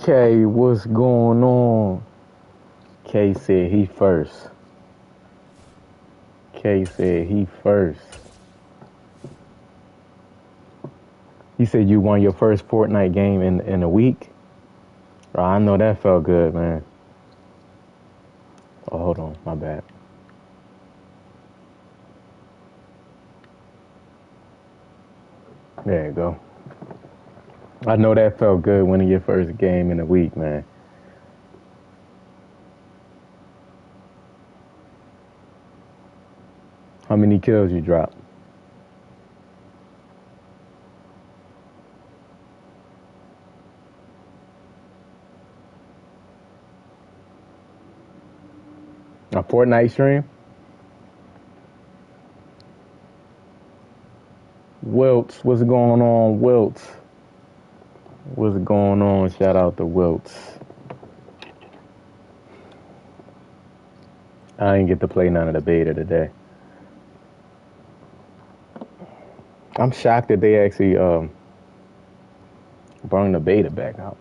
K, what's going on? K said he first. K said he first. You said you won your first Fortnite game in a week? Oh, I know that felt good, man. Oh, hold on, my bad. There you go. I know that felt good winning your first game in a week, man. How many kills you dropped? A Fortnite stream? Wilts, what's going on, Wilts? What's going on? Shout out to Wilts. I didn't get to play none of the beta today. I'm shocked that they actually brought the beta back out.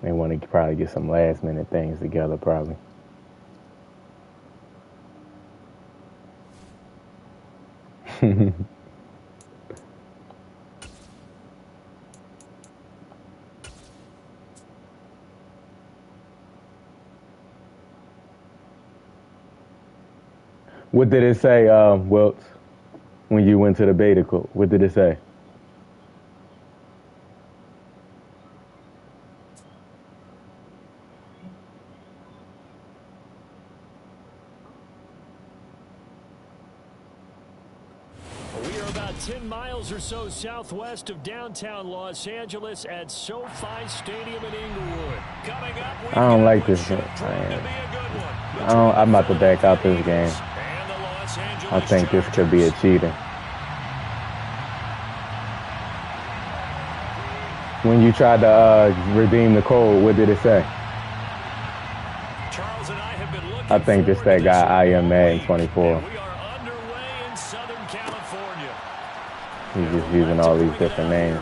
They want to probably get some last minute things together, probably. What did it say, Wilts, when you went to the beta? What did it say? We are about 10 miles or so southwest of downtown Los Angeles at SoFi Stadium in Inglewood. Coming up, I don't like this game. I'm about to back out this game. I think this could be a cheating. When you tried to redeem the code, what did it say? I think this that guy I am Madden 24. He's just using all these different names.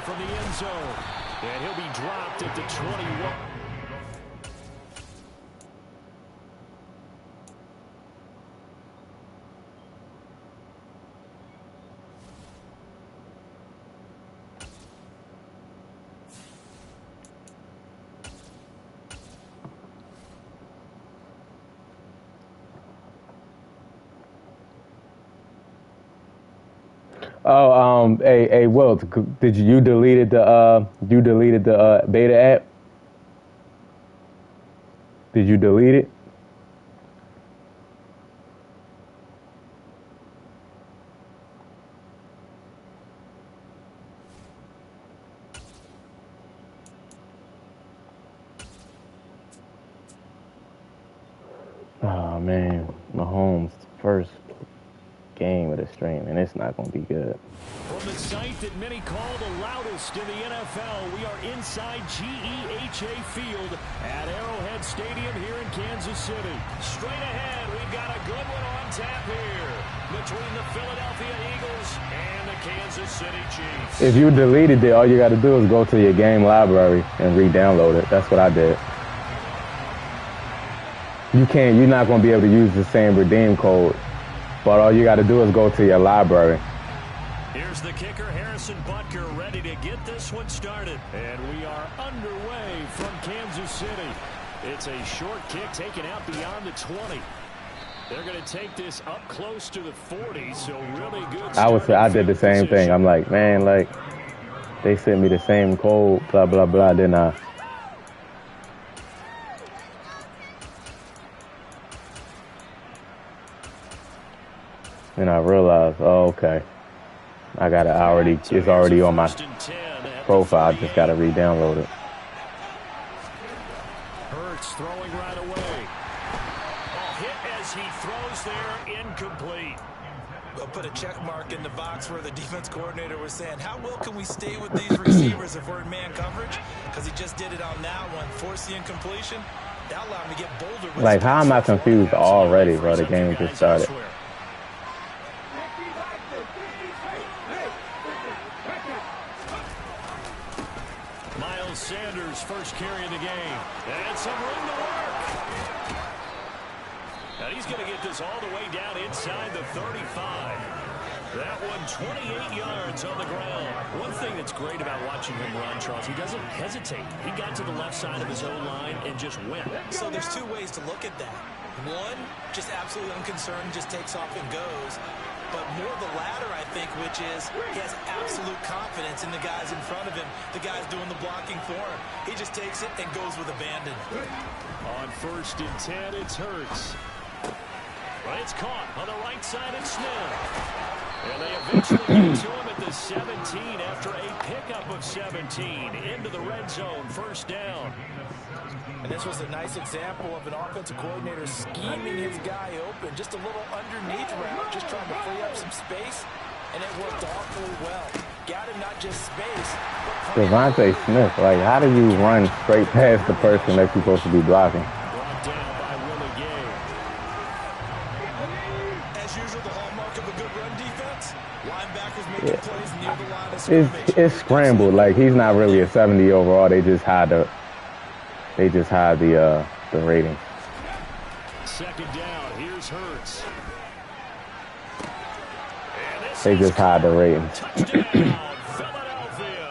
And he'll be dropped at the 21. Oh, hey, Wilt, did you deleted the beta app? Did you delete it? Oh man, Mahomes' first game of the stream, and it's not going to be good. From the site that many call the loudest in the NFL, we are inside GEHA Field at Arrowhead Stadium here in Kansas City. Straight ahead, we've got a good one on tap here between the Philadelphia Eagles and the Kansas City Chiefs. If you deleted it, all you got to do is go to your game library and re-download it. That's what I did. You're not going to be able to use the same redeem code. But all you got to do is go to your library. Here's the kicker, Harrison Butker, ready to get this one started. And we are underway from Kansas City. It's a short kick taken out beyond the 20. They're going to take this up close to the 40, so really good. I did the same thing. I'm like, man, like, they sent me the same code, blah, blah, blah, then And I realized, oh, okay. I got it it's already on my profile. I just got to re-download it. Hurts throwing right away. A hit as he throws there, incomplete. We'll put a check mark in the box where the defense coordinator was saying, how well can we stay with these receivers if we're in man coverage? Because he just did it on that one, force the incompletion. That allowed him to get bolder. Like, how am I confused already, bro? The game just started. Miles Sanders' first carry of the game. And some room to work. And he's going to get this all the way down inside the 35. That one 28 yards on the ground. One thing that's great about watching him run, Charles, he doesn't hesitate. He got to the left side of his own line and just went. So there's two ways to look at that. One, just absolutely unconcerned, just takes off and goes. But more the latter, I think, which is he has absolute confidence in the guys in front of him, the guys doing the blocking for him. He just takes it and goes with abandon. On 1st and 10, it's Hurts. But it's caught on the right side of Smith. And they eventually get to him at the 17 after a pickup of 17 into the red zone, 1st down. And this was a nice example of an offensive coordinator scheming his guy open. Just a little underneath route, just trying to free up some space. And it worked awfully well. Got him not just space, but Devontae Smith, like, how do you run straight past the person that you're supposed to be blocking? Brought down by Willie Gay. As usual, the hallmark of a good run defense. Linebackers making plays near the line of scrimmage. It's scrambled. Like, he's not really a 70 overall. They just hide the rating. 2nd down. Here's Hurts. They just hide the rating. Touchdown, Philadelphia.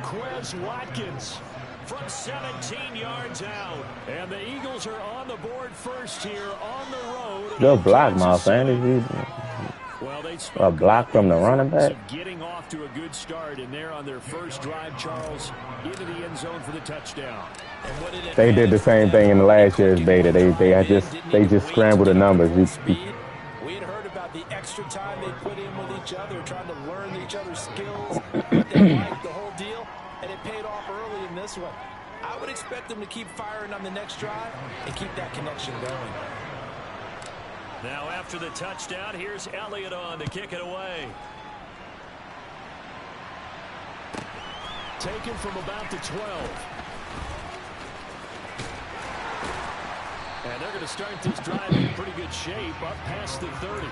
Quez Watkins from 17 yards out. And the Eagles are on the board first here on the road. Good block, my fan. Well, A block from the running back. Getting off to a good start, and they're on their first drive, Charles, into the end zone for the touchdown. They did the same thing in the last year's beta. They just scrambled the numbers. We had heard about the extra time they put in with each other, trying to learn each other's skills, what they liked, the whole deal, and it paid off early in this one. I would expect them to keep firing on the next drive and keep that connection going. Now after the touchdown, here's Elliott on to kick it away. Taken from about the 12. And they're going to start this drive in pretty good shape, up past the 30.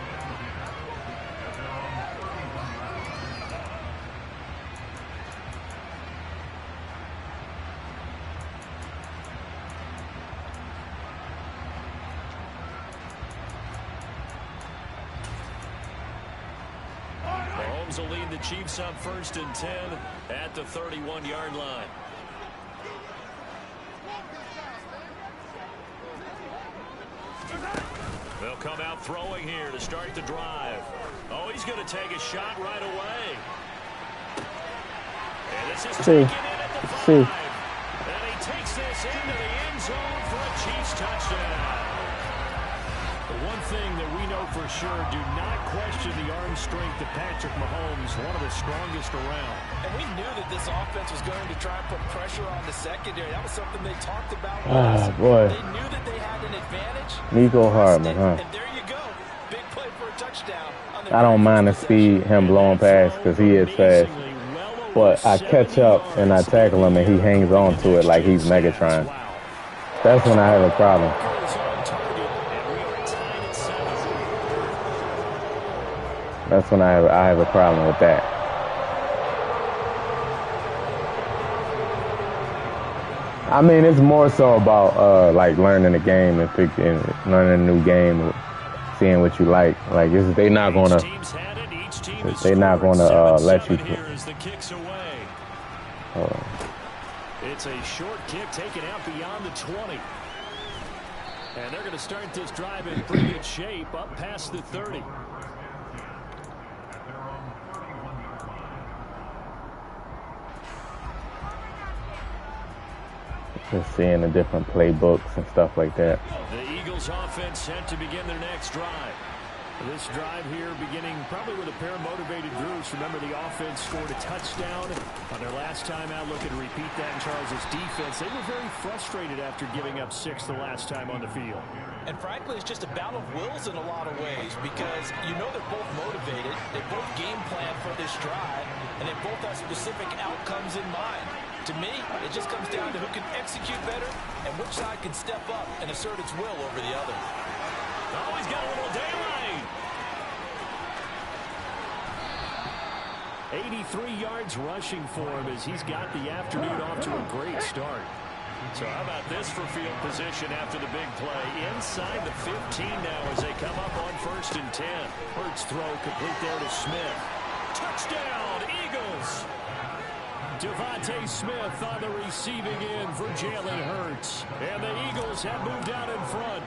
Mahomes will lead the Chiefs on 1st and 10 at the 31-yard line. They'll come out throwing here to start the drive. Oh, he's going to take a shot right away. And this is taken in at the 5. And he takes this into the end zone for a Chiefs touchdown. The one thing that we know for sure, do not question the arm strength of Patrick Mahomes, one of the strongest around. And we knew that this offense was going to try and put pressure on the secondary. That was something they talked about. Boy. They knew that they had an advantage. Nico Hardman, huh? And there you go. Big play for a touchdown. I don't mind the speed, him blowing past, because he is fast. But I catch up and I tackle him and he hangs on to it like he's Megatron. That's when I have a problem. That's when I have a problem with that. I mean, it's more so about like learning the game and learning a new game, seeing what you like. Like they're not gonna let you. It's a short kick taken out beyond the 20. And they're going to start this drive in pretty good shape, up past the 30. Just seeing the different playbooks and stuff like that. The Eagles offense set to begin their next drive. This drive here beginning probably with a pair of motivated groups. Remember, the offense scored a touchdown on their last time out. Looking to repeat that in Charles's defense. They were very frustrated after giving up 6 the last time on the field. And frankly, it's just a battle of wills in a lot of ways, because you know they're both motivated. They both game plan for this drive, and they both have specific outcomes in mind. To me, it just comes down to who can execute better and which side can step up and assert its will over the other. Oh, he's got a little daylight. 83 yards rushing for him as he's got the afternoon off to a great start. So how about this for field position after the big play? Inside the 15 now as they come up on 1st and 10. Hurts throw complete there to Smith. Touchdown, Eagles! Devontae Smith on the receiving end for Jalen Hurts. And the Eagles have moved out in front.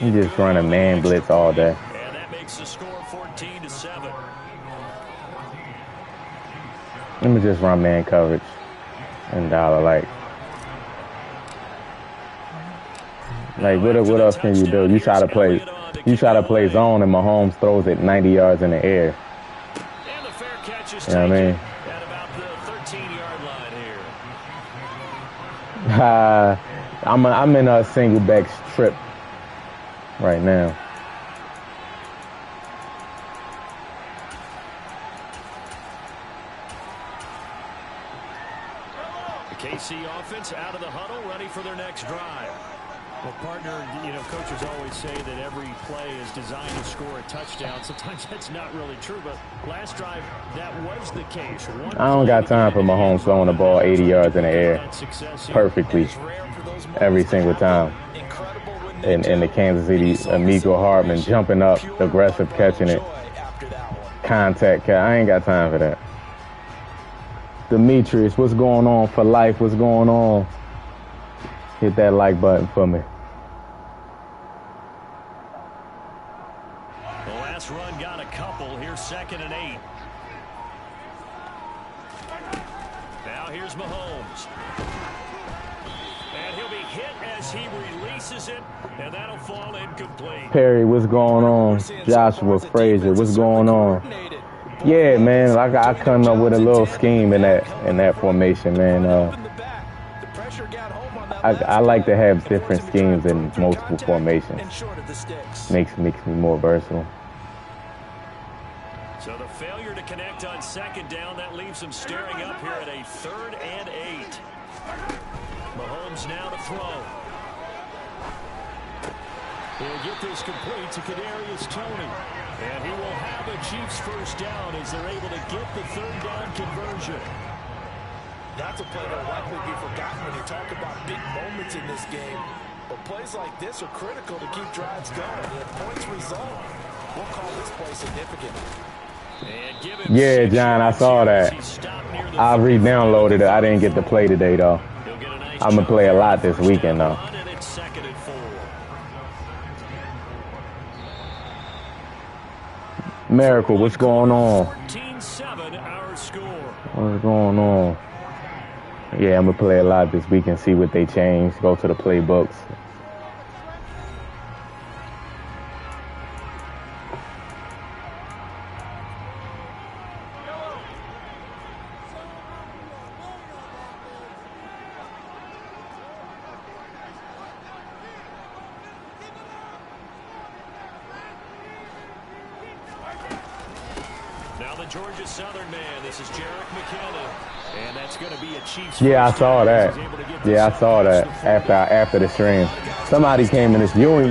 You just run a man blitz all day. And that makes the score 14-7. Let me just run man coverage and dollar like what else can you do? You try to play zone and Mahomes throws it 90 yards in the air. And the fair catch is you know what I mean? At about the 13-yard line here. I'm in a Singleback strip right now. The KC offense out of the huddle, ready for their next drive. Well, partner, coaches always say that every play is designed to score a touchdown. Sometimes that's not really true, but last drive, that was the case. I don't got time for Mahomes throwing the ball 80 yards in the air perfectly every single time. And the Kansas City, Amigo Hardman jumping up, aggressive, catching it, contact. I ain't got time for that. Demetrius, what's going on for life? What's going on? Hit that like button for me. The last run got a couple. Here's 2nd and 8. Now here's Mahomes. And he'll be hit as he releases it, and that'll fall incomplete. Perry, what's going on? Joshua Frazier, what's going on? Yeah, man, I come up with a little scheme in that formation, man. I like to have different schemes in multiple formations. Makes me more versatile. So the failure to connect on 2nd down, that leaves him staring up here at a 3rd and 8. Mahomes now to throw. He'll get this complete to Kadarius Toney. And he will have a Chiefs first down as they're able to get the 3rd down conversion. That's a play that will likely be forgotten when you talk about big moments in this game. But plays like this are critical to keep drives going. And if points result, we'll call this play significant. Yeah, John, I saw that. I re-downloaded it. I didn't get to play today, though. I'm going to play a lot this weekend, though. Miracle, what's going on? 14-7 our score. What's going on? Yeah, I'm going to play a lot this weekend, see what they change, go to the playbooks. Georgia Southern man, this is Jarek McKinnon, and that's going to be a Chiefs. Yeah, I saw that. Yeah, I saw that after the stream. Somebody came in this Ewing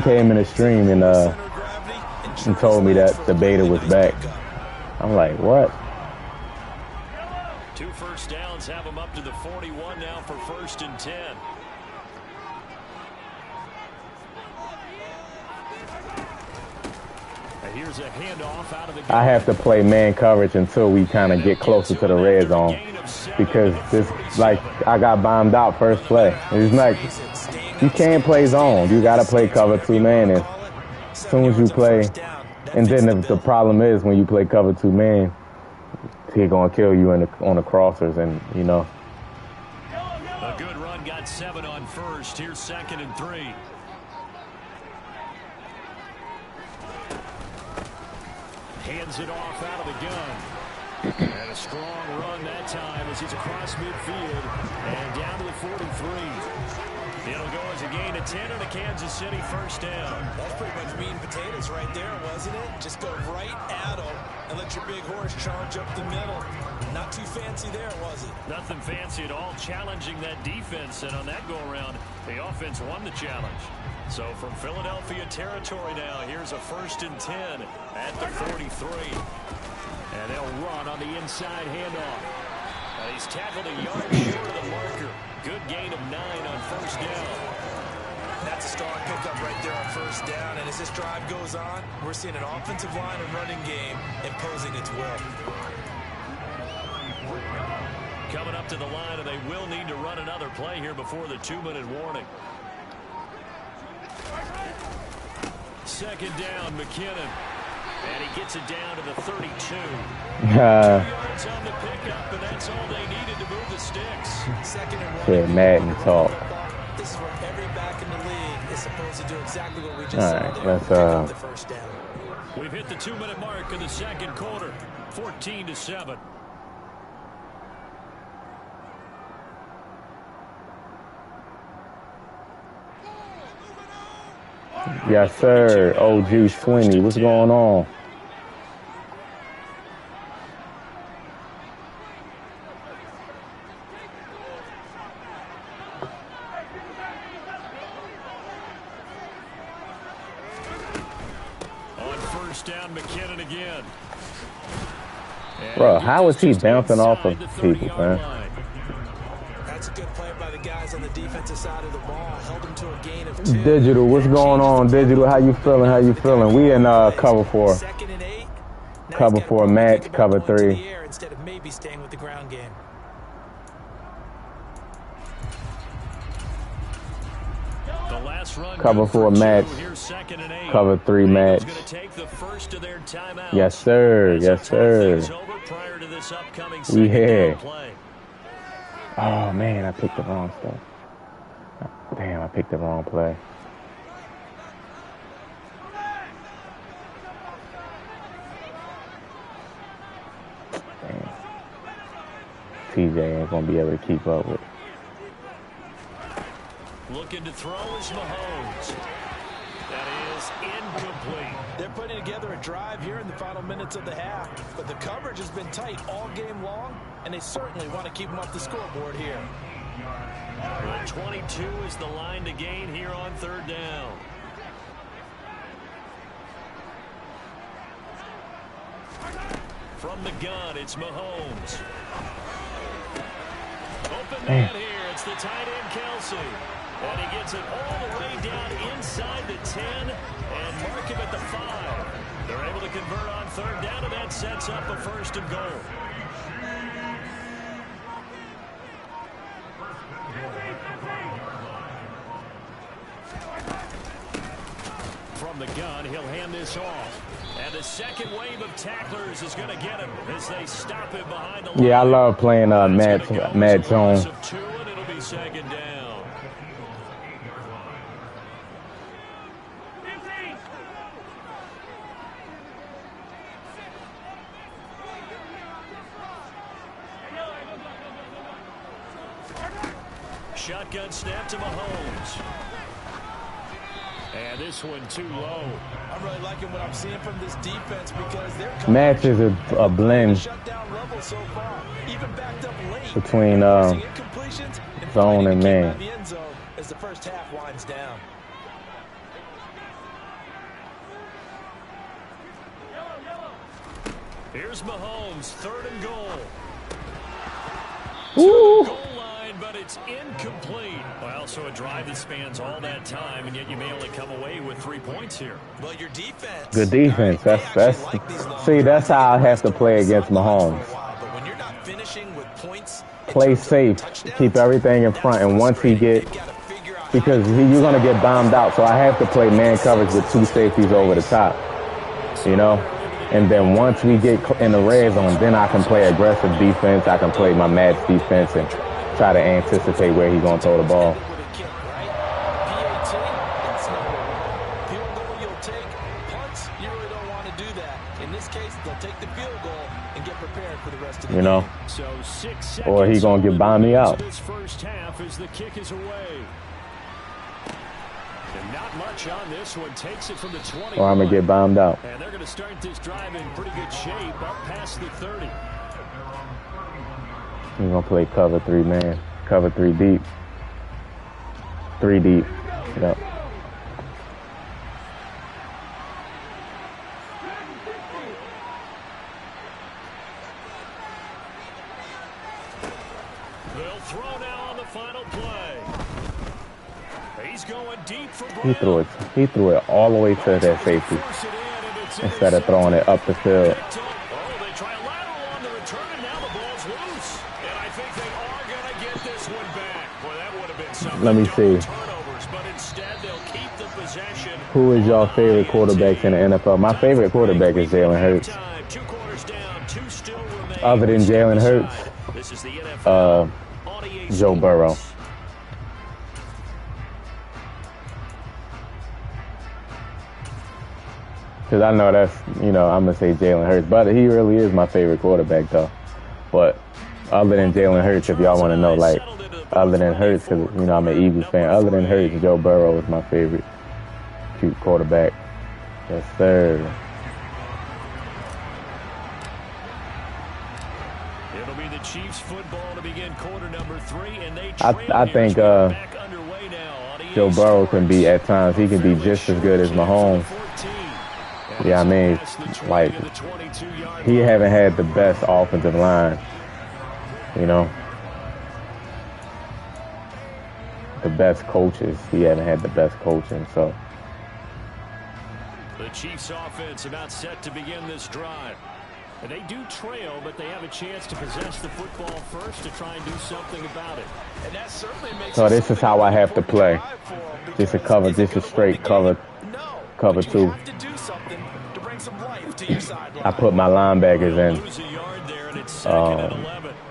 came in the stream and told me that the beta was back. I'm like, what? 2 first downs have him up to the 41 now for 1st and 10. Here's a handoff out of the I have to play man coverage until we kind of get closer to the red zone because this, like, I got bombed out first play. It's like, you can't play zone. You got to play cover 2 man. And as soon as you play, and then the problem is when you play cover 2 man, he's going to kill you on the crossers and, you know. A good run, got 7 on 1st. Here's 2nd and 3. Hands it off out of the gun. And a strong run that time as he's across midfield and down to the 43. It'll go as a gain of 10 and a Kansas City first down. That's pretty much mean potatoes right there, wasn't it? Just go right at them and let your big horse charge up the middle. Not too fancy there, was it? Nothing fancy at all, challenging that defense, and on that go-around, the offense won the challenge. So from Philadelphia territory now, here's a 1st and 10 at the 43. And they'll run on the inside handoff. And he's tackled a yard short of the marker. Good gain of 9 on 1st down. That's a strong pickup right there on 1st down. And as this drive goes on, we're seeing an offensive line and running game imposing its will. Coming up to the line, and they will need to run another play here before the 2-minute warning. 2nd down, McKinnon. And he gets it down to the 32. 2 yards on the pickup, and that's all they needed to move the sticks. 2nd and 1. Yeah, Madden talk. This is where every back in the league is supposed to do exactly what we just All saw right, there. let's Pick up the 1st down. We've hit the 2-minute mark in the 2nd quarter. 14-7. Yes, sir. OG Sweeney, what's going on? On 1st down, McKinnon again. Bro, how is he bouncing off of people, man? That's a good play by the guys on the defensive side of the ball. Held them to a gain of 2. Digital, what's going on? Digital, how you feeling? How you feeling? We in cover 4. 2nd and 8. Cover 4 match, cover 3. Instead of maybe staying with the ground game. The last run Cover 4 match, here's 2nd and 8. cover 3 match. Going to take the first of their timeouts. Yes, sir. Yes, sir. Over prior to this upcoming We here. play. Oh, man, I picked the wrong stuff. Damn, I picked the wrong play. Damn. TJ ain't going to be able to keep up with it. Looking to throw is Mahomes. That is incomplete. They're putting together a drive here in the final minutes of the half, but the coverage has been tight all game long, and they certainly want to keep them off the scoreboard here. Well, 22 is the line to gain here on 3rd down. From the gun, it's Mahomes. Open man here. It's the tight end, Kelsey. And he gets it all the way down inside the 10 and mark him at the 5. They're able to convert on 3rd down, and that sets up a 1st and goal. From the gun, he'll hand this off. And the second wave of tacklers is going to get him as they stop him behind the line. Yeah, I love playing Mad Zone. Of 2, and it'll be 2nd down. Shotgun snap to Mahomes. And this one too low. I'm really liking what I'm seeing from this defense because they're Match is a blend so far, even backed up late. between zone and man. The end zone as the first half winds down. Here's Mahomes, 3rd and goal. Woo! Goal line, but it's incomplete. Well, so a drive that spans all that time, and yet you may only come away with 3 points here. Well, your defense. Good defense. That's how I have to play against Mahomes. But when you're not finishing with points, Play safe, keep everything in front, and once he get, because you're gonna get bombed out, so I have to play man coverage with 2 safeties over the top, you know. And then once we get in the red zone, then I can play aggressive defense. I can play my match defense and try to anticipate where he's going to throw the ball. You know, or he's going to get bombed me out. This first half as the kick is away. And Not much on this one. Takes it from the 20. Or I'm going to get bombed out. And they're going to start this drive in pretty good shape up past the 30. We're going to play cover 3, man. Cover 3 deep. 3 deep. Yep. They'll throw now on the final play. He's going deep for Brown. He threw it all the way to that safety instead of throwing it up the field. They try a lateral on the return, and now the ball's loose. And I think they are going to get this one back. Boy, that would have been something. Let me see. Turnovers, but instead they'll keep the possession. Who is your favorite quarterbacks in the NFL? My favorite quarterback is Jalen Hurts. 2 quarters down, 2 still remain. Other than Jalen Hurts, This is the NFL. Joe Burrow. Because I know that's, I'm going to say Jalen Hurts. But he really is my favorite quarterback, though. But other than Jalen Hurts, if y'all want to know, like, other than Hurts, because, I'm an Eagles fan. Other than Hurts, Joe Burrow is my favorite cute quarterback. Yes, sir. It'll be the Chiefs football to begin quarter number 3, and they I think Joe Burrow can be, at times, he can be just as good as Mahomes. Yeah, I mean, like, he haven't had the best offensive line, the best coaches. He haven't had the best coaching, so. The Chiefs offense about set to begin this drive. And they do trail, but they have a chance to possess the football first to try and do something about it. And that certainly makes so this is how I have to play. Just a cover, just a straight cover 2. I put my linebackers in.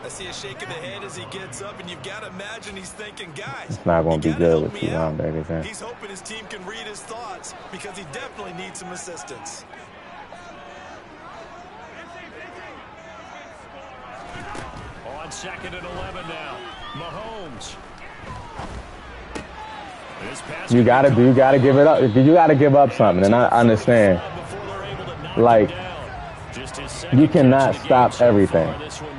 I see a shake of the head as he gets up, and you've got to imagine he's thinking, guys, it's not going to be good with 2 linebackers in. He's hoping his team can read his thoughts because he definitely needs some assistance. On 2nd and 11 now, Mahomes. You gotta give it up. You gotta give up something, and I understand. Like, you cannot stop everything.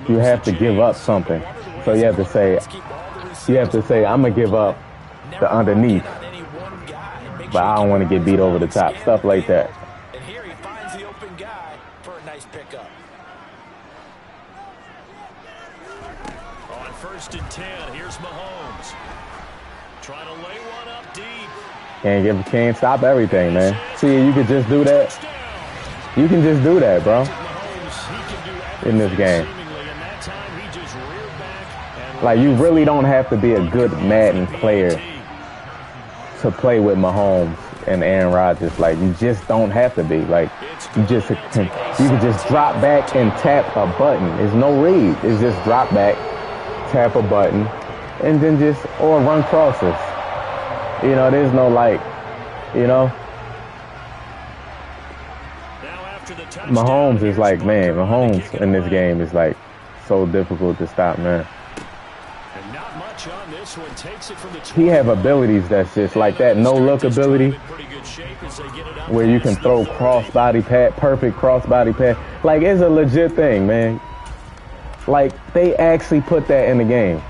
You have to give up something. So you have to say, I'm gonna give up the underneath, but I don't want to get beat over the top. Stuff like that. And here he finds the open guy for a nice pickup. On 1st and 10, here's Mahomes. Trying to lay one up deep. Can't stop everything, man. See, you could just do that. You can just do that, bro. In this game. Like, you really don't have to be a good Madden player to play with Mahomes and Aaron Rodgers. Like, you just don't have to be. Like, you can just drop back and tap a button. There's no read. It's just drop back, tap a button, and then or run crosses. There's no, like, Mahomes is like, man, Mahomes in this game is like so difficult to stop, man. And not much on this one. Takes it from the 20. He have abilities that's just like that no-look ability where you can throw cross-body pass, perfect cross-body pass. Like, it's a legit thing, man. Like, they actually put that in the game.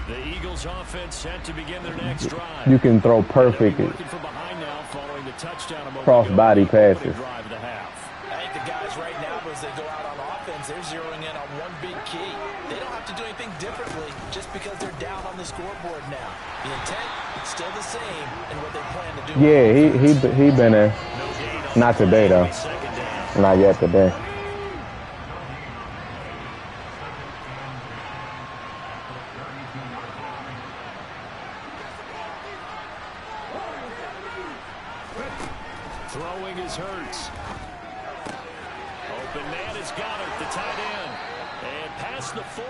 The Eagles offense set to begin their next drive. You can throw perfect cross-body passes. They go out on offense, they're zeroing in on one big key. They don't have to do anything differently just because they're down on the scoreboard now. The intent still the same in what they plan to do. Yeah, he been there. Not today though. Not yet today. Throwing is Hurts. Open man has got it, the tight end. And past the 40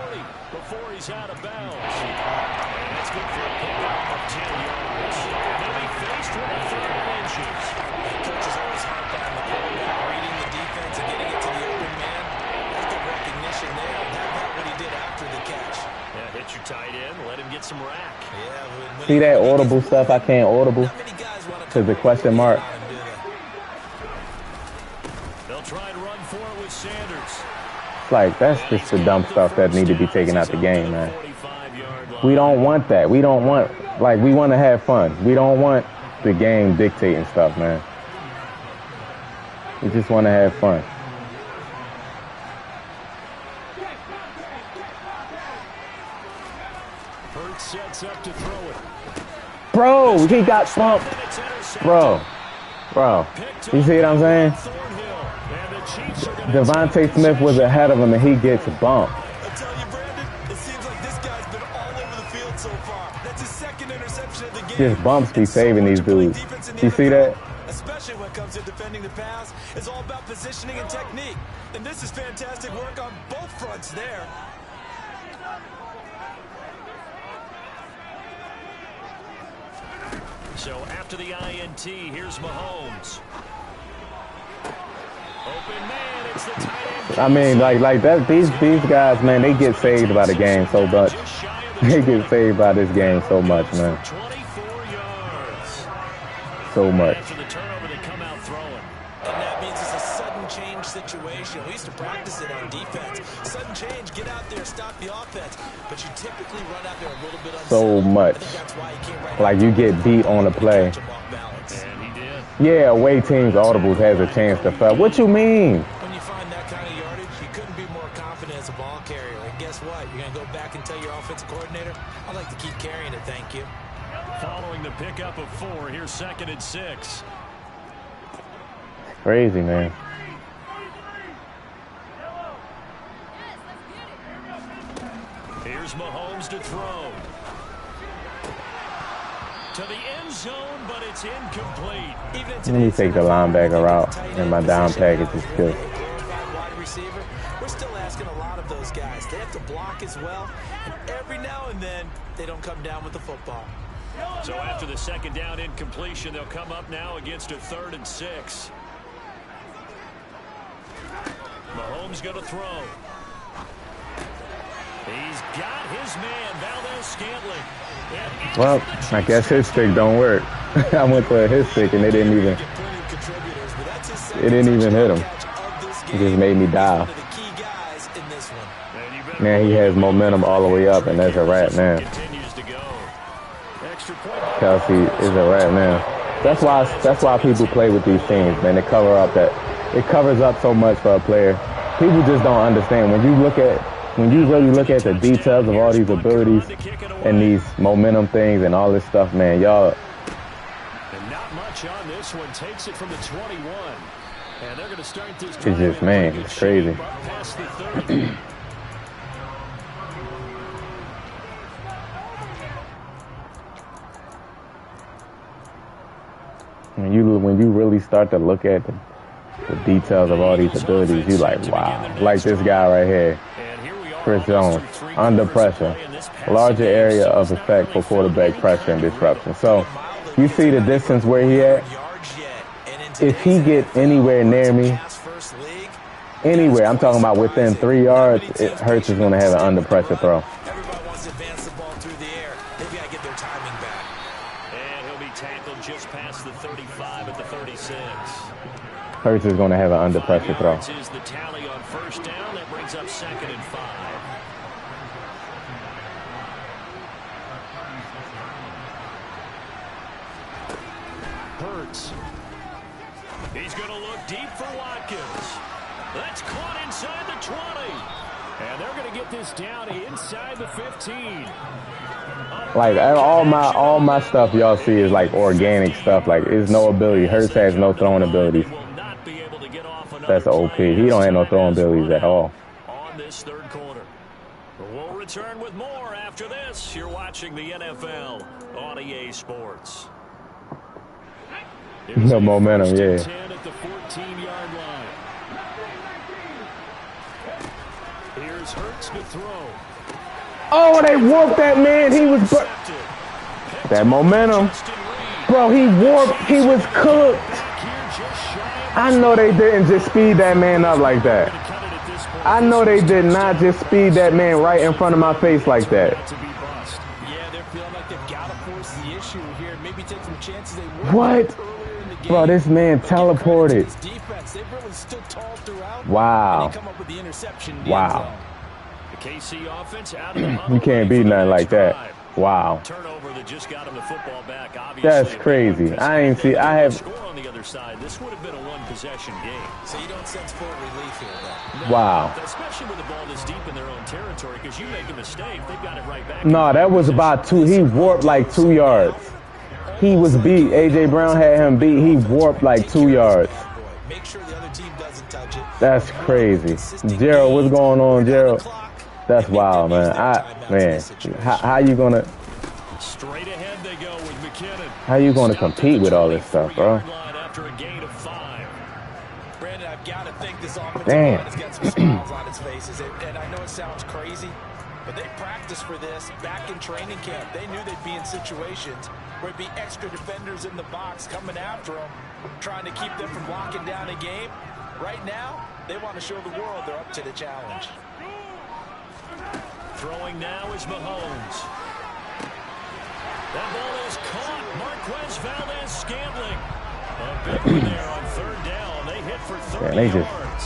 before he's out of bounds. And that's good for a pickup of 10 yards. And they'll be faced with a 3rd and inches. Coach is always hard on the quarterback, reading the defense and getting it to the open man. That's good recognition there. That's what he did after the catch. Yeah, hit your tight end, let him get some rack. Yeah, see that audible stuff? I can't audible. Not many guys want to Because the question mark. They'll try and run for it with Sanders. Like, that's just the dumb stuff that need to be taken out the game, man. We don't want that. We don't want, like, we want to have fun. We don't want the game dictating stuff, man. We just want to have fun. Hurts sets up to throw it. Bro, he got bumped. Bro. You see what I'm saying? Devontae Smith was ahead of him, and he gets bumped. I tell you, Brandon, it seems like this guy's been all over the field so far. That's his second interception of the game. Just bumps be saving these dudes. You see that? Especially when it comes to defending the pass, it's all about positioning and technique. And this is fantastic work on both fronts there. So after the INT, here's Mahomes. Open man, it's the tight end. I mean, like that. These guys, man, they get saved by the game so much. They get saved by this game so much, man. 24 yards. So much. After the turnover, they come out throwing. And that means it's a sudden change situation. We used to practice it on defense. Sudden change, get out there, stop the offense. But you typically run out there a little bit unsettled. So much. I think that's why he came right Like, you get beat on the play. catch him off balance. And he did. Yeah, away teams, audibles has a chance to fail. What you mean? When you find that kind of yardage, you couldn't be more confident as a ball carrier. And guess what? You're going to go back and tell your offensive coordinator, I'd like to keep carrying it, thank you. Following the pickup of 4, here's 2nd and 6. Crazy, man. Here's Mahomes to throw. To the end zone, but it's incomplete. Let me take the linebacker route, and my down package is good. Wide receiver, we're still asking a lot of those guys. They have to block as well, and every now and then they don't come down with the football. So after the 2nd down incompletion, they'll come up now against a 3rd and 6. Mahomes going to throw. He's got his man, Valdez-Scantling. Well, I guess his stick don't work. I went to his stick, and it didn't even hit him. It just made me dial. Man, he has momentum all the way up, and that's a wrap now. Kelsey is a wrap now. That's why people play with these teams, man. They cover up that. It covers up so much for a player. People just don't understand. When you really look at the details of all these abilities and these momentum things and all this stuff, man, y'all. And not much on this one. Takes it from the 21. And they're going to start this It's just, man, it's crazy. Past the 30. When you really start to look at the details of all these abilities, you like, wow. Like this guy right here, Chris Jones, under pressure, larger area of effect for quarterback pressure and disruption. So you see the distance where he at? If he get anywhere near me, anywhere, I'm talking about within 3 yards, Hurts is going to have an under pressure throw. Everybody wants to advance the ball through the air. They've got to get their timing back. And he'll be tackled just past the 35 at the 36. Hurts is going to have an under pressure throw. Is the tally on 1st down. That brings up 2nd and 5. Hurts. He's going to look deep for Watkins. That's caught inside the 20. And they're going to get this down inside the 15. Like all my stuff y'all see is like organic stuff. Like there's no ability. Hurts has no throwing abilities. That's OP. He don't have no throwing abilities at all. On this 3rd quarter. We'll return with more after this. You're watching the NFL on EA Sports. No momentum, yeah. 10 at the 14-yard line. Here's Hurts to throw. Oh, they warped that man. He was that momentum. Bro, he warped. He was cooked. I know they didn't just speed that man up like that. I know they did not just speed that man right in front of my face like that. Yeah, they're feeling like they've got to force the issue here. Maybe take some chances they would What? Bro, this man teleported. Wow. Wow. You can't beat nothing like that. Wow. Turnover that just got him the football back. That's crazy. I ain't see. I have. On the other side, this would have been a one-possession game. So you don't sense full relief here, though. Wow. Especially with the ball this deep in their own territory, because you make a mistake, they've got it right back. No, that was about 2. He warped like 2 yards. He was beat. A.J. Brown had him beat. He warped like 2 yards. Make sure the other team doesn't touch it. That's crazy. Gerald, what's going on, Gerald? That's wild, man. How you gonna? Straight ahead they go with McKinnon. How you gonna compete with all this stuff, bro? After a gain of 5. Brandon, I've got to think this offensive Damn. line has got some smiles on its faces, and I know it sounds crazy, but they practiced for this back in training camp. They knew they'd be in situations where it'd be extra defenders in the box coming after them, trying to keep them from locking down a game. Right now, they want to show the world they're up to the challenge. Throwing now is Mahomes. That ball is caught. Marquez Valdez-Scantling. A big one there on 3rd down. They hit for 30 yards.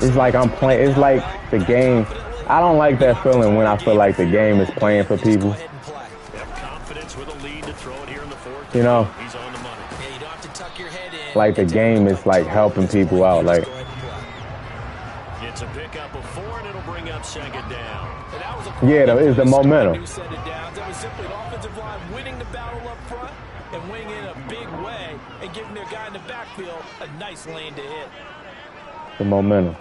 It's like I'm playing. It's like the game. I don't like that feeling when I feel like the game is playing for people. Confidence with a lead to throw it here in the 4th. You know, He's on the money. Yeah, you don't have to tuck your head in. like the game is like helping people out. Like It's a pickup of 4, and it'll bring up 2nd down. yeah, it's the momentum. That was simply an offensive line winning the battle up front and winning in a big way and giving their guy in the backfield a nice lane to hit. The momentum.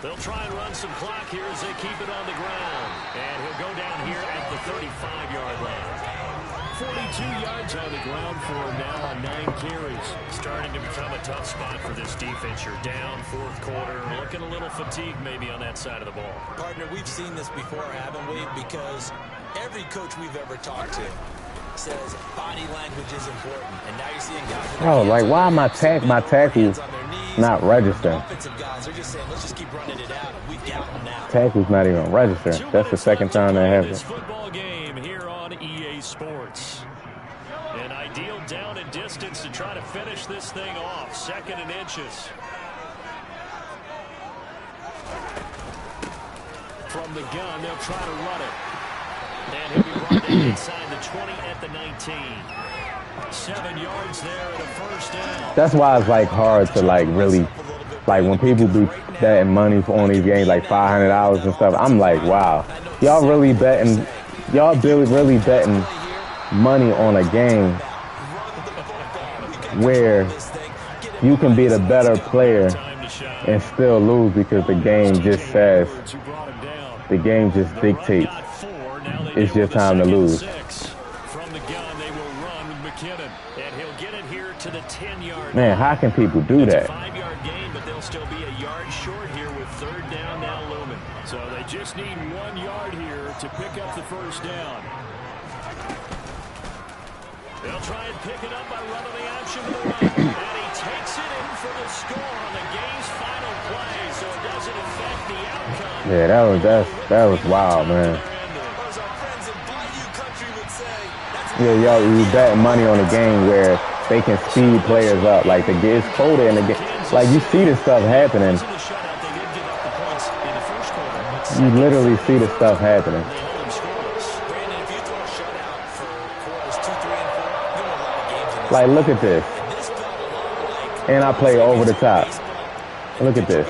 They'll try and run some clock here as they keep it on the ground. And he'll go down here at the 35-yard line. 42 yards on the ground for him now on 9 carries. Starting to become a tough spot for this defense. You're down 4th quarter. Looking a little fatigued maybe on that side of the ball. Partner, we've seen this before, haven't we? Because every coach we've ever talked to says body language is important. And now you're seeing guys... Oh, like why my tackles not registering? Offensive guys are just saying, let's just keep running it out. And we've got them now. Tackles not even registering. That's the 2nd time that happened. Football game here on EA Sports. An ideal down and distance to try to finish this thing off. 2nd and inches. From the gun, they'll try to run it. And he'll be brought down inside the 20 at the 19. 7 yards there at a 1st down. That's why it's like hard to like really, like when people be betting money on these games, like $500 and stuff. I'm like, wow, y'all really betting, really betting money on a game where you can be the better player and still lose because the game just says, the game just dictates it's your time to lose. From the gun, they will run with McKinnon, and he'll get it here to the 10-yard. Man, how can people do that? 5-yard gain, but they'll still be a yard short here with 3rd down now looming. So they just need 1 yard here to pick up the 1st down. They'll try and pick it up by running the action to the right. And he takes it in for the score on the game's final play, so it doesn't affect the outcome. Yeah, that was wild, man. Yeah, y'all, you bet money on a game where they can speed players up. Like it's colder in the game. Like you see this stuff happening. You literally see this stuff happening. Like look at this. And I play over the top. Look at this.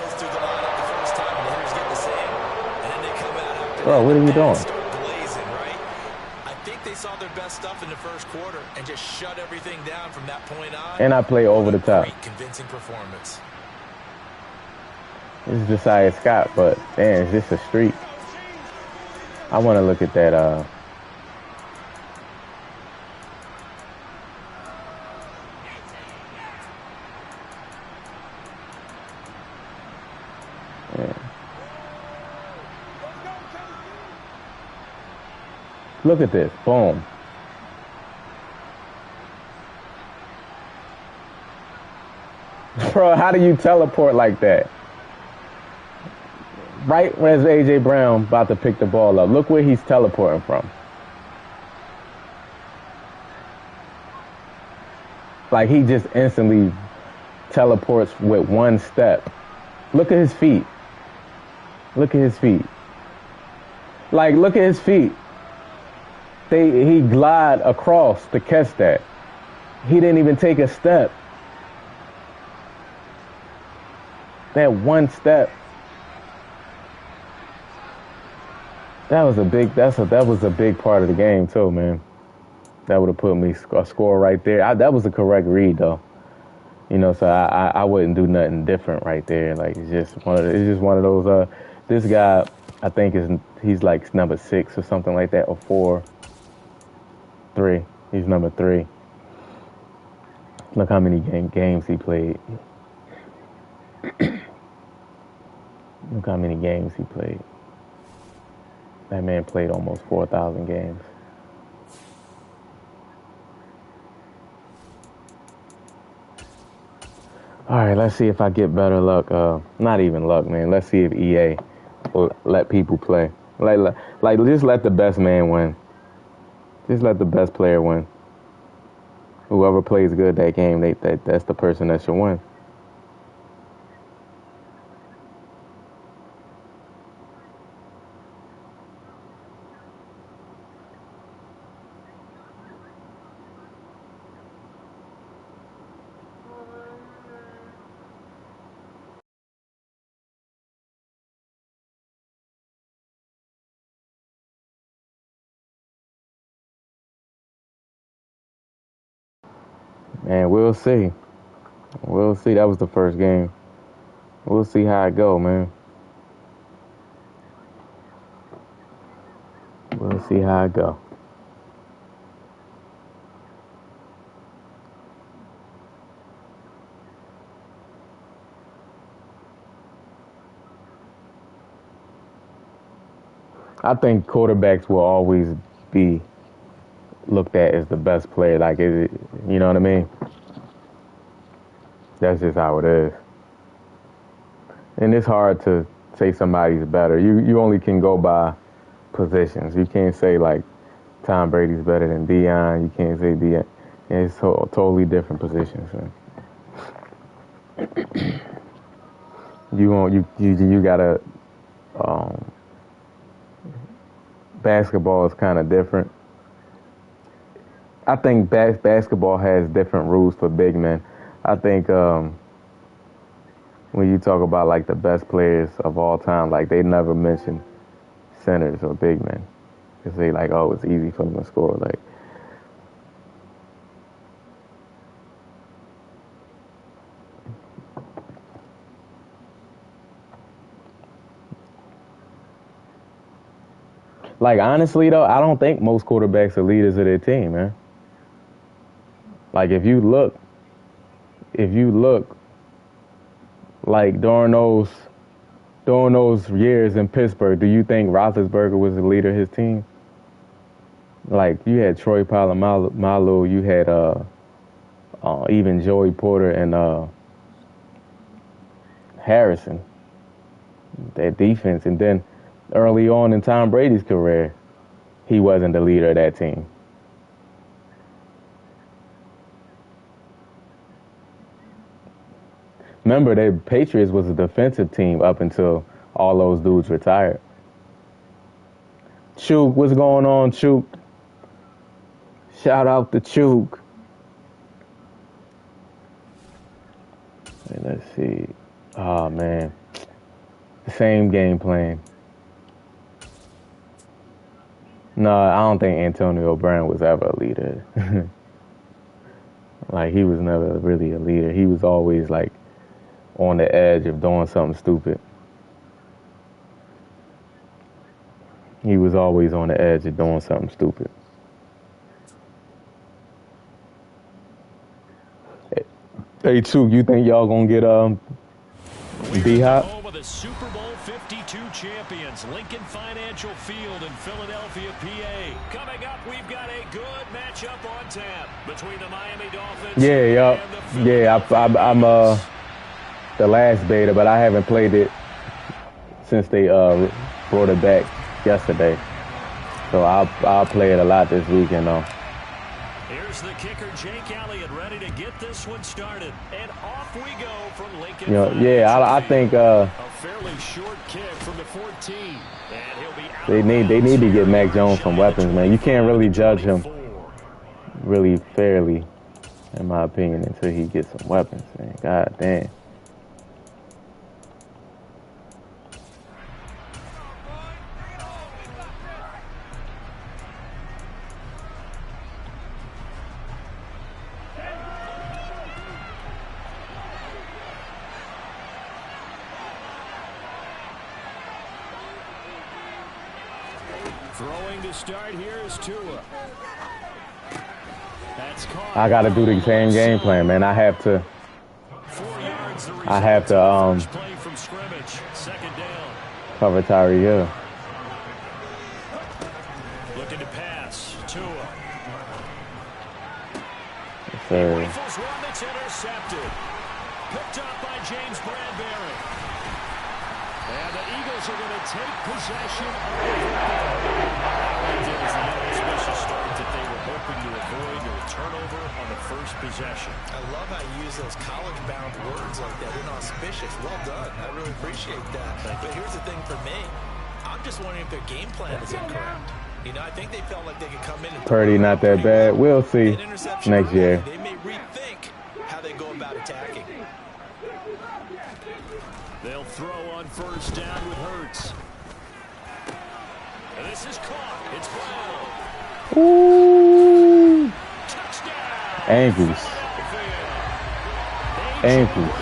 Bro, what are you doing? And just shut everything down from that point on. And I play over the top. Great convincing performance. This is Josiah Scott, but man, it's just a streak. I want to look at that. Yeah. Look at this. Boom. Bro, how do you teleport like that? Right where's A.J. Brown about to pick the ball up. Look where he's teleporting from. Like, he just instantly teleports with one step. Look at his feet. Look at his feet. Like, look at his feet. He glide across to catch that. He didn't even take a step. That one step. That was a big part of the game too, man. That would have put me a score right there. That was the correct read though. You know, so I wouldn't do nothing different right there. Like, it's just one of those. This guy, I think he's like number 6 or something like that, or 4, 3. He's number 3. Look how many games he played. Look how many games he played. That man played almost 4,000 games. All right, let's see if I get better luck. Not even luck, man. Let's see if EA will let people play. Like, just let the best man win. Just let the best player win. Whoever plays good that game, that's the person that should win. Man, we'll see. We'll see. That was the first game. We'll see how it go, man. We'll see how it go. I think quarterbacks will always be looked at as the best player. Like, you know what I mean? That's just how it is. And it's hard to say somebody's better. You only can go by positions. You can't say, like, Tom Brady's better than Deion. You can't say Deion. It's totally different positions, man. You gotta, basketball is kind of different. I think basketball has different rules for big men. I think when you talk about, like, the best players of all time, like, they never mention centers or big men. They say, like, oh, it's easy for them to score. Like, honestly, though, I don't think most quarterbacks are leaders of their team, man. Like, if you look, like, during those years in Pittsburgh, do you think Roethlisberger was the leader of his team? Like, you had Troy Polamalu, you had even Joey Porter and Harrison. That defense, and then early on in Tom Brady's career, he wasn't the leader of that team. Remember, the Patriots was a defensive team up until all those dudes retired. Chuk, what's going on, Chuk? Shout out to Chuk. Let's see. Oh, man. The same game plan. No, I don't think Antonio Brown was ever a leader. Like, he was never really a leader. He was always, like, on the edge of doing something stupid. He was always on the edge of doing something stupid. Hey, Chuk, you think y'all gonna get D-Hop? Home of the Super Bowl 52 champions, Lincoln Financial Field in Philadelphia, PA. Coming up, we've got a good matchup on tap between the Miami Dolphins and the Philadelphia I'm the last beta, but I haven't played it since they brought it back yesterday. So I'll play it a lot this weekend, though. Here's Here's the kicker, Jake Elliott, ready to get this one started. And off we go from Lincoln. Yeah, I think a fairly short kick from the 14. And he'll be out. they need to get Mac Jones some weapons, man. You can't really judge him really fairly, in my opinion, until he gets some weapons, man. God damn. Throwing to start here is Tua. That's caught. I got to do the same game plan, man. I have to Play from scrimmage. Second down. cover Tyreek Hill. Looking to pass. Tua. Yes, sir. Rifles one that's intercepted. Picked up by James Bradbury. And the Eagles are going to take possession of the football. It is the inauspicious start that they were hoping to avoid, a turnover on the first possession. I love how you use those college-bound words like that, inauspicious. Well done. I really appreciate that. But here's the thing for me. I'm just wondering if their game plan is incorrect. You know, I think they felt like they could come in and Purdy not that bad. We'll see next year. They may rethink how they go about attacking. They'll throw on first down with Hurts. And this is caught. It's Brown. Ooh. Touchdown. Ankles. Ankles.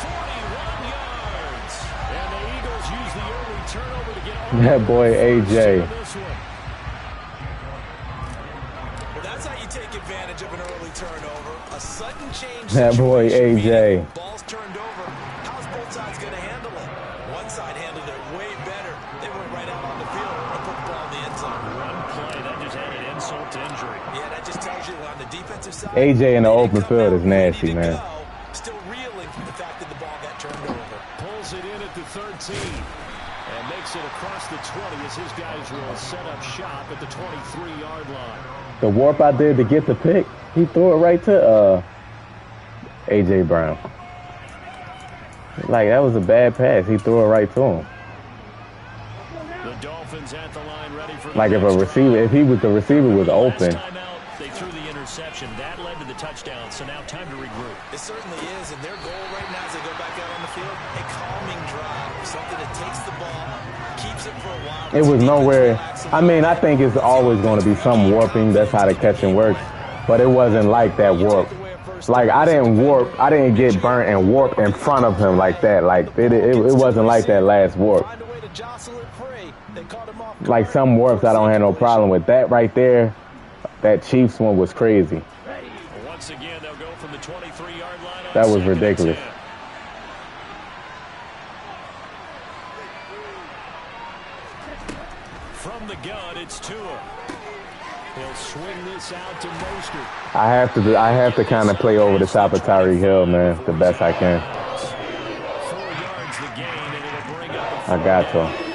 41 yards. And the Eagles use the early turnover to get That boy AJ. Well, that's how you take advantage of an early turnover. A sudden change. That boy AJ. Ball's turned over. How's both sides going to handle it? One side handled it way better. They went right out on the field and put the ball in the end zone. One play, that just added insult to injury. Yeah, that just tells you on the defensive side. AJ in the open field is nasty, man. Still reeling from the fact that the ball got turned over. Pulls it in at the 13. And makes it across the 20 as his guys will set up shop at the 23-yard line. The warp I did to get the pick, he threw it right to AJ Brown. Like, that was a bad pass. He threw it right to him. The Dolphins at the line ready for Like, if the receiver was open. They threw the interception. That led to the touchdown, so now time to regroup. It certainly is, and their goal right now as they go back out on the field, a calming drive, something that takes the ball, keeps it for a while. It was nowhere. I mean, I think it's always going to be some warping. That's how the catching works. But it wasn't like that warp. Like, I didn't get burnt and warp in front of him like that. Like, it wasn't like that last warp. Like, some warps I don't have no problem with. That right there, that Chiefs one was crazy. Once again, they'll go from the 23-yard line. That was ridiculous. From the gun, it's Tua. He'll swing this out to Mostert. I have to kind of play over the top of Tyreek Hill, man, the best I can. 4 yards the gain, and it'll bring up I got to.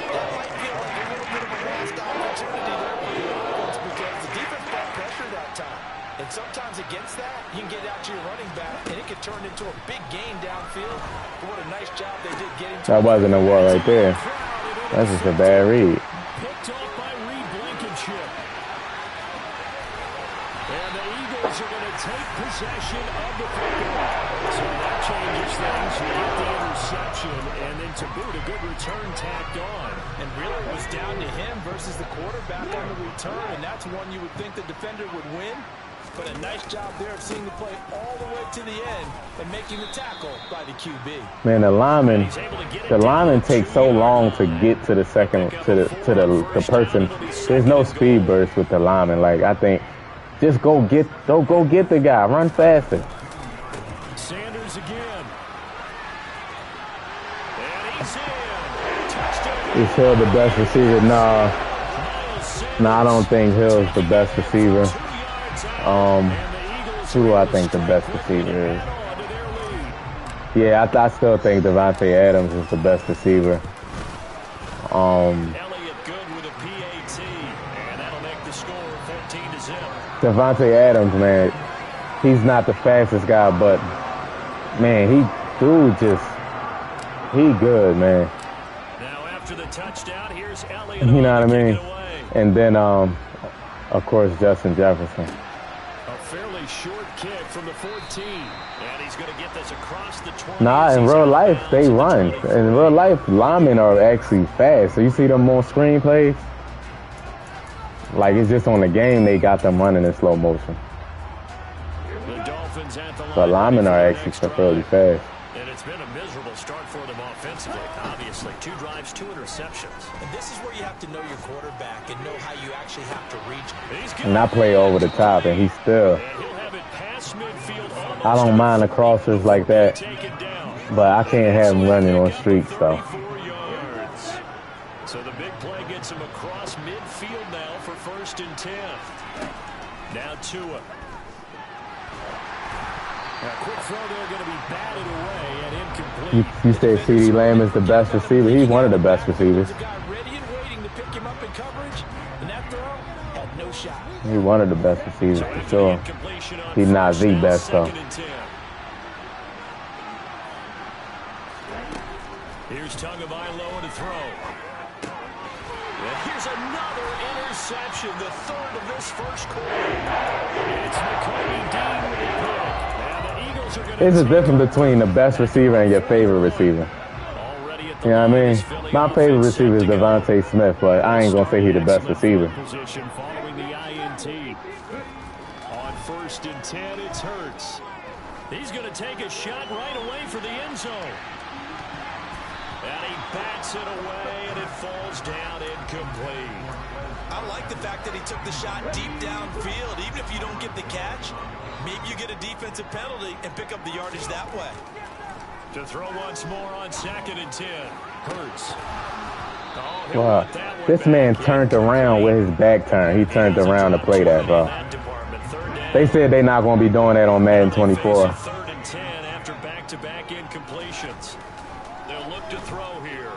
Sometimes against that, you can get out to your running back, and it could turn into a big gain downfield. What a nice job they did getting to. That wasn't a war right there. That's just a bad read. Picked off by Reed Blankenship. And the Eagles are going to take possession of the football. So that changes things. You get the interception, and then to boot, a good return tacked on. And really it was down to him versus the quarterback on the return, and that's one you would think the defender would win. But a nice job there of seeing the play all the way to the end and making the tackle by the QB. Man, the lineman takes so long to get to the second, to the person. There's no speed burst with the lineman. Like, I think, just go get the guy. Run faster. Sanders again. And he's in. Touchdown. Is Hill the best receiver? Nah, I don't think Hill's the best receiver. Who do I think the best receiver is? Yeah, I still think Devontae Adams is the best receiver. Elliott good with a PAT, and that'll make the score 14-0. Devontae Adams, man, he's not the fastest guy, but man, he good, man. Now after the touchdown, here's Elliott. You know what I mean? And then, of course, Justin Jefferson. A fairly short kick from the 14. And he's going to get this across the 20. Nah, in real life, they run. In real life, linemen are actually fast. So you see them on screen plays? Like, it's just on the game they got them running in slow motion. The Dolphins at the line. But linemen are actually fairly fast. And it's been a miserable start for them offensively, obviously. 2 drives, 2 interceptions. And this is where you have to know your quarterback and know how you actually have to reach. And I play over the top, and he's still. I don't mind the crossers like that, but I can't have him running on streaks, though. So the big play gets him across midfield now for 1st and 10. Now Tua. A quick throw there going to be batted away and incomplete. You say CeeDee Lamb is the best receiver? He's one of the best receivers. He's one of the best receivers for sure. He's not the best though. Here's Tagovailoa to throw. And here's another interception, the 3rd of this first quarter. It's McCartney Dean with a pick. And the Eagles are going to. There's a difference between the best receiver and your favorite receiver. You know what I mean? My favorite receiver is Devontae Smith, but I ain't gonna say he's the best receiver. Following the INT. On 1st and 10, it's Hurts. He's going to take a shot right away for the end zone. And he bats it away, and it falls down incomplete. I like the fact that he took the shot deep downfield. Even if you don't get the catch, maybe you get a defensive penalty and pick up the yardage that way. To throw once more on 2nd and 10. Hurts. Wow. This man turned around with his back turned. He turned around to play that, bro. They said they're not going to be doing that on Madden 24. 3rd and 10 after back-to-back incompletions. They'll look to throw here.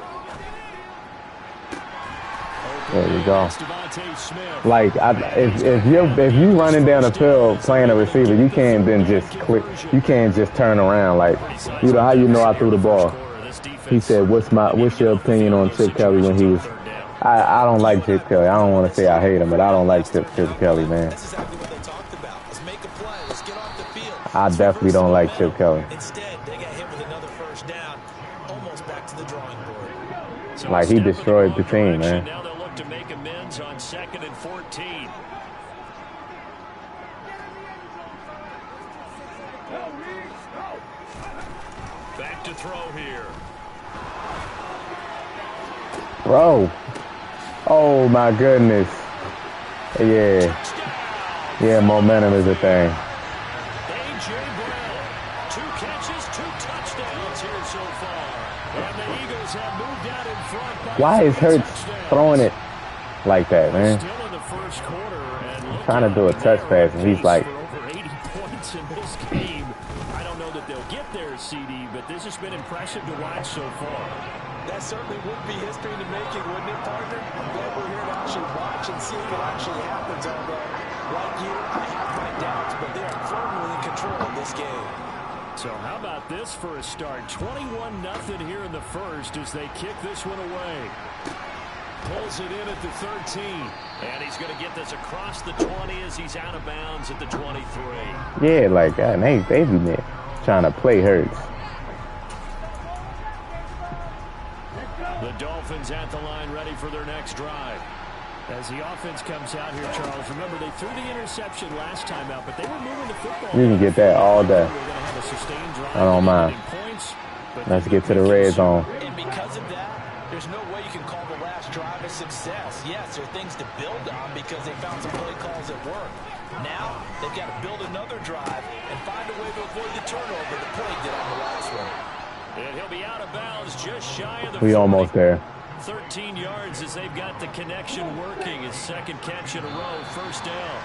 There you go. Like, if you running down the field playing a receiver, you can't then just click. You can't just turn around. Like, you know how you know I threw the ball. He said, "What's your opinion on Chip Kelly when he was?" I don't like Chip Kelly. I don't want to say I hate him, but I don't like Chip Kelly, man. I definitely don't like Chip Kelly. Instead, they got hit with another first down, almost back to the drawing board. Like, he destroyed the team, man. Now they'll look to make amends on 2nd and 14. Back to throw here. Bro. Oh, my goodness. Yeah. Yeah, momentum is a thing. A.J. Brown. 2 catches, 2 touchdowns here so far. And the Eagles have moved out in front. Why is Hurts throwing it like that, man? Still in the first quarter. And Trying to do a touch pass, and he's like, over 80 points in this game. I don't know that they'll get there, CD, but this has been impressive to watch so far. That certainly would be history in the making, wouldn't it, partner? I'm glad we're here to actually watch and see what actually happens. Although, like you, I have my doubts, but they are firmly in control of this game. So how about this for a start? 21-0 here in the first as they kick this one away. Pulls it in at the 13. And he's going to get this across the 20 as he's out of bounds at the 23. yeah, like, God, they be trying to play Hurts. The Dolphins at the line ready for their next drive. As the offense comes out here, Charles, remember they threw the interception last time out, but they were moving the football. You can get that all day. I don't mind. Let's get to the red zone. And because of that, there's no way you can call the last drive a success. Yes, there are things to build on because they found some play calls at work. Now, they've got to build another drive and find a way to avoid the turnover the play did on the last one. And he'll be out of bounds just shy of the 40. We almost there. 13 yards as they've got the connection working. His 2nd catch in a row, 1st down.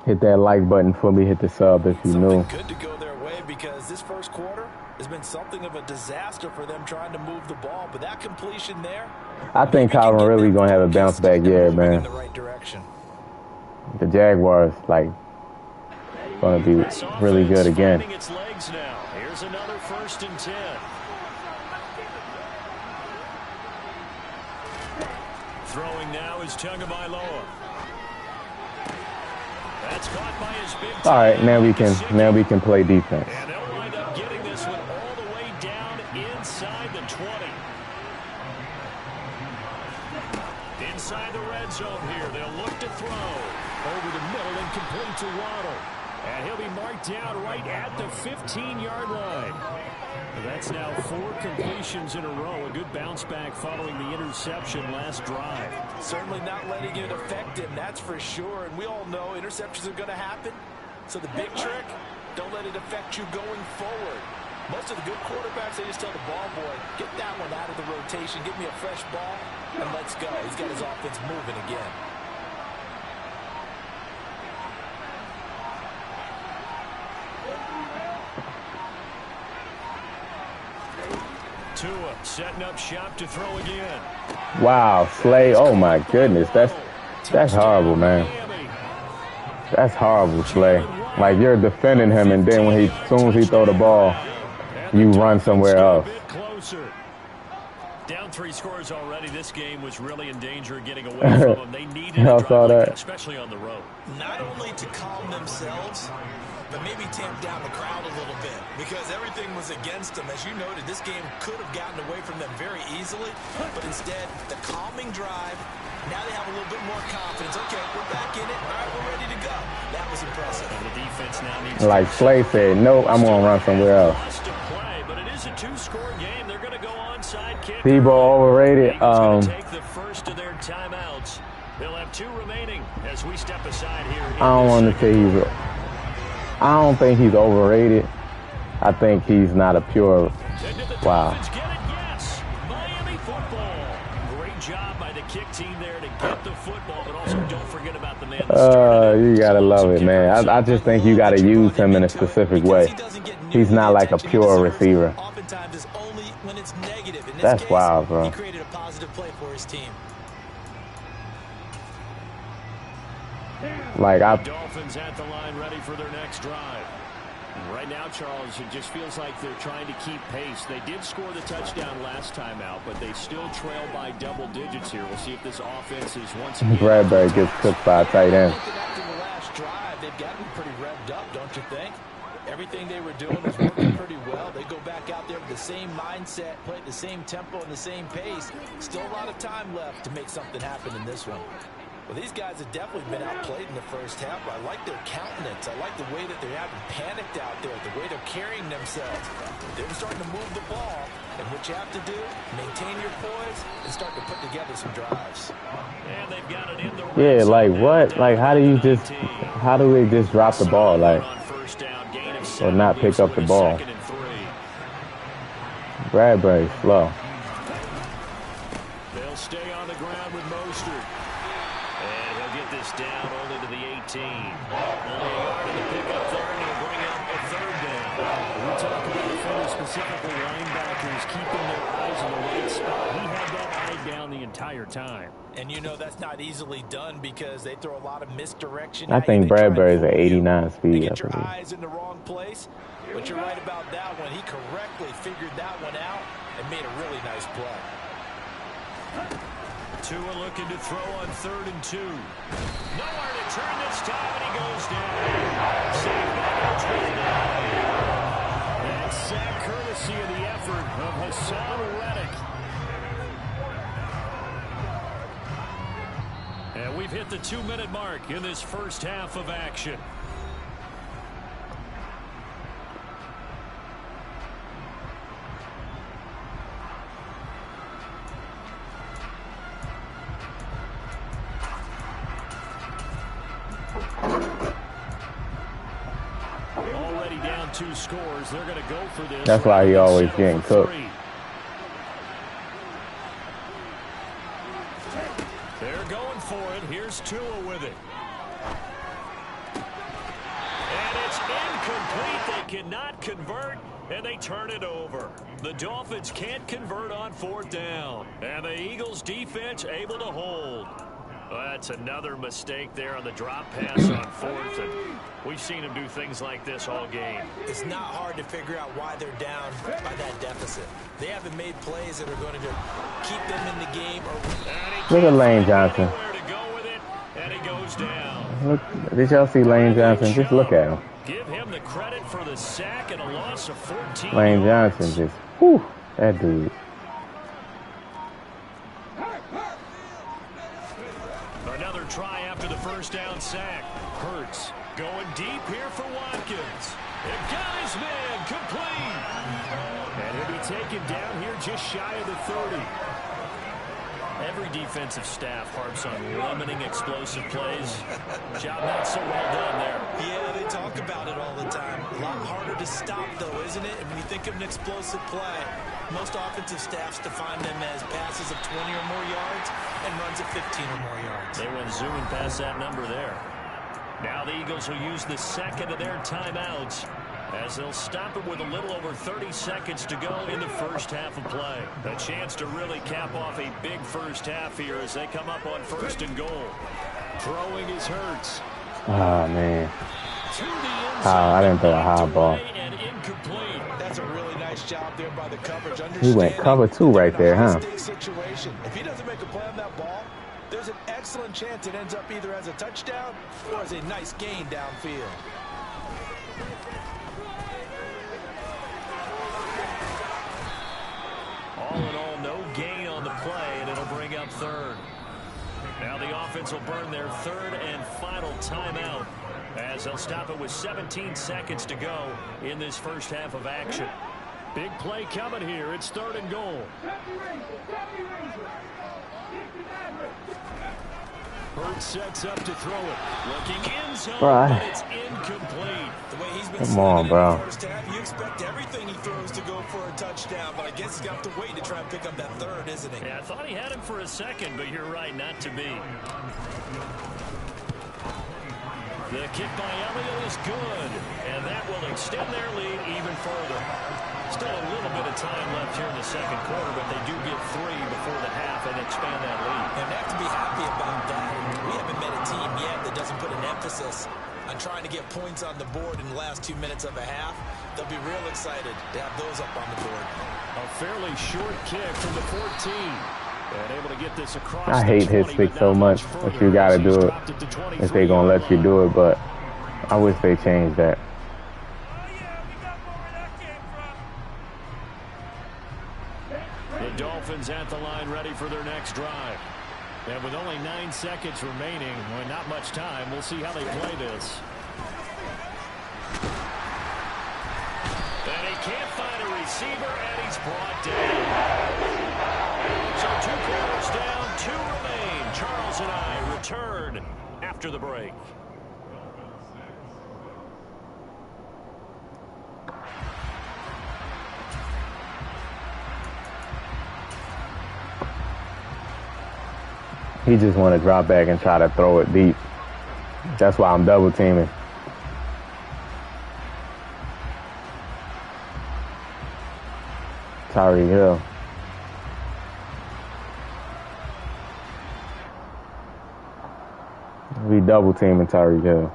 Hit that like button for me. Hit the sub if you new. Good to go their way because this this first quarter has been something of a disaster for them trying to move the ball. But that completion there, I think Colin really going to have a bounce back year, man. in the right direction. The Jaguars, like, going to be really good again. Its legs now. Here's another 1st and 10. Throwing now is Tagovailoa. That's caught by his big. All right, now we can play defense. And they'll wind up getting this one all the way down inside the 20. Inside the red zone here, they'll look to throw over the middle and complete to Waddle. And he'll be marked down right at the 15-yard line. That's now 4 completions in a row. A good bounce back following the interception last drive. Certainly not letting it affect him, that's for sure. And we all know interceptions are going to happen. So the big trick, don't let it affect you going forward. Most of the good quarterbacks, they just tell the ball boy, get that one out of the rotation, give me a fresh ball, and let's go. He's got his offense moving again. Tua setting up shop to throw again. Wow, Slay. Oh my goodness, that's horrible, man. That's horrible, Slay. Like, you're defending him, and then when as soon as he throw the ball, you run somewhere else. Down 3 scores already. This game was really in danger of getting away from them. They needed I a saw drive like that. that, especially on the road. Not only to calm themselves, but maybe tamp down the crowd a little bit, because everything was against them. As you noted, this game could have gotten away from them very easily, but instead, the calming drive, now they have a little bit more confidence. Okay, we're back in it. All right, we're ready to go. That was impressive. And the defense now needs Like Slay said, nope, I'm going to run somewhere else. to play, but it is a 2-score game. They're going to go onside kick. Debo overrated. Take the first of their timeouts. They'll have 2 remaining as we step aside here. I don't want to say I don't think he's overrated. I think he's not a pure. Wow. Yes. Miami football. Great job by the kick team there to get the football, but also don't forget about the man. You gotta love it, man. I just think you gotta use him in a specific way. He's not like a pure receiver. Oftentimes it's only when it's negative. In this That's case, wild, bro. He created a positive play for his team. Like Dolphins at the line, ready for their next drive. Right now, Charles, it just feels like they're trying to keep pace. They did score the touchdown last time out, but they still trail by double digits here. We'll see if this offense is once again. Bradbury gets cooked by a tight end. After the last drive, they've got to be pretty revved up, don't you think? Everything they were doing was working pretty well. They go back out there with the same mindset, play at the same tempo and the same pace. Still a lot of time left to make something happen in this one. Well, these guys have definitely been outplayed in the first half. I like their countenance. I like the way that they haven't panicked out there, the way they're carrying themselves. They're starting to move the ball, and what you have to do, maintain your poise and start to put together some drives. And they've got it in the Yeah, like what? Like how do they just drop the ball, like, or not pick up the ball? Bradbury slow. They'll stay on the ground with Mostert. And he'll get this down only to the 18. Only a yard in the pickup there, and he'll bring up a 3rd down. We talk about defenders, specifically linebackers, keeping their eyes in the right spot. He had that eye down the entire time. And you know that's not easily done because they throw a lot of misdirection. I think Bradbury's at 89 speed. Get your eyes in the wrong place. But you're right about that one. He correctly figured that one out and made a really nice play. Tua looking to throw on 3rd and 2. Nowhere to turn this time, and he goes down. Saved by That's sack courtesy of the effort of Hassan Reddick. And we've hit the 2-minute mark in this first half of action. Already down 2 scores. They're going to go for this. That's why he always getting cooked. They're going for it. Here's Tua with it. And it's It's incomplete. They cannot convert, and they turn it over. The Dolphins can't convert on 4th down, and the Eagles' defense able to hold. Well, that's another mistake there on the drop pass on 4th, and we've seen them do things like this all game. It's not hard to figure out why they're down by that deficit. They haven't made plays that are going to keep them in the game. Look at Lane Johnson. To go with it, and he goes down. Look, did y'all see Lane Johnson? Just look at him. Give him the credit for the sack and a loss of 14 Lane yards. Johnson just, whew, that dude. Another try after the first down sack. Hurts going deep here for Watkins. And got his man complete. And he'll be taken down here just shy of the 30. Every defensive staff harps on limiting explosive plays. Job not so well done there. Yeah, they talk about it all the time. A lot harder to stop, though, isn't it? And when you think of an explosive play, most offensive staffs define them as passes of 20 or more yards and runs of 15 or more yards. They went zooming past that number there. Now the Eagles will use the second of their timeouts as they'll stop it with a little over 30 seconds to go in the first half of play. A chance to really cap off a big first half here as they come up on 1st and goal. Throwing is Hurts. Oh, man. I didn't throw a high ball. That's a really nice job there by the coverage. He went cover 2 right there, huh? Situation. If he doesn't make a play on that ball, there's an excellent chance it ends up either as a touchdown or as a nice gain downfield. All in all, no gain on the play, and it'll bring up 3rd. Now the offense will burn their 3rd and final timeout as they'll stop it with 17 seconds to go in this first half of action. Big play coming here. It's 3rd and goal. Hurts sets up to throw it. Looking in zone, but it's incomplete. The way he's been Come on, bro. in the first half, you expect everything he throws to go for a touchdown, but I guess he's got to wait to try and pick up that 3rd, isn't he? Yeah, I thought he had him for a second, but you're right, not to be. The kick by Elliott is good, and that will extend their lead even further. Still a little bit of time left here in the second quarter, but they do get 3 before the half and expand that lead. And they have to be happy about that. We haven't met a team yet that doesn't put an emphasis on trying to get points on the board in the last 2 minutes of a half. They'll be real excited to have those up on the board. A fairly short kick from the 14. And able to get this across. I hate his stick so much, but you got to do it if they're going to let you do it, but I wish they changed that. The Dolphins at the line ready for their next drive. And with only 9 seconds remaining, well, not much time, we'll see how they play this. And he can't find a receiver, and he's brought down. So 2 quarters down, 2 remain. Charles and I return after the break. He just want to drop back and try to throw it deep. That's why I'm double teaming. Tyreek Hill. We double teaming Tyreek Hill.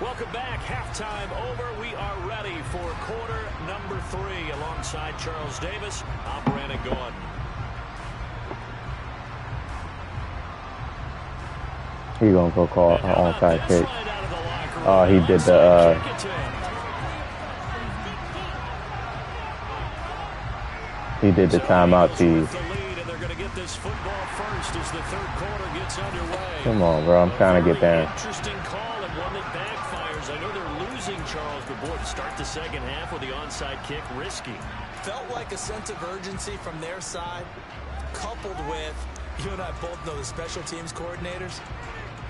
Welcome back. Halftime over. We are ready for quarter number 3 alongside Charles Davis. I'm Brandon Gordon. He gonna go call an onside kick. Oh, he did the timeout tease. Come on, bro. I'm trying to get down. Interesting call and one that backfires. I know they're losing Charles, but boy, to start the second half with the onside kick, risky. Felt like a sense of urgency from their side, coupled with, you and I both know the special teams coordinators.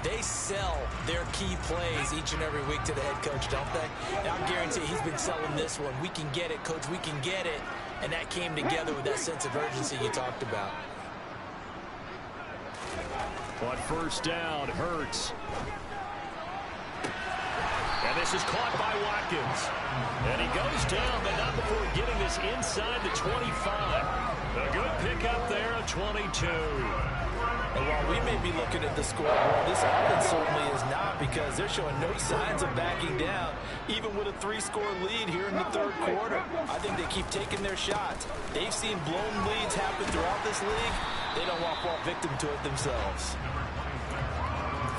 They sell their key plays each and every week to the head coach, don't they? And I guarantee he's been selling this one. We can get it, coach. We can get it. And that came together with that sense of urgency you talked about. On first down, Hurts. And this is caught by Watkins. And he goes down, but not before getting this inside the 25. A good pickup there, a 22. And while we may be looking at the scoreboard, this offense certainly is not, because they're showing no signs of backing down, even with a 3-score lead here in the third quarter. I think they keep taking their shots. They've seen blown leads happen throughout this league. They don't want to fall victim to it themselves.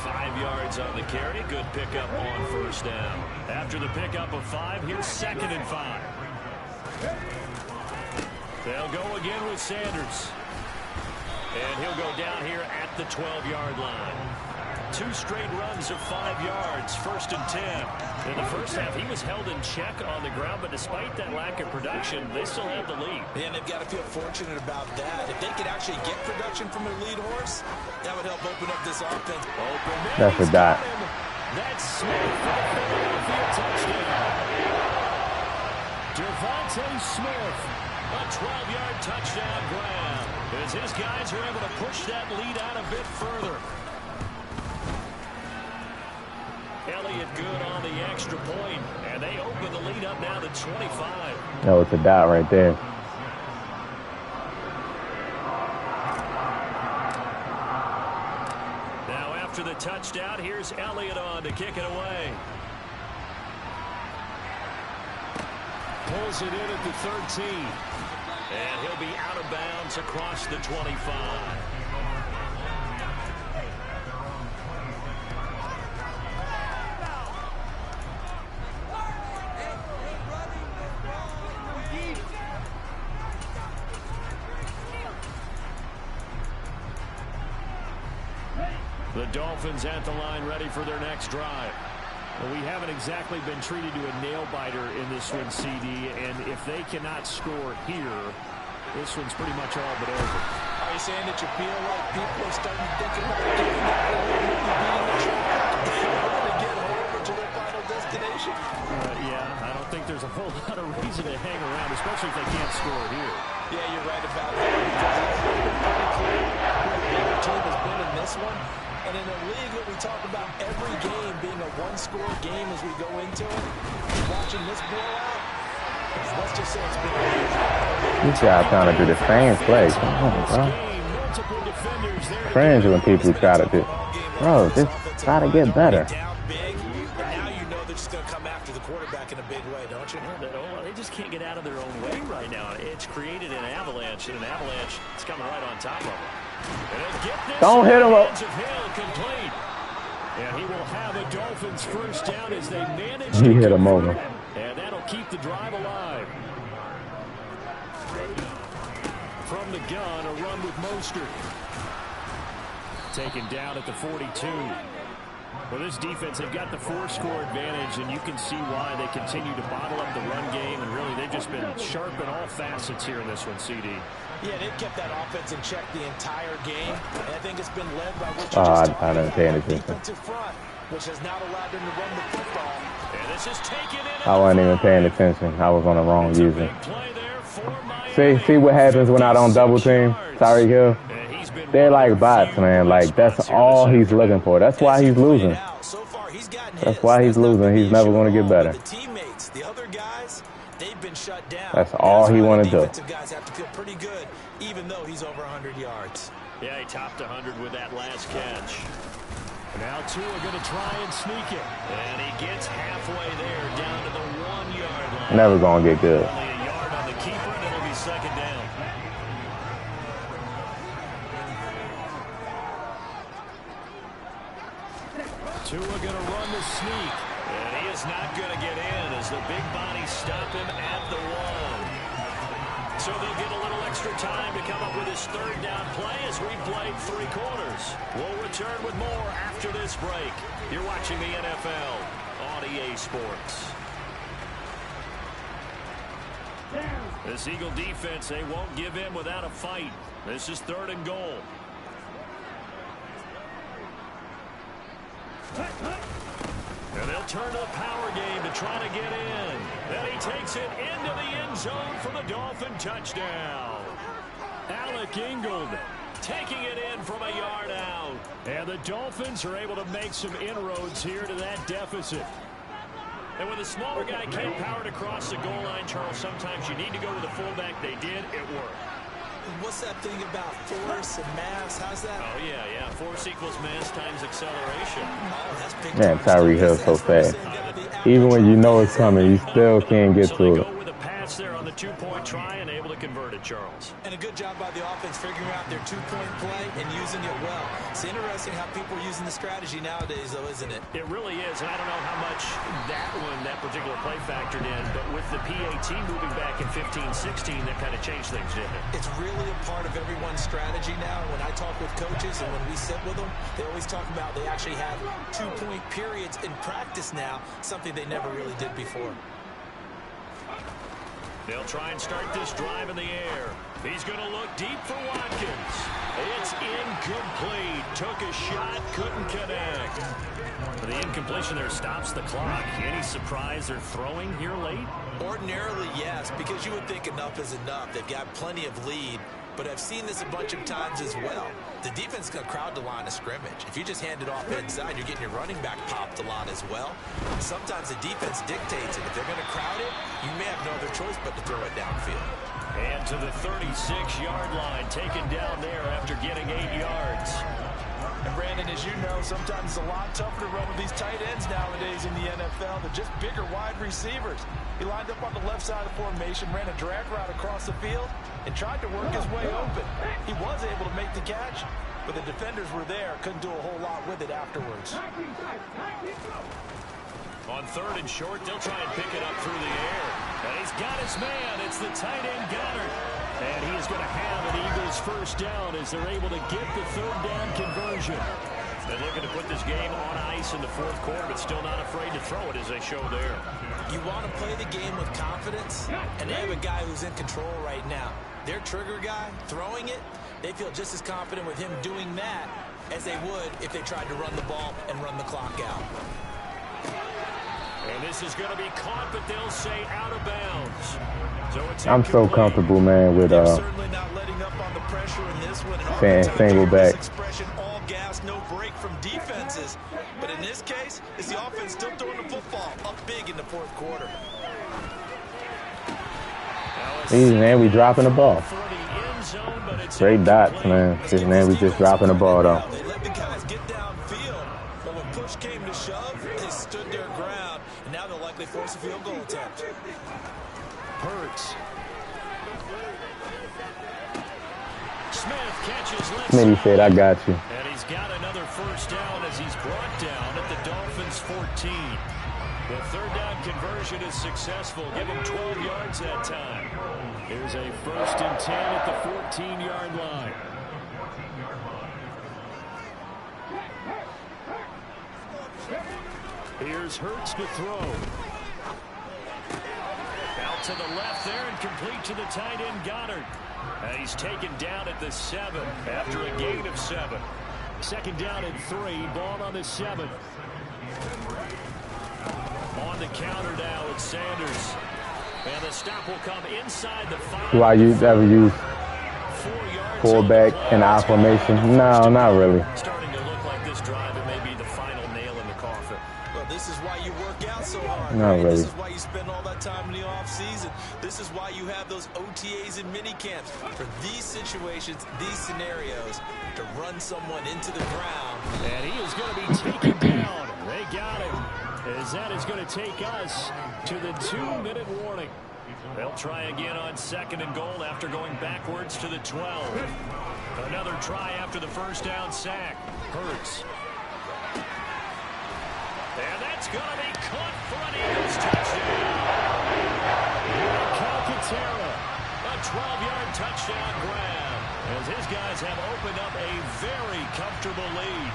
5 yards on the carry. Good pickup on first down. After the pickup of 5, here's 2nd and 5. They'll go again with Sanders. And he'll go down here at the 12-yard line. 2 straight runs of 5 yards, 1st and 10. In the first half, he was held in check on the ground, but despite that lack of production, they still have the lead. And they've got to feel fortunate about that. If they could actually get production from their lead horse, that would help open up this offense. That's a dot. That's Smith for the Philadelphia touchdown. Devontae Smith, a 12-yard touchdown grab, as his guys are able to push that lead out a bit further. Elliott good on the extra point, and they open the lead up now to 25. No, it's a dot right there. Now after the touchdown, here's Elliott on to kick it away. Pulls it in at the 13. And he'll be out of bounds across the 25. The Dolphins at the line, ready for their next drive. Well, we haven't exactly been treated to a nail-biter in this one, CD, and if they cannot score here, this one's pretty much all but over. Are you saying that you feel like people are starting to think about giving up and beating the track to get over to their final destination? Yeah, I don't think there's a whole lot of reason to hang around, especially if they can't score here. Yeah, you're right about that, because it's pretty clear where the team has been in this one. And in a league that we talk about every game being a one-score game as we go into it, watching this blowout, let's just say it's been unusual. These guys trying to do the same play. Come on, bro. Cringe when people try to do. Bro, just try to get better. Down big, and now you know they're just going to come after the quarterback in a big way, don't you? They just can't get out of their own way right now. It's created an avalanche, and an avalanche is coming right on top of them. Don't hit him up. Complete. And he will have a Dolphins first down as they manage He hit him over. And that'll keep the drive alive. From the gun, a run with Mostert. Taken down at the 42. Well, this defense, they've got the 4-score advantage, and you can see why they continue to bottle up the run game, and really they've just been sharp in all facets here in this one, CD. Yeah, they've kept that offense in check the entire game, and I think it's been led by what you just I didn't pay any attention. defensive front, which has not allowed them to run the football. And this is taken in. I wasn't even paying attention. I was on the wrong user. See what happens when I don't double team Tyreek Hill? They're like bots, man. Like, that's all he's looking for. That's why he's losing. That's why he's losing. He's never going to get better. The teammates, the other guys, they've been shut down. That's all he want to do. Defensive guys have to feel pretty good, even though he's over 100 yards. Yeah, he topped 100 with that last catch. Now Tua going to try and sneak it. And he gets halfway there, down to the 1-yard line. Never going to get good. Only a yard on the keeper, and it'll be second down. Tua going to run the sneak. And he is not going to get in as the big bodies stop him at the 1. So they'll get a little extra time to come up with his third down play as we played 3 quarters. We'll return with more after this break. You're watching the NFL on EA Sports. This Eagle defense, they won't give in without a fight. This is 3rd and goal. And they'll turn to the power game to try to get in. And he takes it into the end zone for the Dolphin touchdown. Alec Ingold taking it in from a yard out. And the Dolphins are able to make some inroads here to that deficit. And when the smaller guy can't power it across the goal line, Charles, sometimes you need to go with a fullback. They did. It worked. What's that thing about force and mass? How's that? Oh, yeah. Force equals mass times acceleration. Oh, that's big. Man, Tyreek Hill's so fast. Even when you know it's coming, you still can't get to it. There on the two-point try and able to convert it, Charles. And a good job by the offense figuring out their two-point play and using it well. It's interesting how people are using the strategy nowadays, though, isn't it? It really is, and I don't know how much that particular play factored in, but with the PAT moving back in 15-16, that kind of changed things, didn't it? It's really a part of everyone's strategy now. When I talk with coaches and when we sit with them, they always talk about they actually have two-point periods in practice now, something they never really did before. They'll try and start this drive in the air. He's going to look deep for Watkins. It's incomplete. Took a shot, couldn't connect. The incompletion there stops the clock. Any surprise they're throwing here late? Ordinarily, yes, because you would think enough is enough. They've got plenty of lead, but I've seen this a bunch of times as well. The defense is going to crowd the line of scrimmage. If you just hand it off inside, you're getting your running back popped a lot as well. Sometimes the defense dictates it. If they're going to crowd it, you may have no other choice but to throw it downfield. And to the 36-yard line, taken down there after getting 8 yards. And Brandon, as you know, sometimes it's a lot tougher to run with these tight ends nowadays in the NFL. They're just bigger wide receivers. He lined up on the left side of the formation, ran a drag route across the field, and tried to work his way open. He was able to make the catch, but the defenders were there. Couldn't do a whole lot with it afterwards. On 3rd and short, they'll try and pick it up through the air. And he's got his man. It's the tight end Goddard. And he is going to have an Eagles first down as they're able to get the 3rd down conversion. They're looking to put this game on ice in the 4th quarter, but still not afraid to throw it as they show there. You want to play the game with confidence, and they have a guy who's in control right now. Their trigger guy, throwing it, they feel just as confident with him doing that as they would if they tried to run the ball and run the clock out. And this is going to be caught, but they'll say out of bounds. So it's I'm so comfortable, man, with certainly not letting up on the pressure in this one. saying Singleback. Expression, all gas, no break from defenses. But in this case, it's the offense still throwing the football up big in the 4th quarter. Easy, man. We dropping the ball. Straight dots, man. Just, man, we just dropping the ball, though. They let the guys get downfield, but when push came to shove, they stood their ground, and now they'll likely force a field goal attempt. Hurts. Smith catches left Smitty said, I got you. and he's got another first down as he's brought down at the Dolphins' 14. The 3rd down conversion is successful. Give him 12 yards that time. Here's a 1st and 10 at the 14-yard line. Here's Hurts to throw. Out to the left there and complete to the tight end Goddard. And he's taken down at the 7 after a gain of 7. 2nd down and 3. Ball on the 7. On the counter now, it's Sanders. And the stop will come inside the 5. Do I ever use fullback in I formation? No, not really. Starting to look like this drive, it may be the final nail in the coffin. Well, this is why you work out so hard. Not really. This is why you spend all that time in the offseason. This is why you have those OTAs and mini camps. For these situations, these scenarios, to run someone into the ground. And he is going to be taken down. They got him. As that is going to take us to the 2-minute warning. They'll try again on 2nd and goal after going backwards to the 12. Another try after the first down sack. Hurts. And that's going to be caught for an Eagles touchdown. Calcaterra, a 12-yard touchdown grab. As his guys have opened up a very comfortable lead.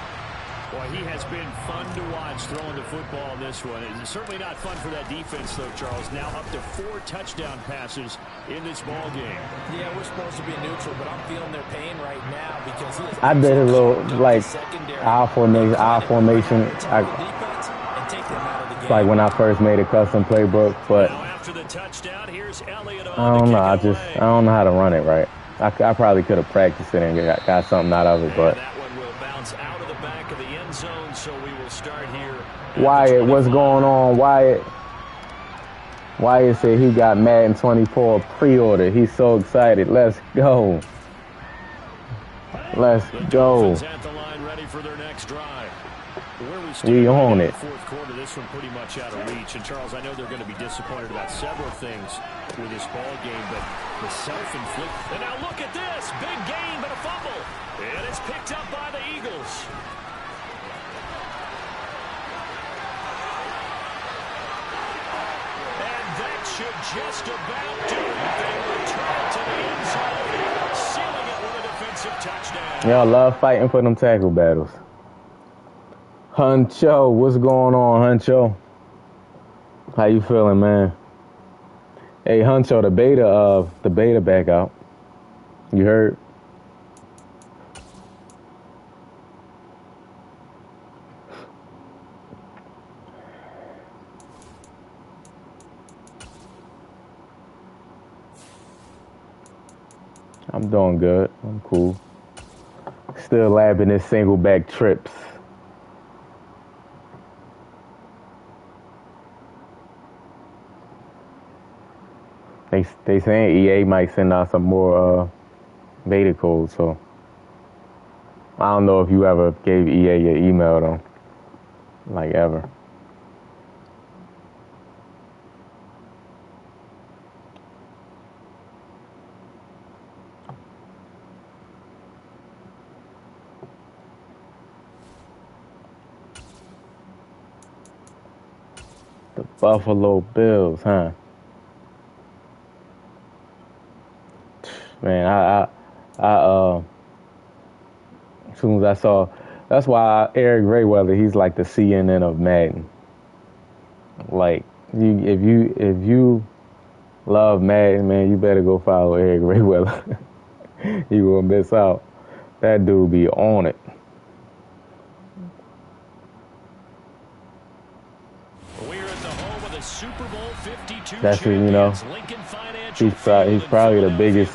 Boy, he has been fun to watch throwing the football in this one. It's certainly not fun for that defense, though, Charles. Now up to 4 touchdown passes in this ball game. Yeah, we're supposed to be neutral, but I'm feeling their pain right now because he is. I did a little, like, I formation. Like when I first made a custom playbook, but Now after the touchdown, here's Elliott I don't know. I don't know how to run it right. I probably could have practiced it and got something out of it, but. And that one will bounce out of the back of the end zone, so we will start here. Wyatt, what's going on, Wyatt? Wyatt said he got Madden 24 pre-order. He's so excited. Let's go. Let's go. At the line, ready for their next drive. We on it. Fourth quarter, this one pretty much out of reach. And Charles, I know they're going to be disappointed about several things with this ball game, but the self-inflicted. And now look at this, big gain, but a fumble, and it's picked up by the Eagles. And that should just about do it. They return to the end zone, sealing it with a defensive touchdown. Y'all love fighting for them tackle battles. Huncho, what's going on, Huncho? How you feeling, man? Hey, Huncho, the beta back out. You heard? I'm doing good. I'm cool. Still labbing this single back trips. They saying EA might send out some more beta codes, so I don't know if you ever gave EA your email though, like ever. The Buffalo Bills, huh? Man, as soon as I saw, that's why Eric Rayweather, he's like the CNN of Madden. Like, if you love Madden, man, you better go follow Eric Rayweather. You will miss out. That dude be on it. We're at the home of the Super Bowl 52 that's it, you know. He's probably the biggest.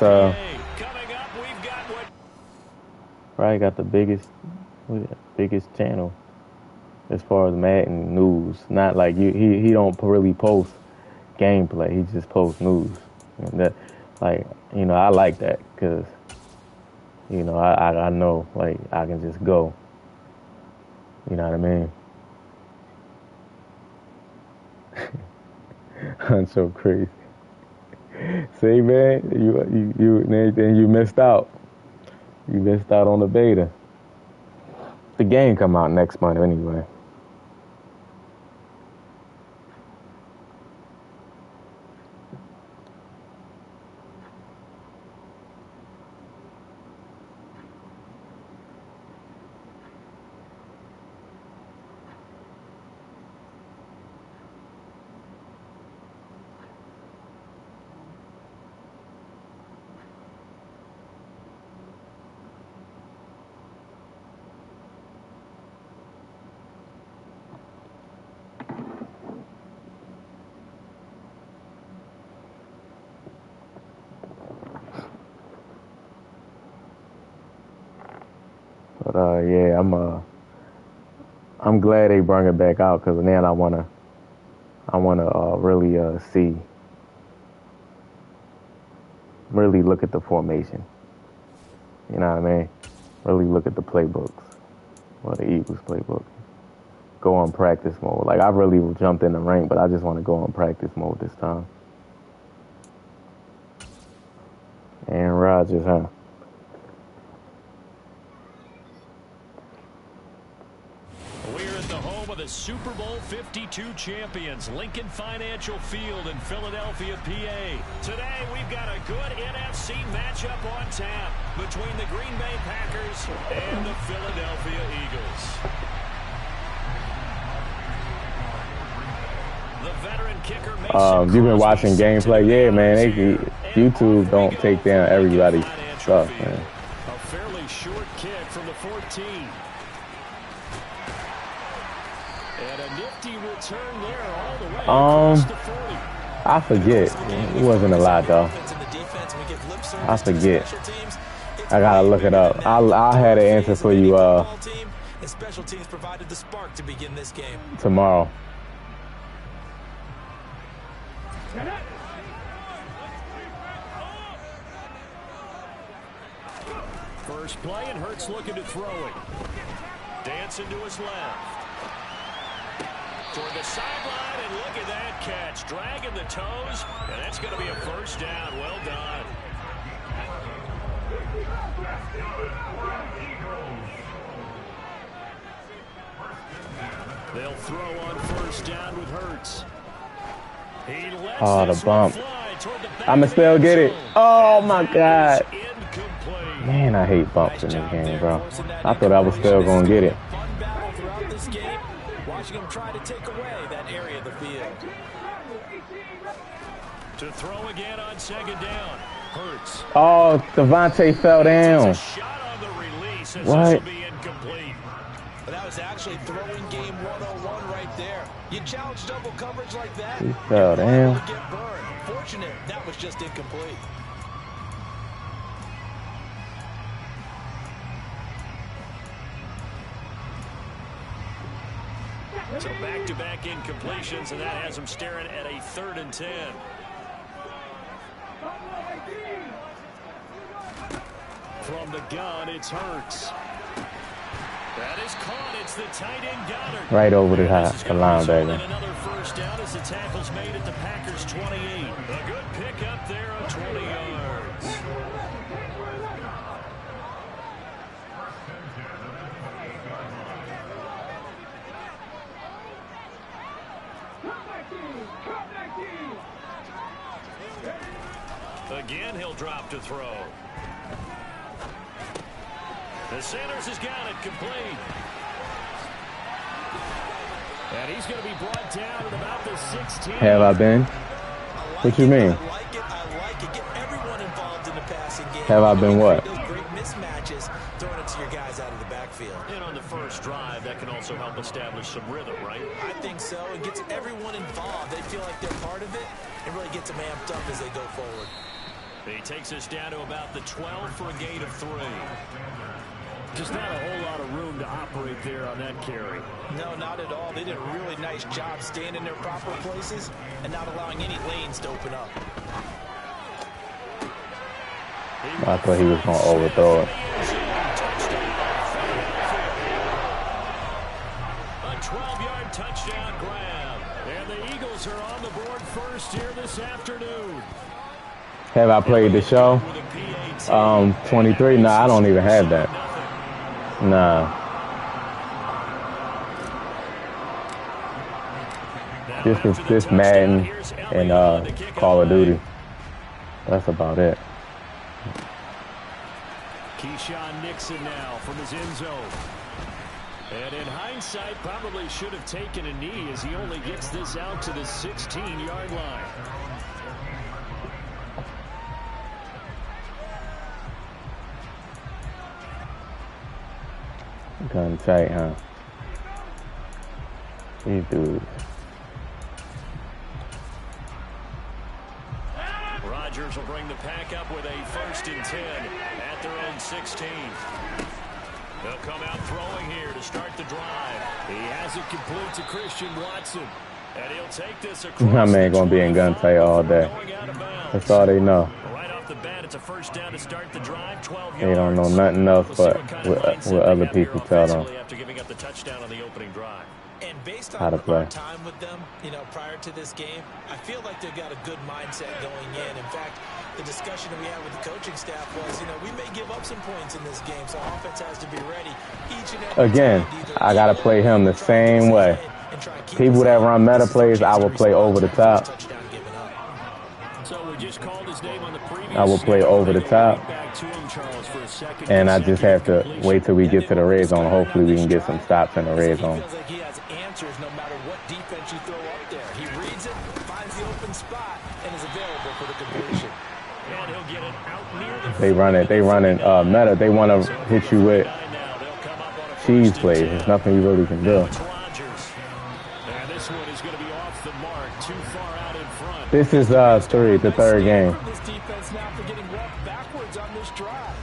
Probably got the biggest channel as far as Madden news. Not like he don't really post gameplay. He just posts news. And that, like, you know, I like that because, you know, I know, like, I can just go. You know what I mean? I'm so crazy. See, man, you missed out. You missed out on the beta. The game come out next month anyway. But yeah, I'm glad they brought it back out because now I wanna really look at the formation. You know what I mean? Really look at the playbooks, or the Eagles playbook. Go on practice mode. Like, I really jumped in the rank, but I just want to go on practice mode this time. Aaron Rodgers, huh? The Super Bowl 52 champions, Lincoln Financial Field in Philadelphia, PA. Today, we've got a good NFC matchup on tap between the Green Bay Packers and the Philadelphia Eagles. The veteran kicker. You've been watching gameplay, yeah, man. YouTube don't take down everybody's stuff, man. A fairly short kick from the 14. And a nifty return there all the way across the 40. I forget. It wasn't a lot though. I forget. I gotta look it up. I'll have the answer for you Special teams provided the spark to begin this game tomorrow. First play, and Hurts looking to throw it. Dancing to his left. Toward the sideline, and look at that catch. Dragging the toes, and that's going to be a first down. Well done. They'll throw on first down with Hurts. Oh, the bump. I'ma still get it. Oh, my God. Man, I hate bumps in this game, bro. I thought I was still going to get it. fun battle throughout this game, watching him try to take away that area of the field. To throw again on second down. Hurts. Oh, Devontae fell down. Shot on the release. What? This will be incomplete. But that was actually throwing game 101 right there. You challenge double coverage like that, He fell down. to get burned. Fortunate that was just incomplete. So back-to-back incompletions, and that has him staring at a 3rd and 10. From the gun, it's Hurts. That is caught. It's the tight end Goddard. Right over the line, baby. Another first down as the tackle's made at the Packers' 28. A good pickup there of 20 yards. Again, he'll drop to throw. The Sanders has got it complete. And he's going to be brought down at about the 16. Have I been? What you mean? I like it. Get everyone involved in the passing game. Have I been what? Those great mismatches, throwing it to your guys out of the backfield. And on the first drive, that can also help establish some rhythm, right? I think so. It gets everyone involved. They feel like they're part of it. It really gets them amped up as they go forward. He takes us down to about the 12 for a gain of 3. Just not a whole lot of room to operate there on that carry. No, not at all. They did a really nice job staying in their proper places and not allowing any lanes to open up. I thought he was going to overthrow it. A 12-yard touchdown grab. And the Eagles are on the board first here this afternoon. Have I played the show? 23? No, I don't even have that. Nah. This Madden and Call of Duty. That's about it. Keyshawn Nixon now from his end zone. And in hindsight, probably should have taken a knee as he only gets this out to the 16-yard line. Gun tight, huh? These dudes. Rodgers will bring the pack up with a 1st and 10 at their own 16. They'll come out throwing here to start the drive. He has it complete to Christian Watson. And he'll take this across. My man gonna be in gun tight all day. That's all they know. Right off the bat, it's a first down to start the drive. 12 yards. They don't know nothing else but what other people tell them. After giving up the touchdown on the opening drive. And based How on to play. our time with them, prior to this game, I feel like they've got a good mindset going in. In fact, the discussion that we had with the coaching staff was, we may give up some points in this game, so offense has to be ready. Each and every Again, I gotta play him the same way. People that run meta plays, I will play over the top. So we just called his name on the previous. I will play over the top. And I just have to wait till we get to the red zone. Hopefully we can get some stops in the red zone. He feels like he has answers no matter what defense you throw up there. He reads it, finds the open spot, and is available for the completion. And he'll get it out near the They run it meta. They want to hit you with cheese plays. There's nothing you really can do. And this one is going to be off the mark, too far out in front. This is the third game. This defense now for getting walked backwards on this drive.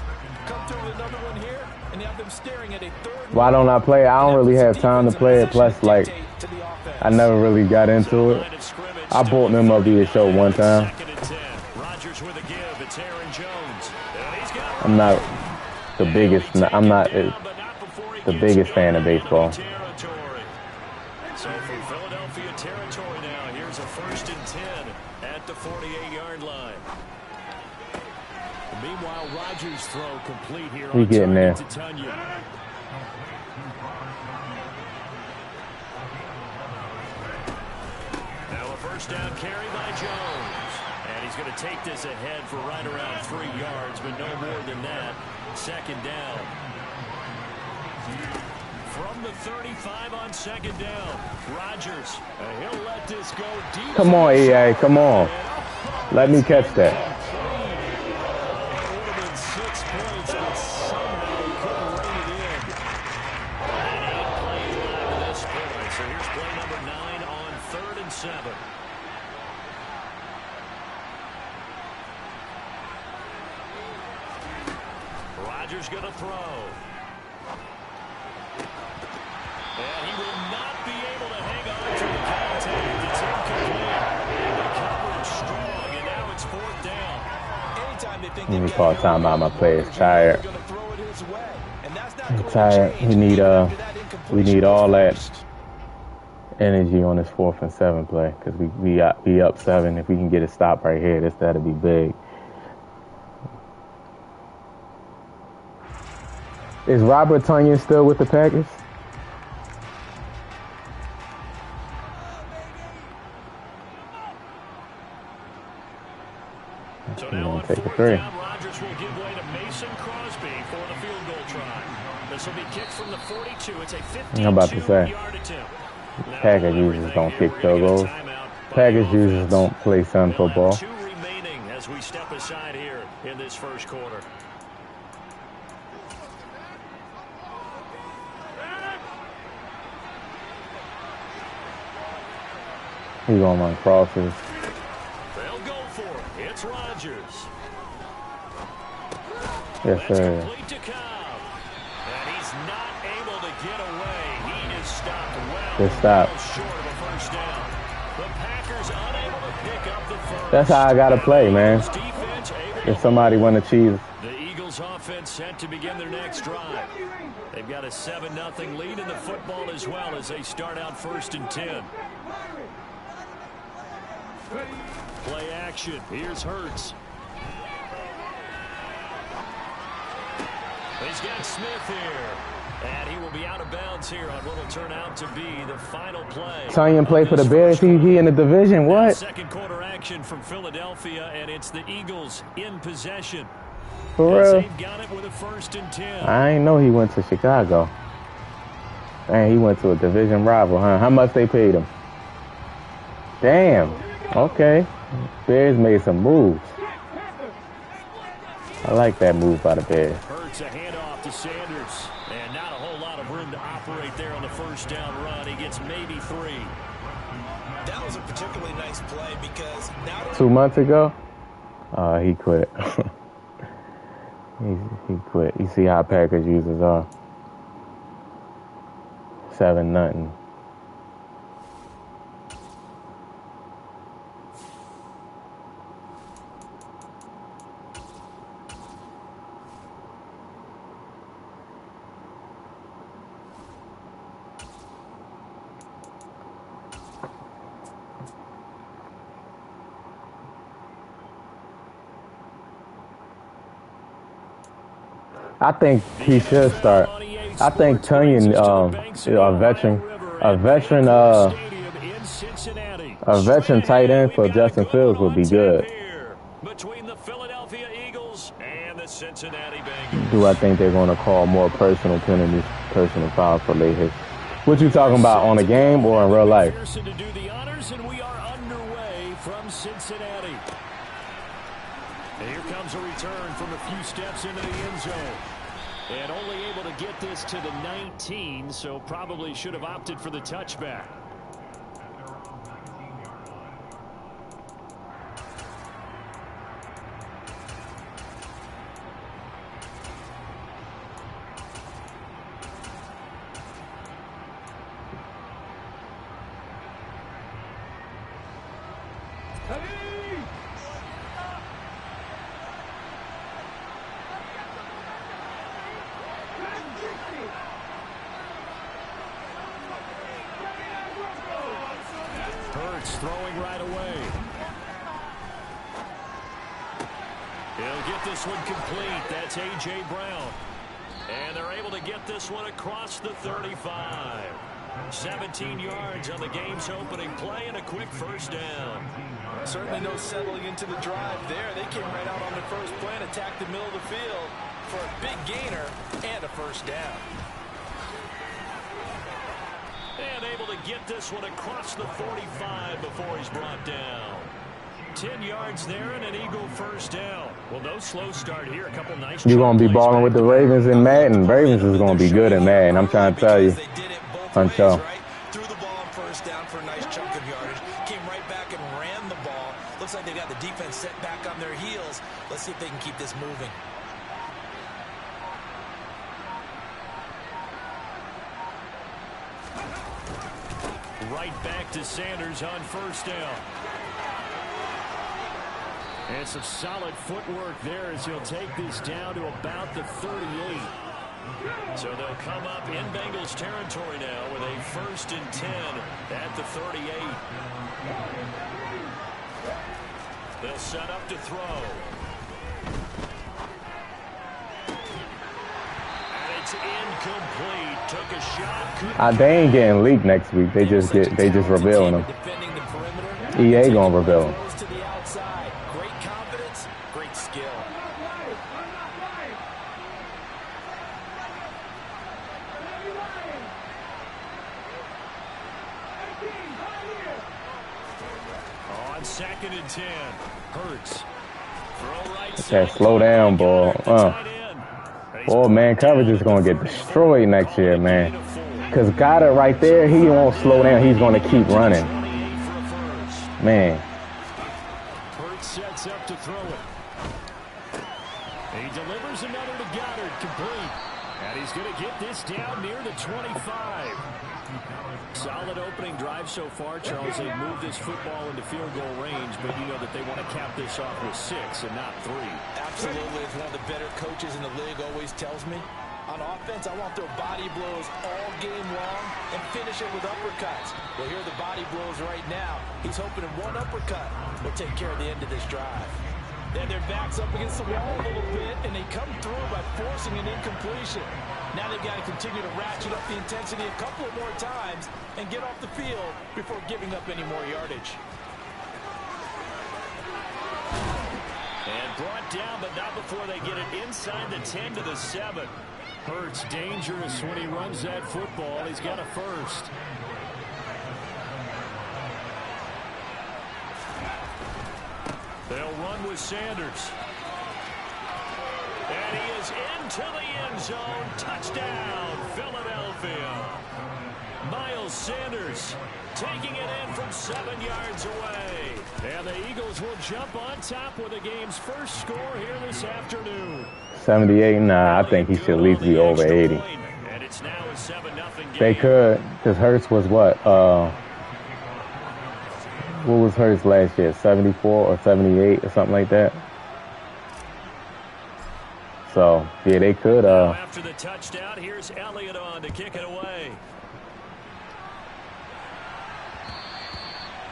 Come through with another one here, and have them staring at a third. Why don't I play it? I don't really have time to play it. Plus, like, I never really got into it. I bought them up to the show one time. I'm not the biggest. I'm not the biggest fan of baseball. So for Philadelphia territory now, here's a 1st and 10 at the 48-yard line. Meanwhile, Rogers' throw complete here. We getting there. Now a first down carry by Jones. And he's going to take this ahead for right around 3 yards, but no more than that. 2nd down. From the 35 on 2nd down, Rogers. He'll let this go deep. Come on, EA. Come on. Let me catch that. It would have been 6 points, but somehow he couldn't rein it in. And 8 plays left at this point. So here's play number 9 on 3rd and 7. Rogers going to throw. And he will not be able to hang on to the contact. It's incomplete. The coverage strong, and now it's 4th down. Anytime they think Let me call time out. My player's tired. I'm tired. We need all that energy on this 4th and 7 play because we up 7. If we can get a stop right here, that'll be big. Is Robert Tonyan still with the Packers? So now on 4th down, Rogers will give way to Mason Crosby for the field goal try. This will be kicked from the 42. It's a 52-yard attempt. Packers users don't kick field goals. Packers users don't play sun football. 2 remaining as we step aside here in this 1st quarter. He's going on crosses. They'll go for it. It's Rogers. Yes, sir. Complete to Cobb. And he's not able to get away. He is stopped well. Good stop. Short of a 1st down. The Packers unable to pick up the 1st. That's how I gotta play, man. If somebody want to cheese. The Eagles offense set to begin their next drive. They've got a 7-0 lead in the football as well as they start out 1st and 10. Play action. Here's Hurts. He's got Smith here. And he will be out of bounds here on what will turn out to be the final play. Tonyan play for the Bears. He in the division. What? 2nd quarter action from Philadelphia, and it's the Eagles in possession. For real? They've got it with a 1st and 10. I ain't know he went to Chicago. And he went to a division rival, huh? How much they paid him? Damn. Okay. Bears made some moves. I like that move by the Bears. Hurts a handoff to Sanders. And not a whole lot of room to operate there on the 1st down run. He gets maybe 3. That was a particularly nice play because now 2 months ago, he quit. he quit. You see how Packers users are. 7-0. I think he should start. I think Tonyan, a veteran tight end for Justin Fields would be good. Between the Philadelphia Eagles and the Cincinnati Bengals. Do I think they're going to call more personal penalties, personal fouls for late hits? What you talking about, on a game or in real life? To do the honors, and we are underway from Cincinnati. And here comes a return from a few steps into the end zone. And only able to get this to the 19, so probably should have opted for the touchback. throwing right away. He'll get this one complete. That's A.J. Brown. And they're able to get this one across the 35. 17 yards on the game's opening play and a quick first down. Certainly no settling into the drive there. They came right out on the first play and attacked the middle of the field for a big gainer and a first down. And able to get this one across the 45 before he's brought down. 10 yards there and an Eagle first down. Well, no slow start here. A couple nice. You're going to be balling with the Ravens in Madden. Ravens is going to be good in Madden. I'm trying to tell you. Threw the ball on first down for a nice chunk of yardage. Came right back and ran the ball. Looks like they got the defense set back on their heels. Let's see if they can keep this moving. Right back to Sanders on first down. And some solid footwork there as he'll take this down to about the 38. So they'll come up in Bengals territory now with a 1st and 10 at the 38. They'll set up to throw. And it's incomplete. Took a shot. They ain't getting leaked next week. They just revealing them. EA gonna reveal them. Great confidence, great skill. On 2nd and 10, Hurts. Throw right Okay, slow down, boy. Boy, man, coverage is gonna get destroyed next year, man. Cause Goddard right there, he won't slow down. He's gonna keep running. Man. Hurts sets up to throw it. He delivers another to Goddard, complete. And he's going to get this down near the 25. Solid opening drive so far, Charles. They moved this football into field goal range, but you know that they want to cap this off with 6 and not 3. Absolutely. As one of the better coaches in the league always tells me, on offense, I want their body blows all game long and finish it with uppercuts. Well, here are the body blows right now. He's hoping in one uppercut will take care of the end of this drive. Then their backs up against the wall a little bit, and they come through by forcing an incompletion. Now they've got to continue to ratchet up the intensity a couple of more times and get off the field before giving up any more yardage. And brought down, but not before they get it inside the 10 to the 7. Hurts dangerous when he runs that football. He's got a first. They'll run with Sanders. And he is into the end zone. Touchdown, Philadelphia. Miles Sanders taking it in from 7 yards away. And the Eagles will jump on top with the game's first score here this afternoon. 78, nah, I think he should at least be over 80. And it's now a 7-0 game. They could, because Hurts was what was Hurts last year? 74 or 78 or something like that. So, yeah, they could. After the touchdown, here's Elliott on to kick it away.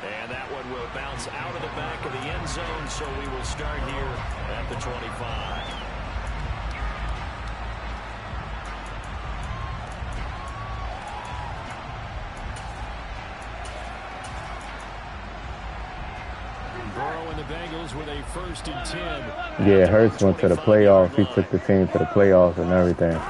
And that one will bounce out of the back of the end zone, so we will start here at the 25. Burrow and the Bengals with a 1st and 10. Yeah, Hurts went to the playoffs. He took the team to the playoffs and everything.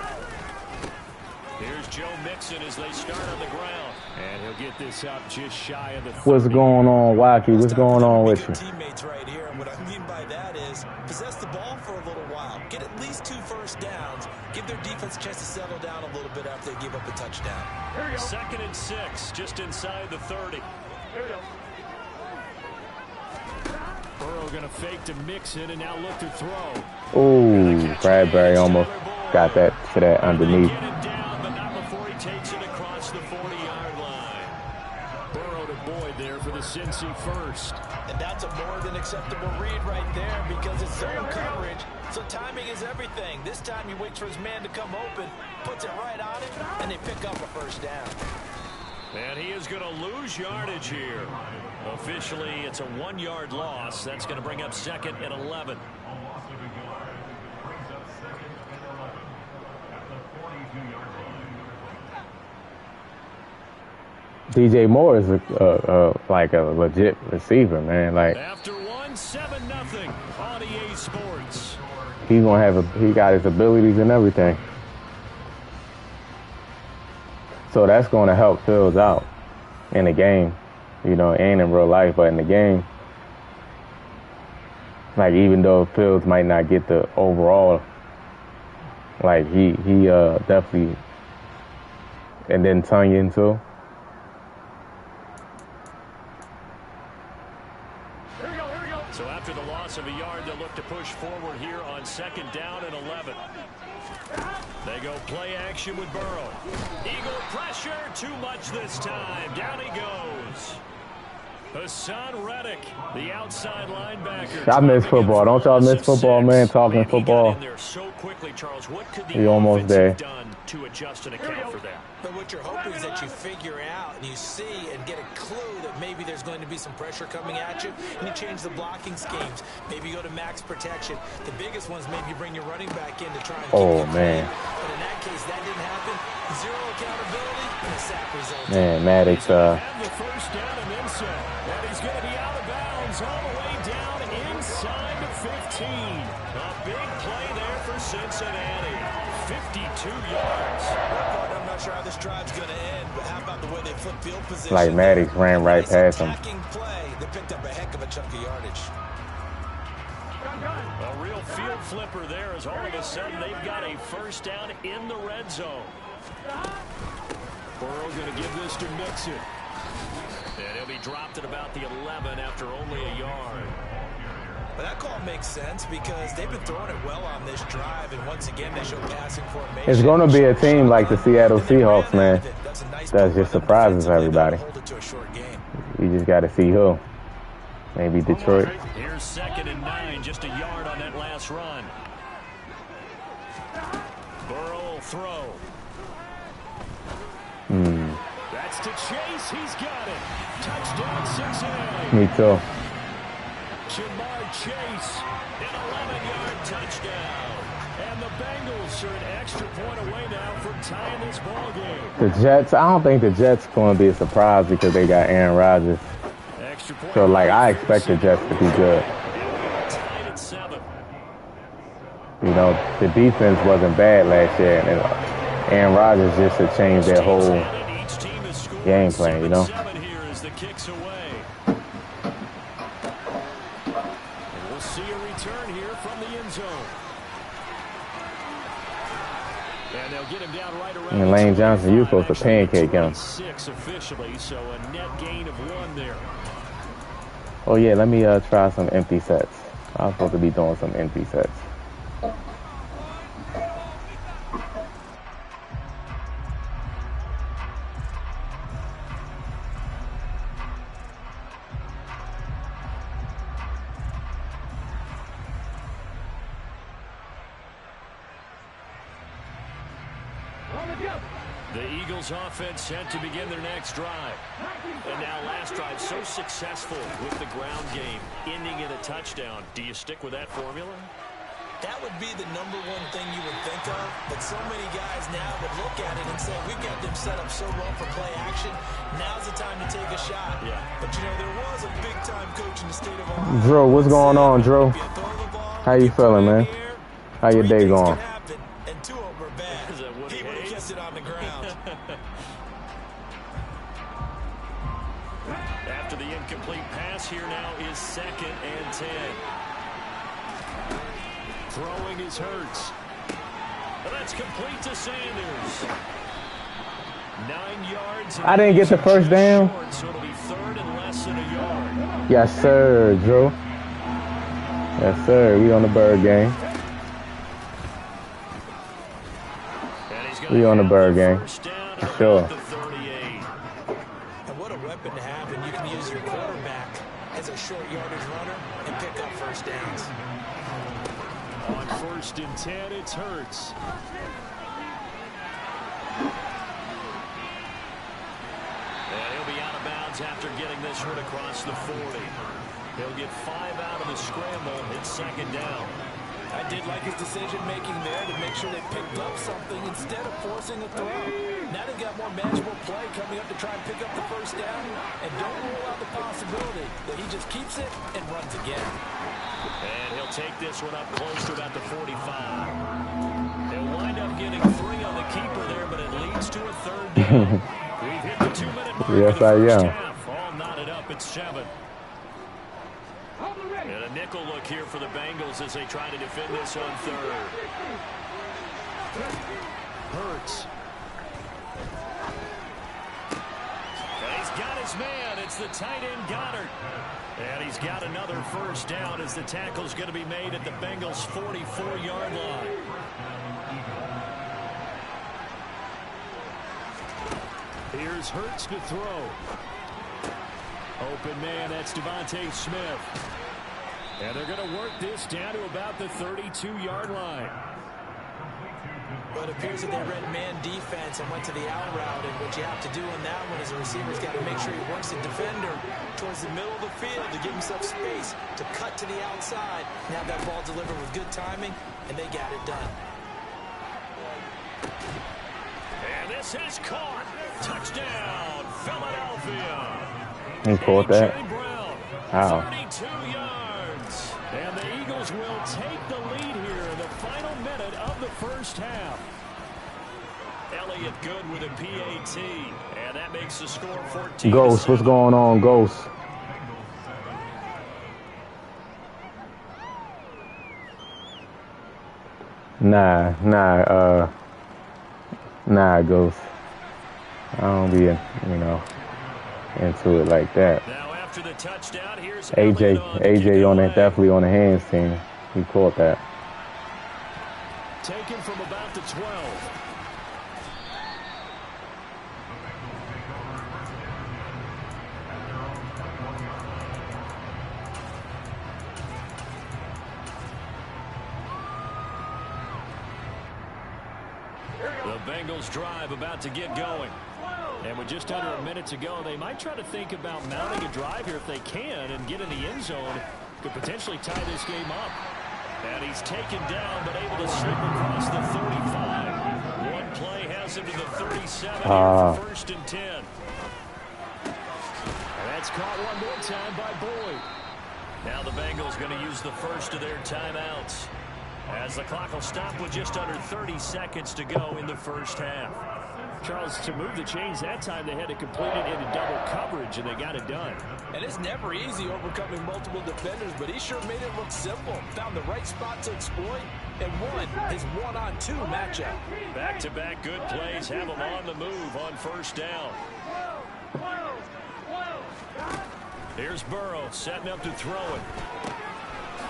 Here's Joe Mixon as they start on the ground. And he'll get this up just shy of the 30. What's going on, Wacky? What's going on with you? Teammates right here. And what I mean by that is possess the ball for a little while. Get at least 2 first downs. Give their defense a chance to settle down a little bit after they give up a touchdown. 2nd and 6, just inside the 30. Burrow going to fake to Mixon and now look to throw. Ooh, Bradbury almost got that to that underneath. Get it down, but not before he takes it across the 40-yard line. Burrow to Boyd there for the Cincy first. And that's a more than acceptable read right there because it's zone coverage. So timing is everything. This time he waits for his man to come open, puts it right on him, and they pick up a first down. And he is going to lose yardage here. Officially, it's a 1-yard loss. That's going to bring up 2nd and 11. DJ Moore is like a legit receiver, man. Like after 7-0 on EA Sports. He's gonna have he got his abilities and everything. So that's going to help Fields out in the game, you know, and in real life. But in the game, like, even though Fields might not get the overall, like, he definitely, and then Tunyon too. So after the loss of a yard, they'll look to push forward here on 2nd down and 11. They go play action with Burrow. Eagle pressure, too much this time. Down he goes. Hassan Reddick, the outside linebacker. I miss football. Don't y'all miss football, man? Talking football. So quickly, Charles. What could the almost there. Done to adjust and account for that? But what you're hoping is that you figure out and you see and get a clue that maybe there's going to be some pressure coming at you, and you change the blocking schemes. Maybe you go to max protection. The biggest ones, maybe you bring your running back in to try and keep it man. clean. But in that case, that didn't happen. Zero accountability and a sack result. Man, Maddox. The first down and then some. And he's going to be out of bounds all the way down inside the 15. A big play there for Cincinnati. 52 yards. I'm not sure how this drive's going to end, but how about the way they flip field position? Like Maddox ran right past him. Play, they picked up a heck of a chunk of yardage. A real field flipper there, as all of a sudden they've got a first down in the red zone. Burrow going to give this to Mixon. And he'll be dropped at about the 11 after only a yard. But that call makes sense because they've been throwing it well on this drive, and once again they show passing formation. It's going to be a team like the Seattle Seahawks, man. That just surprises everybody. You just got to see who. Maybe Detroit. Here's 2nd and 9, just a yard on that last run. Burrow will throw. That's to Chase. He's got it. Touchdown, Cincinnati. Me too. Jamar Chase, an 11-yard touchdown. And the Bengals are an extra point away now from tying this ball game. The Jets, I don't think the Jets going to be a surprise because they got Aaron Rodgers. So, like, I expect the Jets to be good. Tied at 7. You know, the defense wasn't bad last year, and Aaron Rodgers just to change their whole game plan, you know. Here as the kicks away. And we'll see a return here from the end zone. And they'll get him down right around. And Lane Johnson, you're supposed to pancake him. 6 officially, so a net gain of 1 there. Oh yeah, let me try some empty sets. I'm supposed to be doing some empty sets. The Eagles offense set to begin their next drive. And now last drive so successful with the ground game, ending in a touchdown. Do you stick with that formula? That would be the #1 thing you would think of, but so many guys now would look at it and say, we've got them set up so well for play action. Now's the time to take a shot. Yeah. But, you know, there was a big-time coach in the state of Ohio. Drew, what's going on, Drew? How you feeling, man? How your day going? And 2 of them are bad. He would have kept it on the ground. After the incomplete pass, here now is 2nd and 10. Throwing is Hurts. That's complete to Sanders. 9 yards. I didn't get the first down. Short, so it'll be 3rd and less than a yard. Yes, sir, Drew. Yes, sir. We on the bird game. We on the bird game. For sure. And what a weapon to have, and you can use your quarterback as a short yardage runner and pick up first downs. On 1st and 10, it's Hurts. yards after getting this one across the 40. He'll get 5 out of the scramble. It's second down. I did like his decision-making there to make sure they picked up something instead of forcing a throw. Now they've got more manageable play coming up to try and pick up the first down, and don't rule out the possibility that he just keeps it and runs again. And he'll take this one up close to about the 45. He'll wind up getting 3 on the keeper there, but it leads to a third down. We've hit the 2-minute mark Yes, in the first I am. half. All knotted up at 7. And a nickel look here for the Bengals as they try to defend this on third. Hurts. And he's got his man. It's the tight end Goddard. And he's got another first down as the tackle's going to be made at the Bengals' 44-yard line. Here's Hurts to throw. Open man, that's Devontae Smith. And they're going to work this down to about the 32-yard line. Well, it appears that they read man defense and went to the out route, and what you have to do on that one is a receiver's got to make sure he works the defender towards the middle of the field to give himself space to cut to the outside. Now that ball delivered with good timing, and they got it done. And this is caught. Touchdown, Philadelphia. He caught that. Wow. 32 yards. And the Eagles will take the lead here in the final minute of the first half. Elliott good with a PAT. And that makes the score 14. Ghost, what's going on, Ghost? Nah, Ghost. I don't be, into it like that. Now after the touchdown, here's AJ on it, definitely on the hands team. He caught that. Taken from about the 12. The Bengals drive about to get going. And with just under a minute to go, they might try to think about mounting a drive here if they can and get in the end zone. Could potentially tie this game up. And he's taken down, but able to slip across the 35. One play has him to the 37 here for 1st and 10. And that's caught one more time by Boyd. Now the Bengals going to use the first of their timeouts, as the clock will stop with just under 30 seconds to go in the first half. Charles, to move the chains that time, they had to complete it into double coverage, and they got it done. And it's never easy overcoming multiple defenders, but he sure made it look simple. Found the right spot to exploit and won his one-on-two matchup. Back-to-back good plays have him on the move on first down. Here's Burrow setting up to throw it.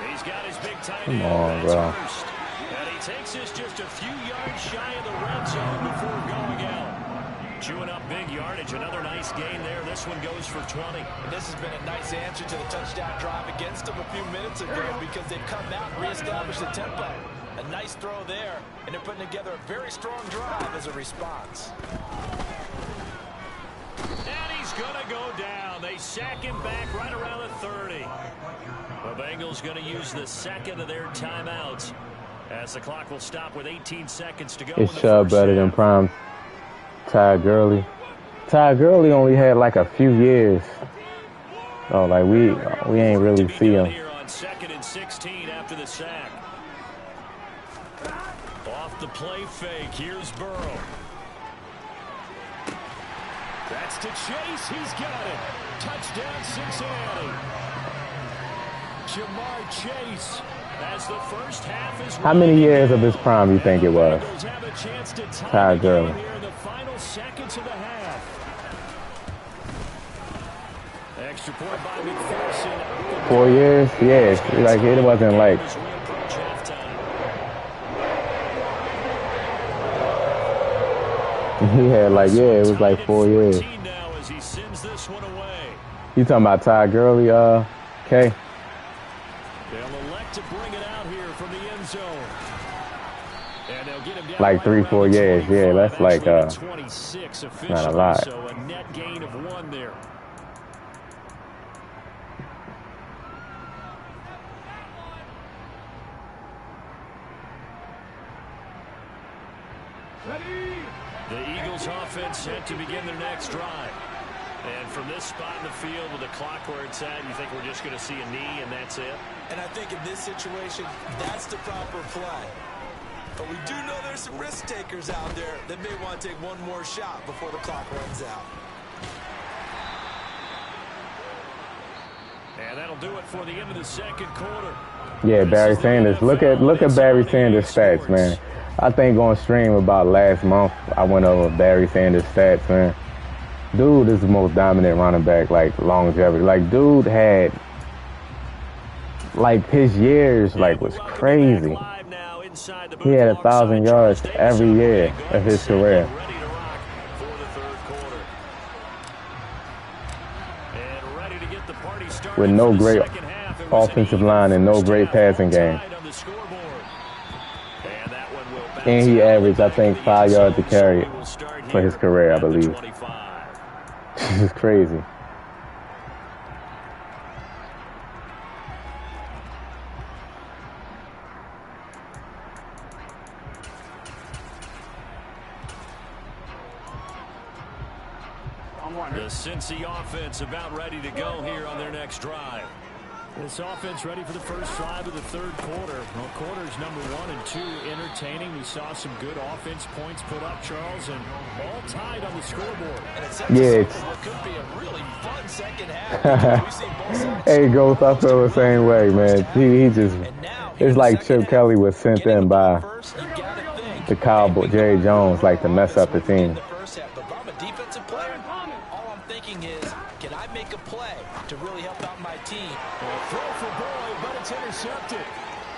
He's got his big tight end. Come on, bro. First. And he takes this just a few yards shy of the red zone before going out. Chewing up big yardage. Another nice gain there. This one goes for 20. And this has been a nice answer to the touchdown drive against them a few minutes ago, because they've come out and reestablished the tempo. A nice throw there, and they're putting together a very strong drive as a response. And he's going to go down. They sack him back right around the 30. The Bengals going to use the second of their timeouts, as the clock will stop with 18 seconds to go. It's better than prime Ty Gurley. Ty Gurley only had like a few years. Oh, like we ain't really see him. Here on 2nd and 16 after the sack. Off the play fake. Here's Burrow. That's to Chase. He's got it. Touchdown, Cincinnati. Jamar Chase. As the first half is How many years of his prime you think it was? Ty Gurley. The final seconds of the half. Extra point by McPherson. 4 years? Yeah, like it wasn't like. He had like, it was like 4 years. You talking about Ty Gurley, Kay? They'll elect to bring it out here from the end zone. And they'll get him down like 3-4 years. Yeah, that's like 26 not a lot. So a net gain of 1 there. The Eagles offense set to begin their next drive. And from this spot in the field with the clock where it's at, you think we're just going to see a knee and that's it? And I think in this situation, that's the proper play. But we do know there's some risk takers out there that may want to take one more shot before the clock runs out. And that'll do it for the end of the second quarter. Yeah, Barry Sanders. Look at Barry Sanders' stats, man. I think on stream about last month, I went over Barry Sanders' stats, man. Dude is the most dominant running back, like longevity. Like, dude had, like, his years, like, was crazy. He had 1,000 yards every year of his career. With no great offensive line and no great passing game. And he averaged, I think, 5 yards a carry for his career, I believe. This is crazy. The Cincy offense about ready to go here on their next drive. This offense ready for the first drive of the third quarter. Well, quarters number 1 and 2 entertaining. We saw some good offense points put up, Charles, and all tied on the scoreboard. Yeah. What could be a really fun second half. Hey, Ghost, I feel the same way, man. He just, it's like Chip Kelly was sent in by the Cowboy, Jerry Jones, like to mess up the team. Can I make a play to really help out my team? Throw for Boyd, but it's intercepted.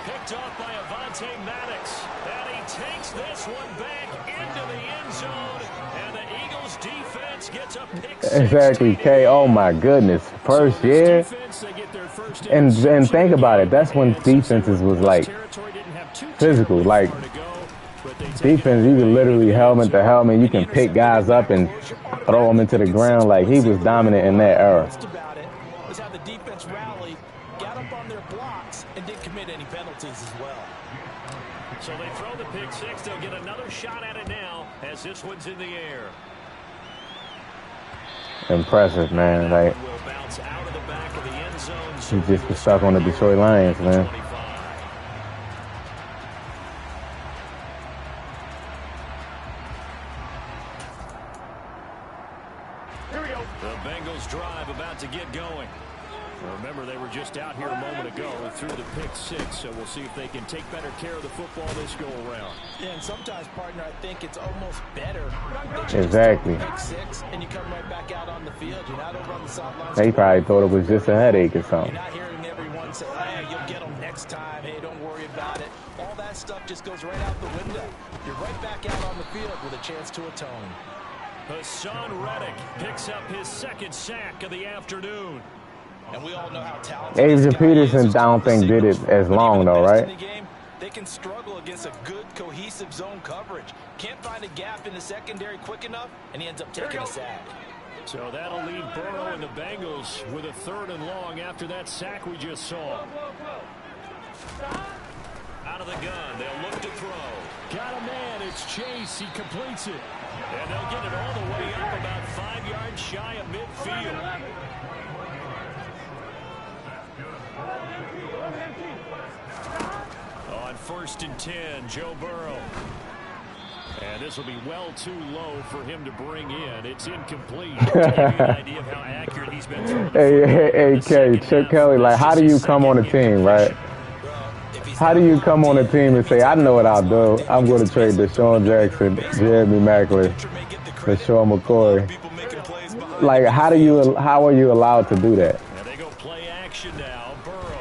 Picked off by Avonte Maddox. And he takes this one back into the end zone. And the Eagles defense gets a pick six. Exactly, K. Oh, my goodness. First year. And think about it. That's when defenses was, like, physical. Like, defense, you can literally helmet to helmet. You can pick guys up and throw them into the ground. Like, he was dominant in that era. About it was how the defense rallied, got up on their blocks, and didn't commit any penalties as well. So they throw the pick six. They'll get another shot at it now as this one's in the air. Impressive, man. Like, he just was stuck on the Detroit Lions, man. The Bengals drive about to get going. Remember, they were just out here a moment ago and threw the pick six, so we'll see if they can take better care of the football this go-around. Yeah, and sometimes, partner, I think it's almost better. Exactly. Pick six, and you come right back out on the field. You're not over on the sidelines. They probably thought it was just a headache or something. You're not hearing everyone say, hey, you'll get them next time. Hey, don't worry about it. All that stuff just goes right out the window. You're right back out on the field with a chance to atone. Hassan Reddick picks up his second sack of the afternoon. And we all know how talented Adrian Peterson, I don't think, did it as long, though, right? They can struggle against a good, cohesive zone coverage. Can't find a gap in the secondary quick enough, and he ends up taking a sack. So that'll leave Burrow and the Bengals with a 3rd and long after that sack we just saw. Out of the gun, they'll look to throw. Got a man, it's Chase, he completes it. And they'll get it all the way up about 5 yards shy of midfield. On 1st and 10, Joe Burrow. And this will be well too low for him to bring in. It's incomplete. To give you an idea of how accurate he's been throwing. Hey, K, Chip Kelly, like, how do you come on a team, right? How do you come on a team and say, I know what I'll do. I'm going to trade Deshaun Jackson, Jeremy Maclin, LaShawn McCoy. Like, how are you allowed to do that? And they go play action now. Burrow.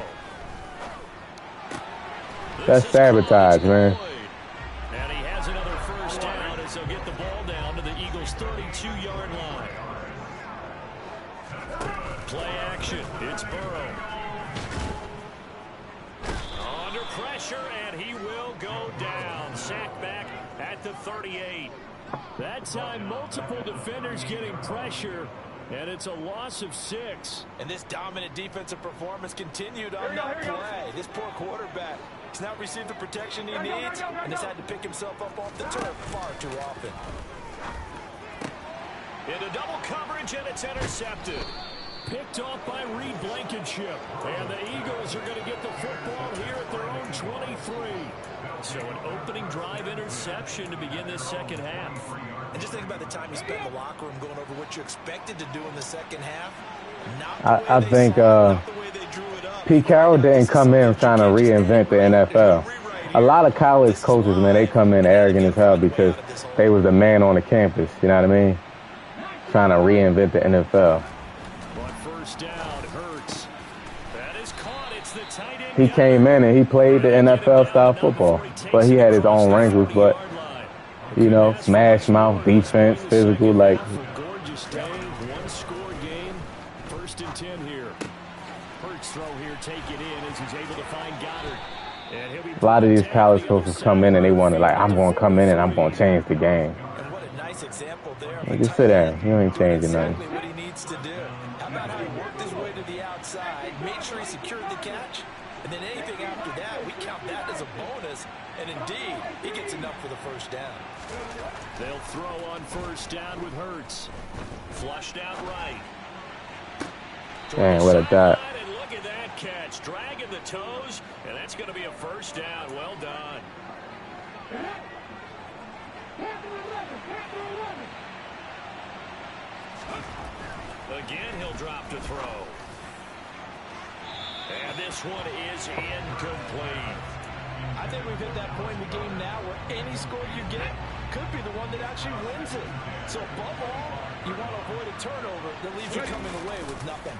That's sabotage, man. And he has another first down as they'll get the ball down to the Eagles' 32-yard line. Play action. It's Burrow. Under pressure, and he will go down. Sack back at the 38. That time, multiple defenders getting pressure. And it's a loss of 6. And this dominant defensive performance continued on that play. This poor quarterback has not received the protection he needs and has had to pick himself up off the turf far too often. Into double coverage, and it's intercepted. Picked off by Reed Blankenship. And the Eagles are going to get the football here at their own 23. So an opening drive interception to begin this second half. And just think about the time you spent in the locker room going over what you expected to do in the second half. I think Pete Carroll didn't come in trying to reinvent the NFL. A lot of college coaches, man, they come in arrogant as hell because they was the man on the campus. You know what I mean? Trying to reinvent the NFL. He came in and he played the NFL-style football, but he had his own wrinkles. But you know, smash mouth defense, physical, like. Gorgeous day, one-score game. 1st and 10 here. Hurts throw here, take it in as he's able to find Goddard. And he'll be A lot of these college coaches come in and they want to like, I'm going to come in and I'm going to change the game. And what a nice example there. Like, just sit there. You ain't changing nothing. Exactly what he needs to do. How about how he worked his way to the outside, made sure he secured the catch, and then anything after that, we count that as a bonus. And indeed, he gets enough for the first down. They'll throw on 1st down with Hurts. Flushed out right. Dang, what a dot. And look at that catch. Dragging the toes, and that's going to be a 1st down. Well done. Again, he'll drop to throw. And this one is incomplete. I think we've hit that point in the game now where any score you get could be the one that actually wins it. So above all, you want to avoid a turnover that leaves you coming away with nothing.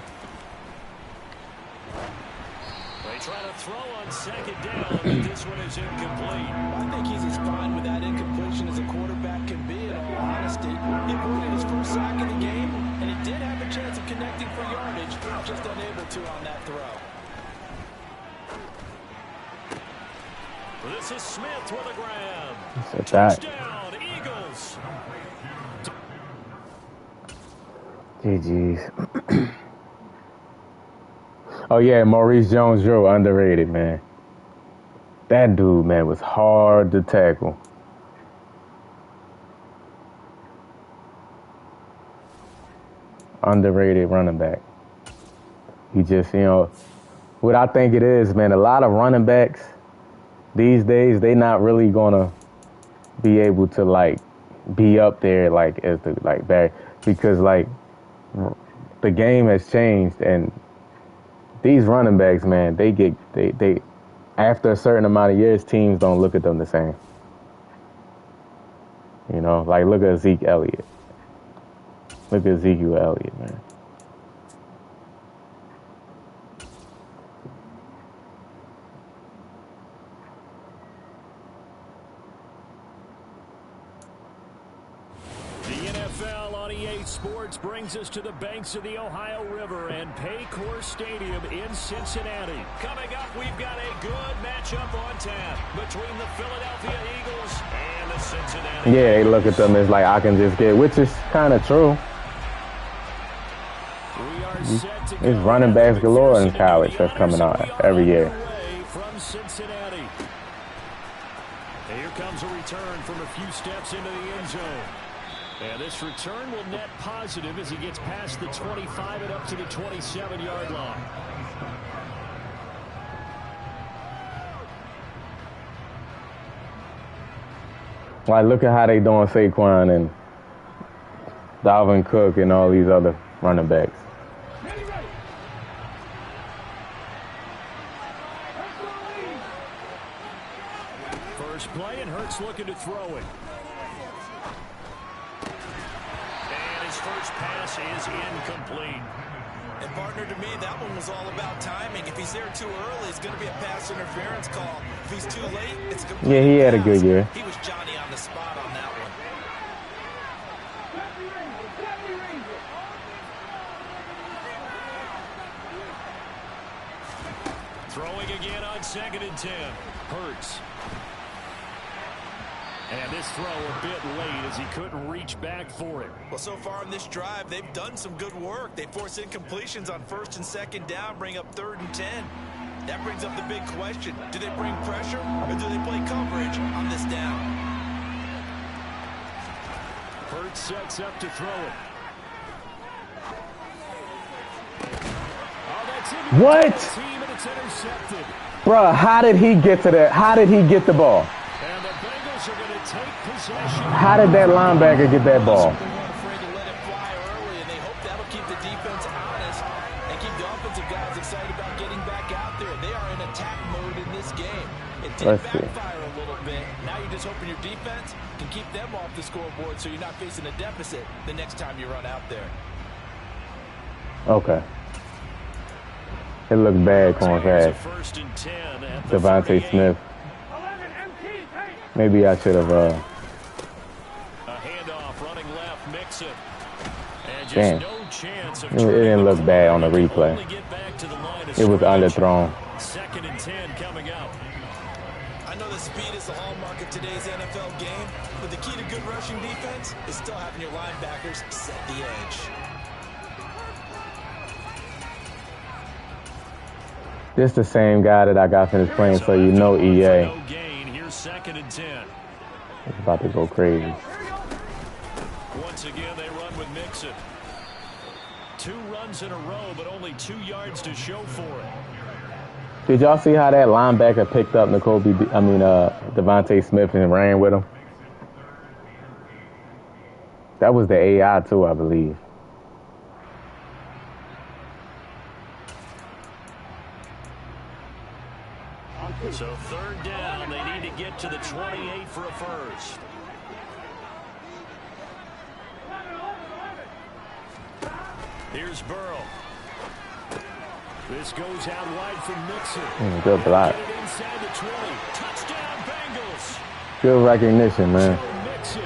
They try to throw on 2nd down, but this one is incomplete. I think he's as fine with that incompletion as a quarterback can be, in all honesty. He avoided his first sack of the game, and he did have a chance of connecting for yardage, just unable to on that throw. This is Smith with a grab. Touchdown, Eagles. GG's. Oh, yeah, Maurice Jones-Drew, underrated, man. That dude, man, was hard to tackle. Underrated running back. He just, you know, what I think it is, man, a lot of running backs these days, they not really going to be able to, like, be up there, like, as the, like, back. Because, like, the game has changed, and these running backs, man, they after a certain amount of years, teams don't look at them the same. You know, like look at Zeke Elliott. Look at Ezekiel Elliott, man. Sports brings us to the banks of the Ohio River and Paycor Stadium in Cincinnati. Coming up, we've got a good matchup on tap between the Philadelphia Eagles and the Cincinnati. Yeah, they look at them as like I can just get, which is kind of true. There's running backs galore in college that's coming out every year. From Cincinnati. Here comes a return from a few steps into the end zone. And this return will net positive as he gets past the 25 and up to the 27-yard line. Like, look at how they doing Saquon and Dalvin Cook and all these other running backs. First play, and Hurts looking to throw it. First pass is incomplete. And partner, to me, that one was all about timing. If he's there too early, it's going to be a pass interference call. If he's too late, it's a complete Yeah, he had a good year. He was Johnny on the spot on that one. Throwing again on 2nd and 10. Hurts. And this throw a bit late as he couldn't reach back for it. Well, so far in this drive, they've done some good work. They force incompletions on 1st and 2nd down, bring up 3rd and 10. That brings up the big question. Do they bring pressure or do they play coverage on this down? Hurts sets up to throw it. Oh, that's it. What? Team, and it's intercepted. Bruh, how did he get to that? How did he get the ball? And the Bengals are going to take possession. How did that linebacker get that ball? They weren't afraid to let it fly early, and they hope that'll keep the defense honest and keep the offensive guys excited about getting back out there. They are in attack mode in this game. It did backfire a little bit. Now you're just hoping your defense can keep them off the scoreboard so you're not facing a deficit the next time you run out there. Okay. It looked bad going fast. Devontae Smith. Maybe I should have. A handoff, running left, mix it. And just Damn. no chance of It didn't look bad on the replay. It was underthrown. 2nd and 10 coming up. I know the speed is the hallmark of today's NFL game, but the key to good rushing defense is still having your linebackers set the edge. This the same guy that I got finished playing, so you know EA. No gain. Here's 2nd and 10. It's about to go crazy. Once again, they run with Mixon. 2 runs in a row, but only 2 yards to show for it. Did y'all see how that linebacker picked up Devontae Smith and ran with him? That was the AI too, I believe. So 3rd down, they need to get to the 28 for a first. Here's Burrow. This goes out wide from Mixon. Good block. Inside the 20. Touchdown, Bengals. Good recognition, man. Mixon,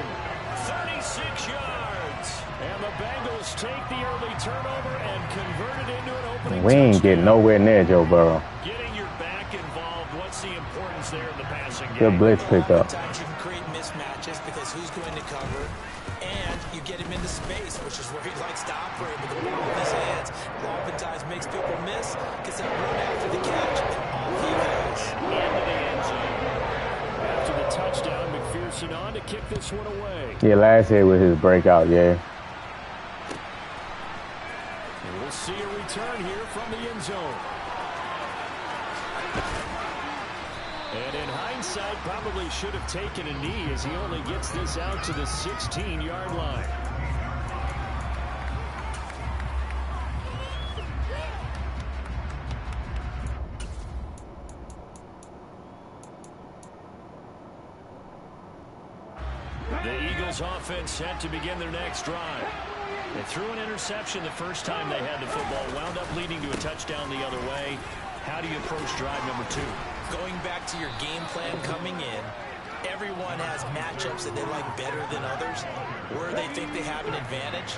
36 yards. And the Bengals take the early turnover and convert it into an opening We ain't getting nowhere near Joe Burrow. Getting your back involved, what's the importance there in the passing game? Good blitz pickup. Sometimes you can create mismatches because who's going to cover, and you get him into space, which is where he likes to operate with the ball in his hands. Oftentimes makes people miss, gets that run after the catch, and off he goes. Into the end zone. After the touchdown, McPherson on to kick this one away. Yeah, last year with his breakout, yeah. And we'll see a return here from the end zone. And in hindsight, probably should have taken a knee as he only gets this out to the 16-yard line. The Eagles offense set to begin their next drive. They threw an interception the first time they had the football, wound up leading to a touchdown the other way. How do you approach drive number 2? Going back to your game plan coming in, everyone has matchups that they like better than others. Where they think they have an advantage,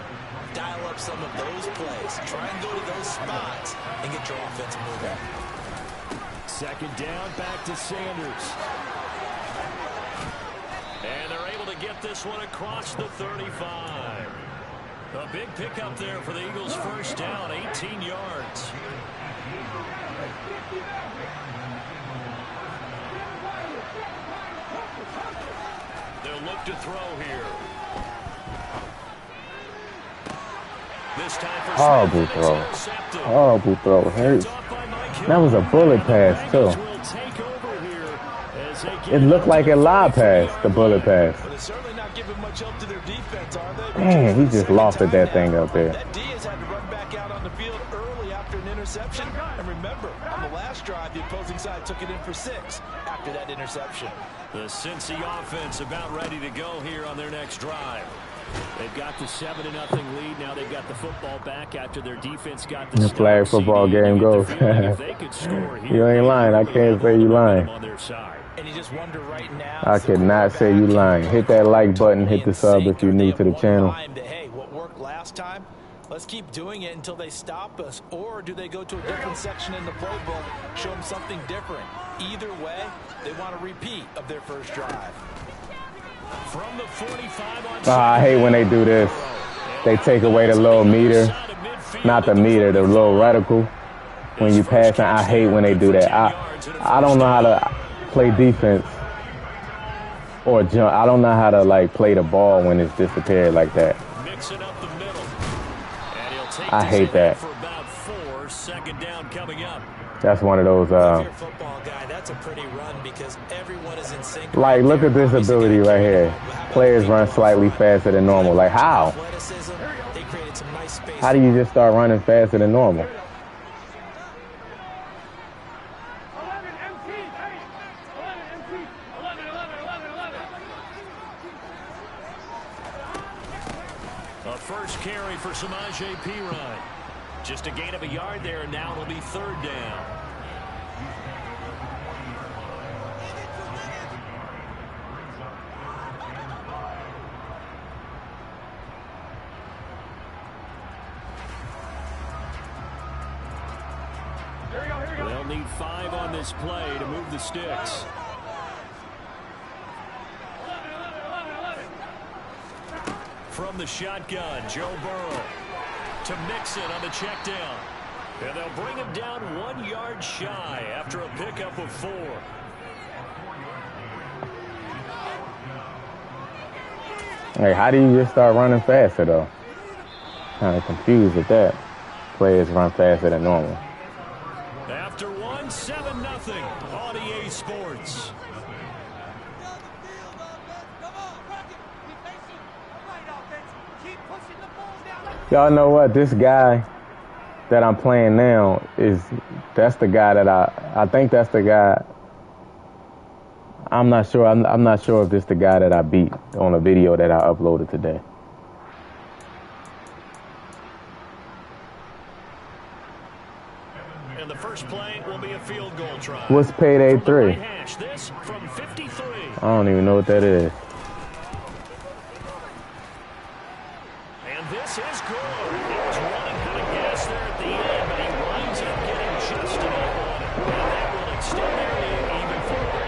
dial up some of those plays. Try and go to those spots and get your offense moving. 2nd down, back to Sanders. And they're able to get this one across the 35. A big pickup there for the Eagles' first down, 18 yards. They'll look to throw here. This time for Horrible throw. Horrible throw. Hurts. That was a bullet pass, too. It looked like a lie pass, the bullet pass. But it's certainly not giving much help to their defense, are they? Man, he just lofted that thing up there. That Diaz had to run back out on the field early after an interception. And remember, on the last drive, the opposing side took it in for 6 after that interception. The Cincy offense about ready to go here on their next drive. They've got the 7-0 lead. Now they've got the football back after their defense got the flag football game goes. You ain't lying. I can't say you lying. And you just wonder right now, I cannot say you lying. Hit that like button. Hit the sub if you're new to the channel. Hey, what worked last time? Let's keep doing it until they stop us. Or do they go to a different section in the playbook, show them something different? Either way, they want a repeat of their first drive. From the 45 on I hate when they do this. They take away the little meter, not the meter, the little reticle. When you pass, I hate when they do that. I don't know how to play defense or jump. I don't know how to like play the ball when it's disappeared like that. Mixing up the middle. And he'll take I hate that. For about 4, second down coming up. That's one of those. If you're a football guy, that's a pretty run because everyone is in sync. Like, look at this ability right here. Players run slightly faster than normal. Like, how? How do you just start running faster than normal? A first carry for Samaje Perine. Just a gain of a yard there, and now it'll be 3rd down. They'll need 5 on this play to move the sticks. From the shotgun, Joe Burrow to Mixon on the check down. And they'll bring him down 1 yard shy after a pickup of 4. Hey, how do you just start running faster, though? Kind of confused with that. Players run faster than normal. After 1, 7-0 on EA Sports. Y'all know what? This guy that I'm playing now that's the guy that I think that's the guy. I'm not sure. I'm not sure if this is the guy that I beat on a video that I uploaded today. And the first play will be a field goal try. What's payday 3? This from 53. I don't even know what that is. And this is good. He was running out of gas there at the end, but he winds up getting just enough on it. And that will extend their lead even further.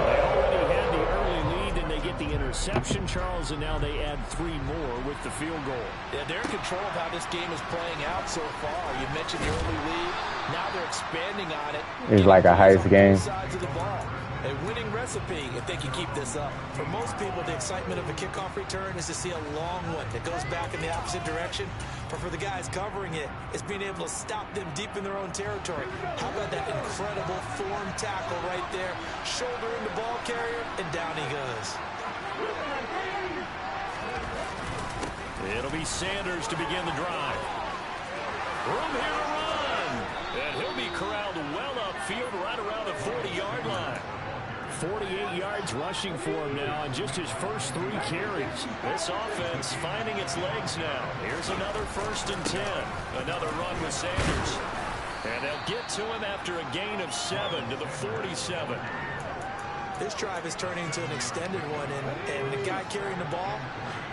They already had the early lead, and they get the interception, Charles, and now they add 3 more with the field goal. Yeah, they're in control of how this game is playing out so far. You mentioned the early lead. Now they're expanding on it. It's like a heist game. Sides of the ball. A winning recipe if they can keep this up. For most people, the excitement of a kickoff return is to see a long one that goes back in the opposite direction. But for the guys covering it, it's being able to stop them deep in their own territory. How about that incredible form tackle right there? Shoulder into ball carrier, and down he goes. It'll be Sanders to begin the drive. Room here to run. And he'll be corralled well upfield right around the 40-yard line. 48 yards rushing for him now on just his first 3 carries. This offense finding its legs now. Here's another 1st and 10. Another run with Sanders. And they'll get to him after a gain of 7 to the 47. This drive is turning into an extended one, and the guy carrying the ball,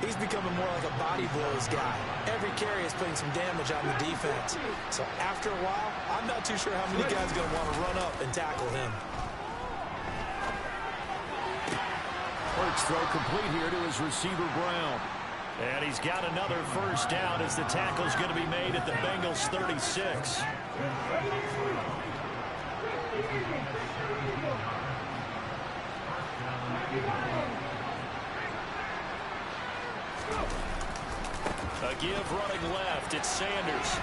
he's becoming more like a body blows guy. Every carry is putting some damage on the defense. So after a while, I'm not too sure how many guys are going to want to run up and tackle him. First throw complete here to his receiver, Brown. And he's got another 1st down as the tackle's going to be made at the Bengals 36. A give running left. It's Sanders.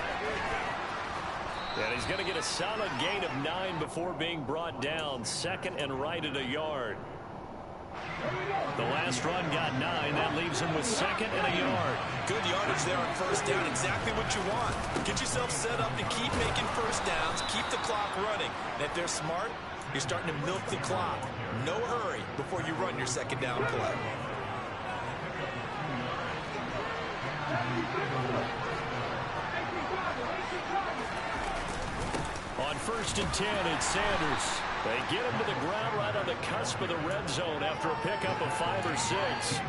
And he's going to get a solid gain of 9 before being brought down. 2nd and right at a yard. The last run got 9. That leaves him with 2nd and a yard. Good yardage there on 1st down. Exactly what you want. Get yourself set up to keep making 1st downs. Keep the clock running. And if they're smart, you're starting to milk the clock. No hurry before you run your 2nd down play. On 1st and 10, it's Sanders. They get him to the ground right on the cusp of the red zone after a pickup of 5 or 6.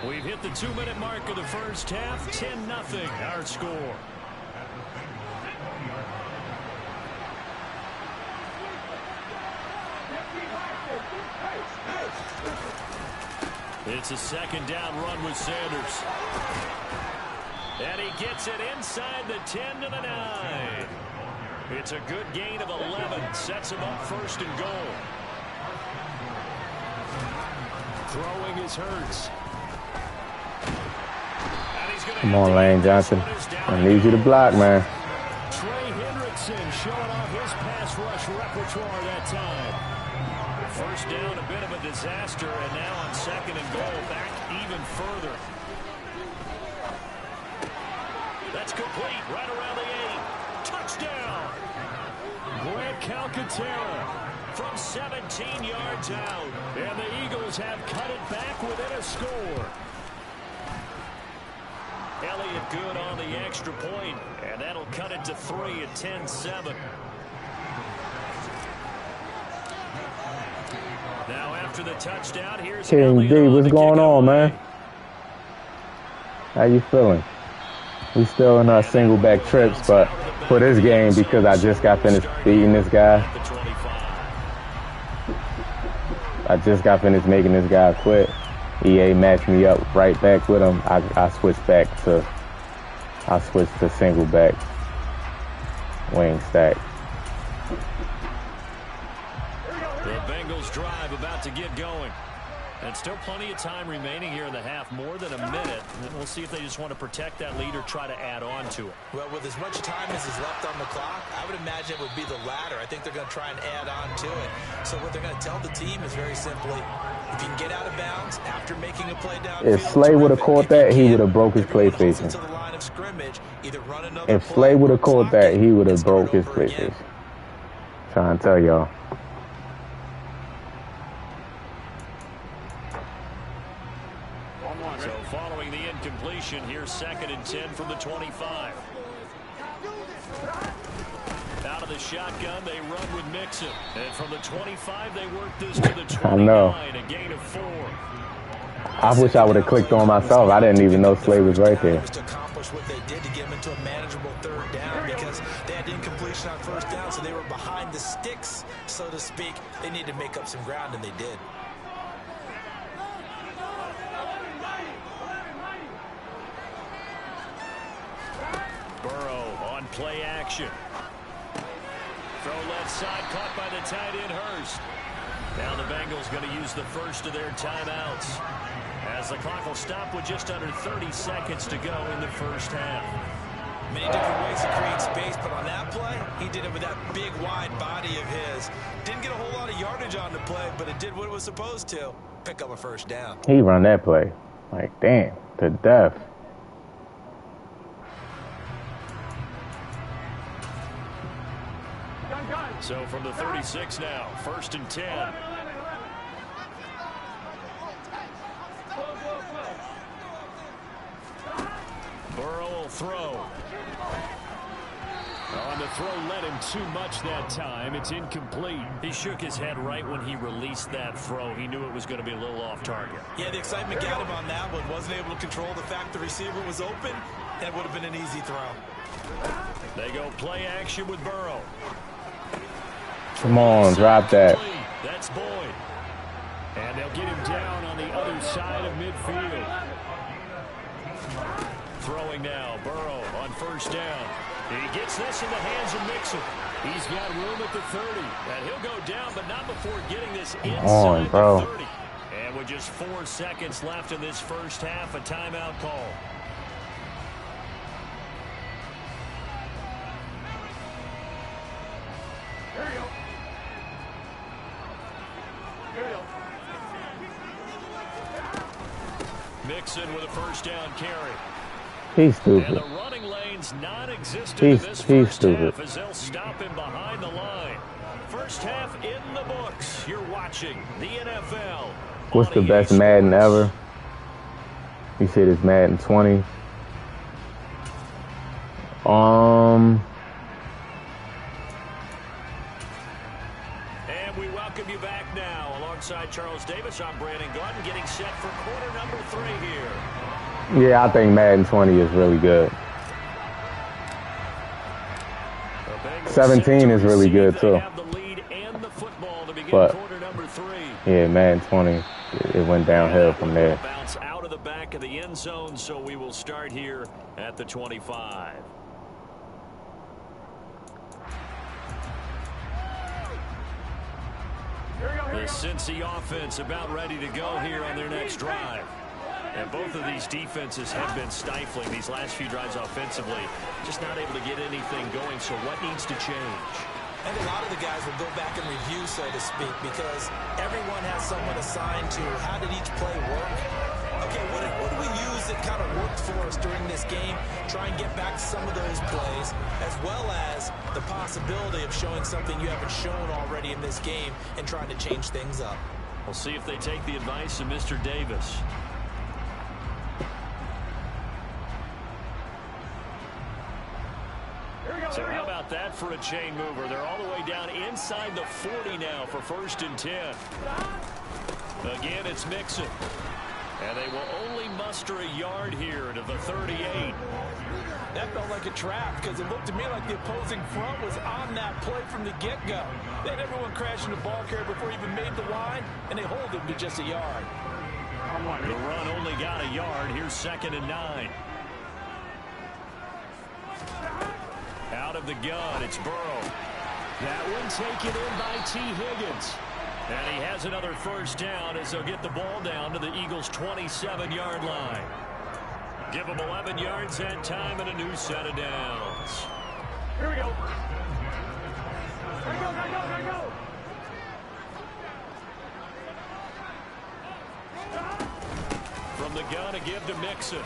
We've hit the 2-minute mark of the first half. 10-0 our score. It's a second down run with Sanders. And he gets it inside the 10 to the 9. It's a good gain of 11. Sets him up first and goal. Throwing is Hurts. Come on, Lane Johnson. I need you to block, man. Trey Hendrickson showing off his pass rush repertoire that time. First down, a bit of a disaster, and now on second and goal, back even further. That's complete, right around the 8. Touchdown! Grant Calcaterra from 17 yards out. And the Eagles have cut it back within a score. Elliott good on the extra point, and that'll cut it to 3 at 10-7. Now after the touchdown, here's King D, what's going on, man? How you feeling? We still in our single back trips, but for this game, because I just got finished beating this guy, I just got finished making this guy quit. EA matched me up right back with him. I switched to single back wing stack. The Bengals drive about to get going. And still plenty of time remaining here in the half, more than a minute. And we'll see if they just want to protect that lead or try to add on to it. Well, with as much time as is left on the clock, I would imagine it would be the latter. I think they're going to try and add on to it. So what they're going to tell the team is very simply, if you can get out of bounds after making a play downfield. If Slay would have caught that, he would have broke his PlayStation. If Slay would have caught that, he would have broke his PlayStation. Trying to tell y'all. So following the incompletion, here's 2nd and 10 from the 25. Out of the shotgun, they run with Mixon. And from the 25, they work this to the 29, I know. A gain of 4. I wish I would have clicked on myself. I didn't even know Slay was right there. To accomplish what they did to get them into a manageable 3rd down because they had incompletion on 1st down, so they were behind the sticks, so to speak. They needed to make up some ground, and they did. Burrow on play action. Throw left side, caught by the tight end Hurst. Now the Bengals going to use the first of their timeouts, as the clock will stop with just under 30 seconds to go in the first half. Many different ways to create space, but on that play, he did it with that big, wide body of his. Didn't get a whole lot of yardage on the play, but it did what it was supposed to. Pick up a 1st down. He run that play. Like, damn, to death. So from the 36 now, 1st and 10. Burrow will throw. On the throw led him too much that time. It's incomplete. He shook his head right when he released that throw. He knew it was going to be a little off target. Yeah, the excitement got him on that one. Wasn't able to control the fact the receiver was open. That would have been an easy throw. They go play action with Burrow. Come on, drop that. That's Boyd. And they'll get him down on the other side of midfield. Throwing now, Burrow on 1st down. He gets this in the hands of Mixon. He's got room at the 30. And he'll go down, but not before getting this inside the 30. And with just 4 seconds left in this first half, a timeout call. Mixon with a 1st down carry. He's stupid. And the running lane's non-existent in this first half as they'll stop him behind the line. First half in the books. You're watching the NFL. What's the best Madden ever? You said it's Madden 20. And we welcome you back now. Alongside Charles Davis, I'm Brandon Gordon, getting set for quarter number 3 here. Yeah, I think Madden 20 is really good. 17 is really good too. But yeah, Madden 20. it went downhill from there. Bounce out of the back of the end zone, so we will start here at the 25. The Cincy offense about ready to go here on their next drive. And both of these defenses have been stifling these last few drives offensively. Just not able to get anything going, so what needs to change? And a lot of the guys will go back and review, so to speak, because everyone has someone assigned to how did each play work. Okay, what do we use that kind of worked for us during this game? Try and get back some of those plays, as well as the possibility of showing something you haven't shown already in this game and trying to change things up. We'll see if they take the advice of Mr. Davis. So how about that for a chain mover? They're all the way down inside the 40 now for 1st and 10. Again, it's Mixon. And they will only muster a yard here to the 38. That felt like a trap because it looked to me like the opposing front was on that play from the get-go. They had everyone crashing the ball carrier before he even made the line, and they hold him to just a yard. The run only got a yard. Here's 2nd and 9. Out of the gun, it's Burrow. That one taken in by T. Higgins. And he has another 1st down as they'll get the ball down to the Eagles' 27-yard line. Give them 11 yards that time and a new set of downs. Here we go. There we go, there we go, there we go. From the gun, a give to Mixon.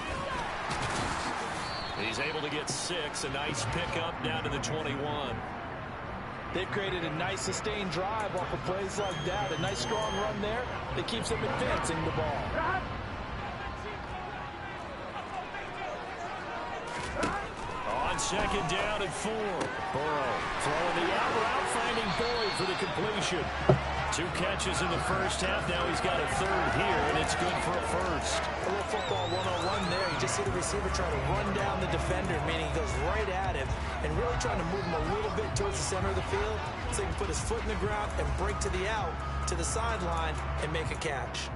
He's able to get 6. A nice pickup down to the 21. They've created a nice sustained drive off of plays like that. A nice strong run there that keeps them advancing the ball. On 2nd down and 4. Burrow throwing the out route, finding Boyd for the completion. 2 catches in the 1st half. Now he's got a 3rd here, and it's good for a 1st. A little football one-on-one there. You just see the receiver trying to run down the defender, meaning he goes right at him and really trying to move him a little bit towards the center of the field so he can put his foot in the ground and break to the out, to the sideline, and make a catch.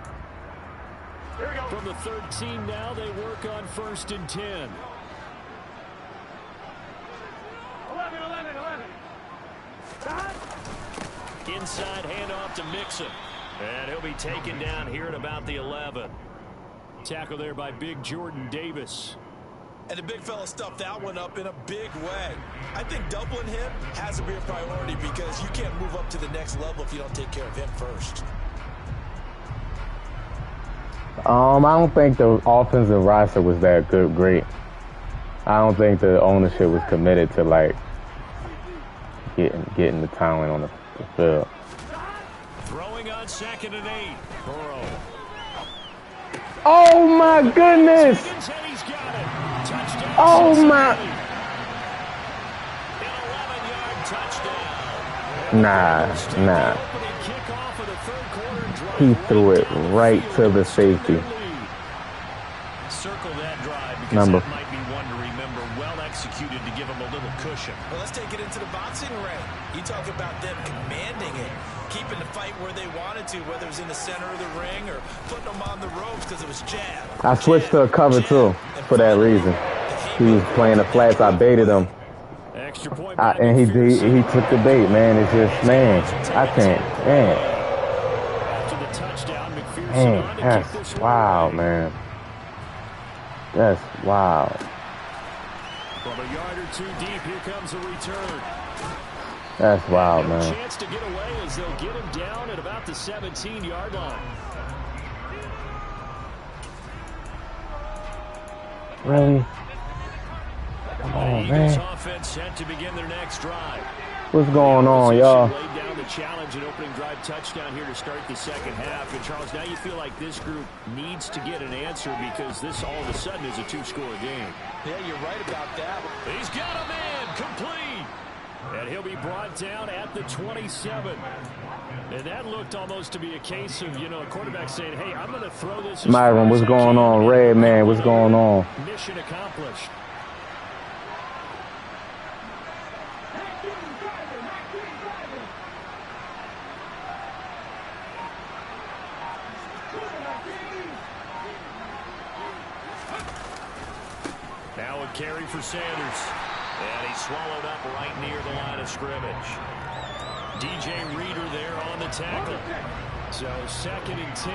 From the 13 now, they work on 1st and 10. 11. Inside handoff to Mixon. And he'll be taken down here at about the 11. Tackle there by big Jordan Davis. And the big fella stuffed that one up in a big way. I think doubling him has to be a priority because you can't move up to the next level if you don't take care of him first. I don't think the offensive roster was that great. I don't think the ownership was committed to like getting the talent on the field. Throwing on 2nd and 8. Burrow. Oh my goodness! Oh my! Nah. He threw it right to the safety. Circle that drive because Number. that might be one to remember. Well executed to give him a little cushion. Well, let's take it into the boxing ring. You talk about them commanding it, keeping the fight where they wanted to, whether it was in the center of the ring or putting them on the ropes because it was jab. I switched to a cover too for that reason. He was playing the flats. I baited him. Extra point. And he took the bait, man. It's just, man, I can't, man. After the touchdown, McPherson Man, on to that's keep this one wild, away. man. That's wild. From a yard or 2 deep, here comes a return. That's wild, No man. chance to get away as they'll get him down at about the 17-yard line. Really? Come The on, Eagles man. offense set to begin their next drive. What's going on, y'all? Laid down the challenge and opening drive touchdown here to start the 2nd half. And Charles, now you feel like this group needs to get an answer because this all of a sudden is a 2-score game. Yeah, you're right about that. He's got a man complete. And he'll be brought down at the 27. And that looked almost to be a case of, a quarterback saying, hey, I'm going to throw this. Myron, what's going on? Red man, what's going on? Mission accomplished. Now a carry for Sanders. And he's swallowed up right near the line of scrimmage. DJ Reader there on the tackle. So 2nd and 10,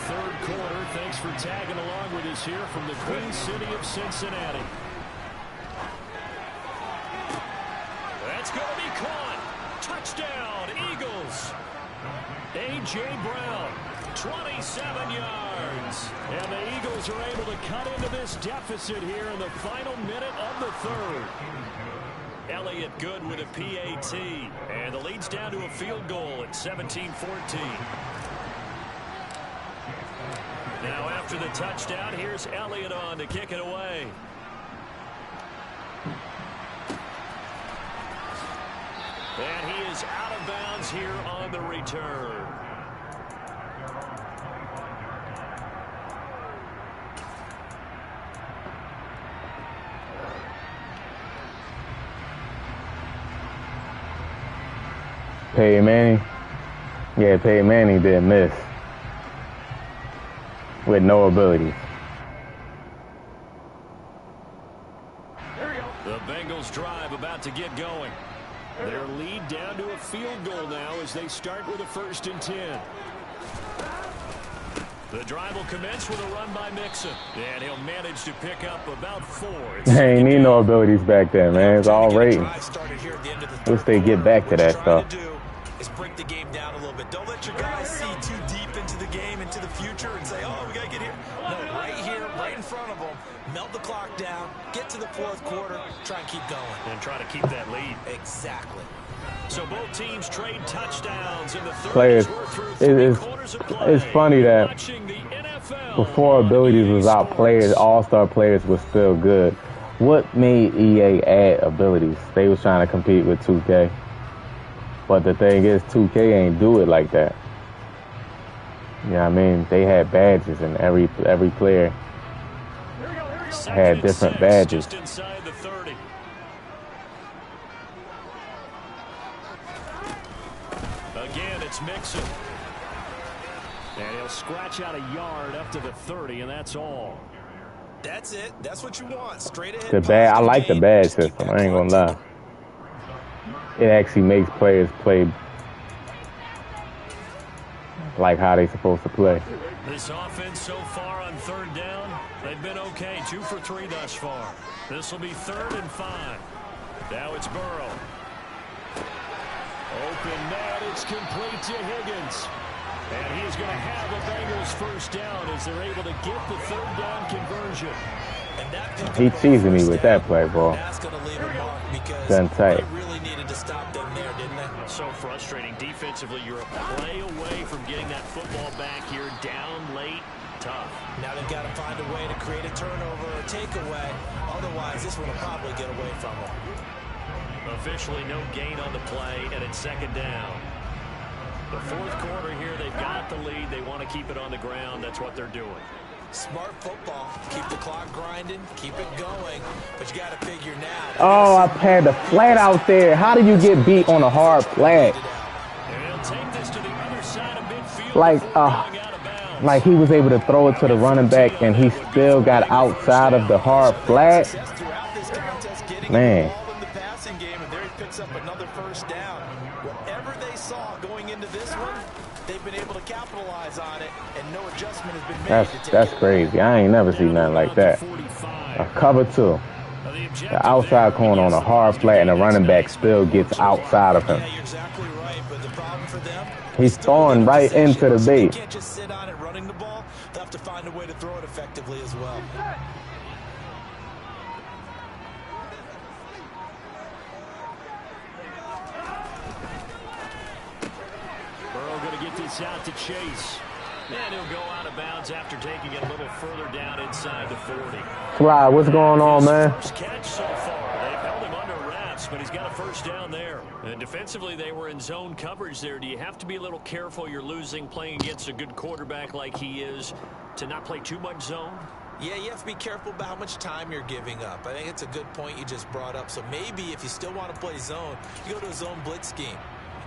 3rd quarter. Thanks for tagging along with us here from the Queen City of Cincinnati. That's going to be caught. Touchdown, Eagles. A.J. Brown, 27 yards. And the Eagles are able to cut into this deficit here in the final minute of the 3rd. Elliott good with a PAT. And the lead's down to a field goal at 17-14. Now after the touchdown, here's Elliott on to kick it away. And he is out of bounds here on the return. Peyton Manning. Yeah, Peyton Manning did miss. With no abilities. The Bengals drive about to get going. Their lead down to a field goal now as they start with a 1st and 10. The drive will commence with a run by Mixon. And he'll manage to pick up about 4. They ain't need no abilities back there, man. It's all ratings. Wish they get back to that stuff. Is break the game down a little bit. Don't let your guys see too deep into the game, into the future, and say, oh, we got to get here. No, right here, right in front of them. Melt the clock down, get to the 4th quarter, try and keep going. And try to keep that lead. Exactly. So both teams trade touchdowns in the 3rd. Players, it's funny that before abilities was out, players, all-star players was still good. What made EA add abilities? They was trying to compete with 2K. But the thing is, 2K ain't do it like that. You know what I mean? They had badges, and every player had different badges. Just inside the 30. Again, it's Mixon. And he'll scratch out a yard up to the 30, and that's all. That's it. That's what you want. Straight ahead. I like the badge system. I ain't gonna lie. It actually makes players play like how they supposed to play. This offense so far on 3rd down, they've been okay. 2 for 3 thus far. This will be 3rd and 5. Now it's Burrow. Open net, it's complete to Higgins. And he's going to have a Bengals 1st down as they're able to get the 3rd down conversion. And that he teasing me with that play, bro. That's going to leave a mark because done tight. they really needed to stop them there, didn't they? So frustrating defensively. You're a play away from getting that football back here, down late, tough. Now they've got to find a way to create a turnover or takeaway. Otherwise, this one will probably get away from them. Officially no gain on the play, and it's 2nd down. The 4th quarter here, they've got the lead. They want to keep it on the ground. That's what they're doing. Smart football. Keep the clock grinding. Keep it going. But you got to figure now. Oh, I had the flat out there. How did you get beat on a hard flat? Take this to the other side of midfield. Like he was able to throw it to the running back, and he still got outside of the hard flat. Man. Picks up another 1st down. Whatever they saw going into this one, they've been able to capitalize on it, and no adjustment has been made. That's crazy. I ain't never seen nothing like that. A cover 2. The outside corner on a hard flat, and the running back still gets outside of him. Yeah, you're exactly right, but the problem for them, he's throwing right into the bait. They can't just sit on it running the ball. They'll have to find a way to throw it effectively as well. Out to Chase. And he'll go out of bounds after taking it a little further down inside the 40. Fly, what's going on, man? First catch so far. They've held him under wraps, but he's got a 1st down there. And defensively, they were in zone coverage there. Do you have to be a little careful? You're losing playing against a good quarterback like he is to not play too much zone? Yeah, you have to be careful about how much time you're giving up. I think it's a good point you just brought up. So maybe if you still want to play zone, you go to a zone blitz scheme.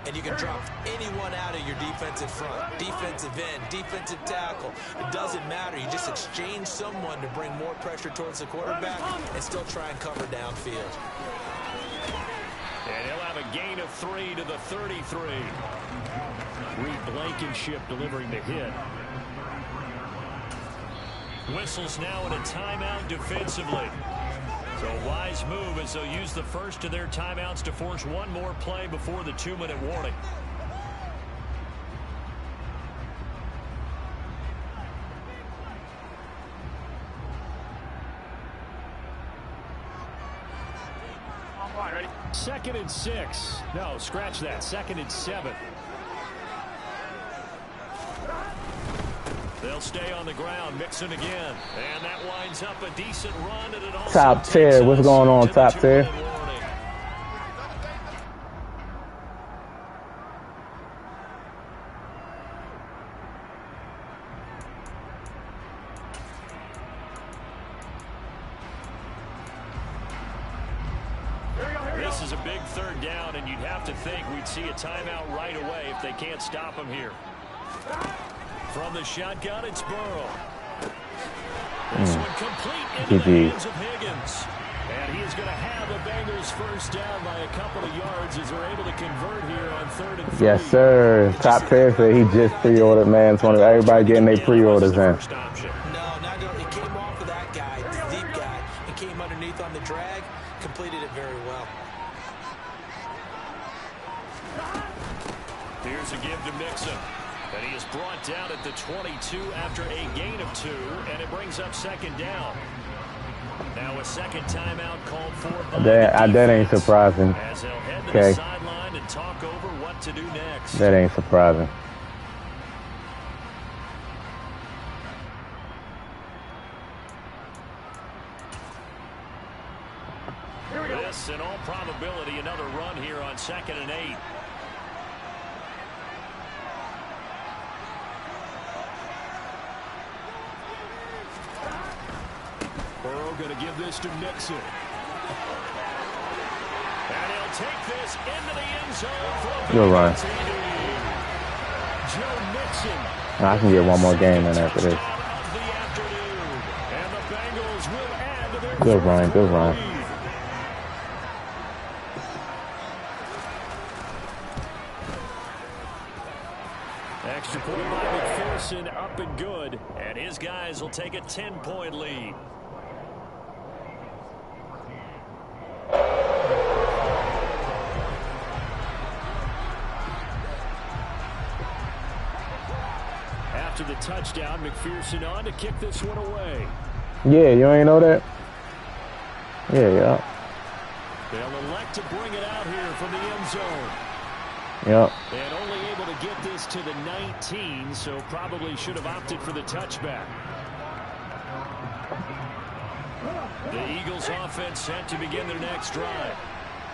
and you can drop anyone out of your defensive front, defensive end, defensive tackle. It doesn't matter. You just exchange someone to bring more pressure towards the quarterback and still try and cover downfield. And he'll have a gain of 3 to the 33. Reed Blankenship delivering the hit. Whistles now in a timeout defensively. So a wise move as they'll use the first of their timeouts to force one more play before the 2-minute warning. Ready? 2nd and 6. No, scratch that. 2nd and 7. They'll stay on the ground, Mixon again. And that winds up a decent run. And it also Top tier. What's going on, top tier? This is a big 3rd down, and you'd have to think we'd see a timeout right away if they can't stop him here. From the shotgun, it's Burrow. This one complete into the hands of Higgins. And he is going to have the Bengals first down by a couple of yards as they're able to convert here on 3rd and 3. Yes, sir. Top tier said he just pre-ordered, man. It's one of everybody getting their pre-orders in. No, not it came off of that guy, the deep guy, and came underneath on the drag, completed it very well. Here's a give to Mixon. And he is brought down at the 22 after a gain of 2, and it brings up 2nd down. Now a 2nd timeout called for by that ain't surprising. as they'll head to the sideline and talk over what to do next. That ain't surprising. This, in all probability, another run here on 2nd and 8. Burrow going to give this to Mixon. And he'll take this into the end zone. Good run. Joe Mixon. I can get one more game in after this. And the Bengals will add to their Good run, good run. Extra point by McPherson, up and good. And his guys will take a 10-point lead. After the touchdown, McPherson on to kick this one away. Yeah, you ain't know that? Yeah. They'll elect to bring it out here from the end zone. Yep. And only able to get this to the 19, so probably should have opted for the touchback. The Eagles offense set to begin their next drive.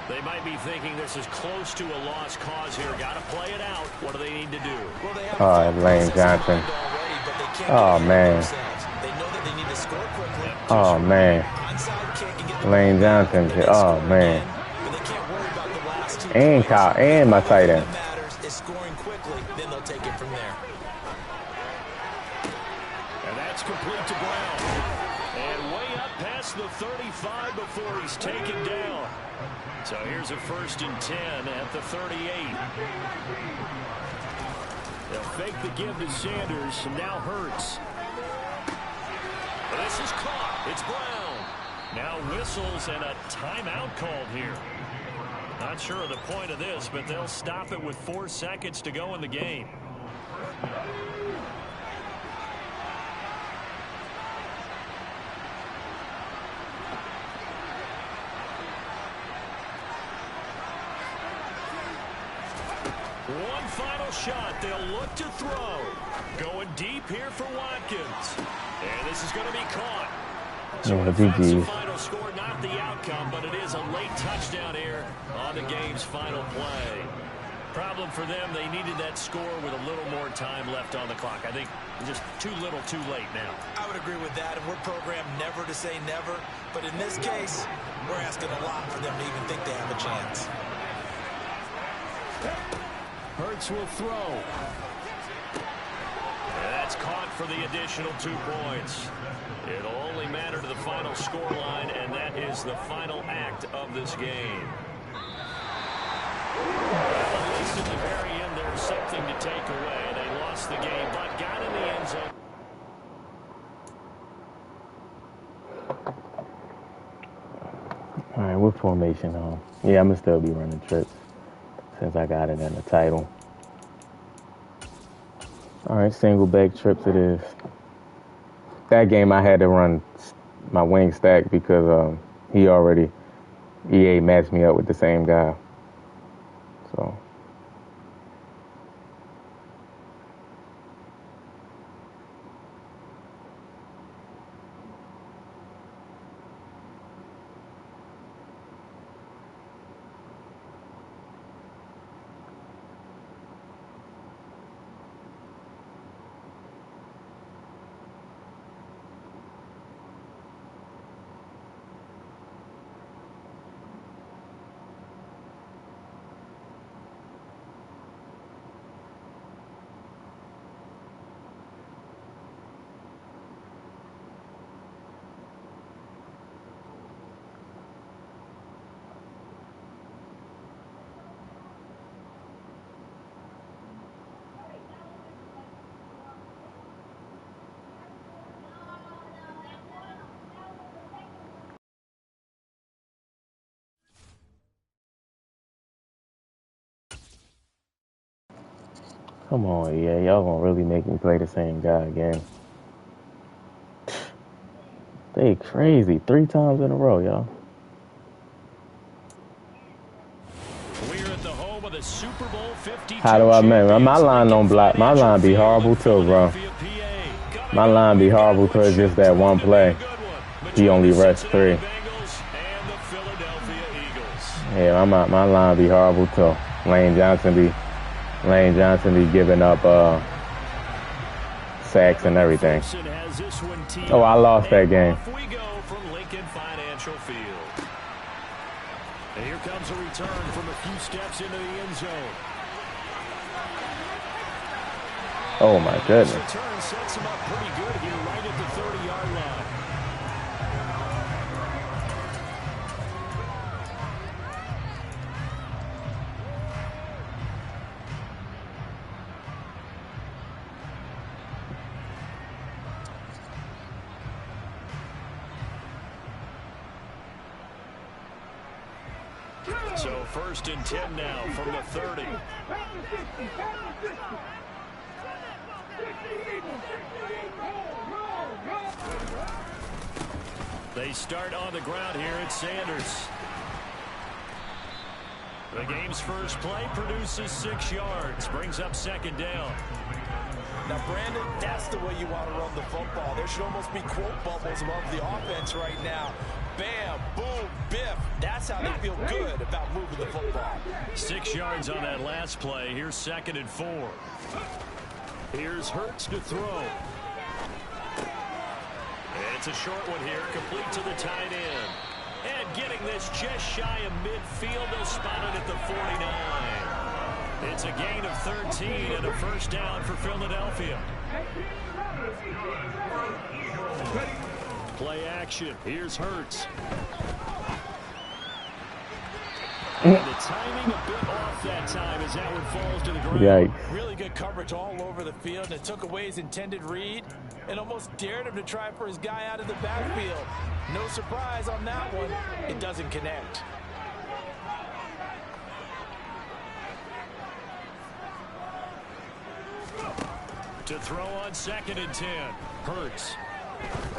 They might be thinking this is close to a lost cause here. Got to play it out. What do they need to do? Well, they have Lane Johnson. Oh, man. They know that they need to score quickly. Oh, man. Lane Johnson. Oh, man. But they can't worry about the last 2. And Kyle, and my tight end. What matters is scoring quickly, then they'll take it from there. And that's complete to Brown. And way up past the 35 before he's taken down. So here's a 1st and 10 at the 38. They'll fake the give to Sanders, and now Hurts. This is caught. It's Brown. Now whistles and a timeout called here. Not sure of the point of this, but they'll stop it with 4 seconds to go in the game. One final shot. They'll look to throw. Going deep here for Watkins. And this is going to be caught. So that's the final score, not the outcome, but it is a late touchdown here on the game's final play. Problem for them, they needed that score with a little more time left on the clock. I think just too little too late now. I would agree with that, and we're programmed never to say never. But in this case, we're asking a lot for them to even think they have a chance. Hurts will throw. That's caught for the additional 2 points. It'll only matter to the final scoreline, and that is the final act of this game. Well, at least at the very end, there's something to take away. They lost the game, but got in the end zone. All right, what formation on? Yeah, I'm going to still be running trips since I got it in the title. All right, single back trips it is. That game I had to run my wing stack because EA matched me up with the same guy. So. Come on, EA. Y'all gonna really make me play the same guy again. They crazy. 3 times in a row, y'all. We're at the home of the Super Bowl 52. How do I make my line don't block? My line be horrible too, bro. My line be horrible till it's just that one play. He only rushed 3. Yeah, my line be horrible too. Lane Johnson be giving up sacks and everything. Oh, I lost that game. We go from Lincoln Financial Field. And here comes a return from a few steps into the end zone. Oh my goodness. This return sets him up pretty good here right at the 30-yard line. So 1st and 10 now from the 30. They start on the ground here at Sanders. The game's first play produces 6 yards, brings up 2nd down. Now, Brandon, that's the way you want to run the football. There should almost be quote bubbles above the offense right now. Bam, boom, biff. That's how they feel good about moving the football. 6 yards on that last play. Here's 2nd and 4. Here's Hurts to throw. It's a short one here, complete to the tight end. And getting this just shy of midfield, they'll spot it at the 49. It's a gain of 13 and a 1st down for Philadelphia. Play action. Here's Hurts. And the timing a bit off that time as that one falls to the ground. Yikes. Really good coverage all over the field, and it took away his intended read and almost dared him to try for his guy out of the backfield. No surprise on that one. It doesn't connect. To throw on 2nd and 10. Hurts.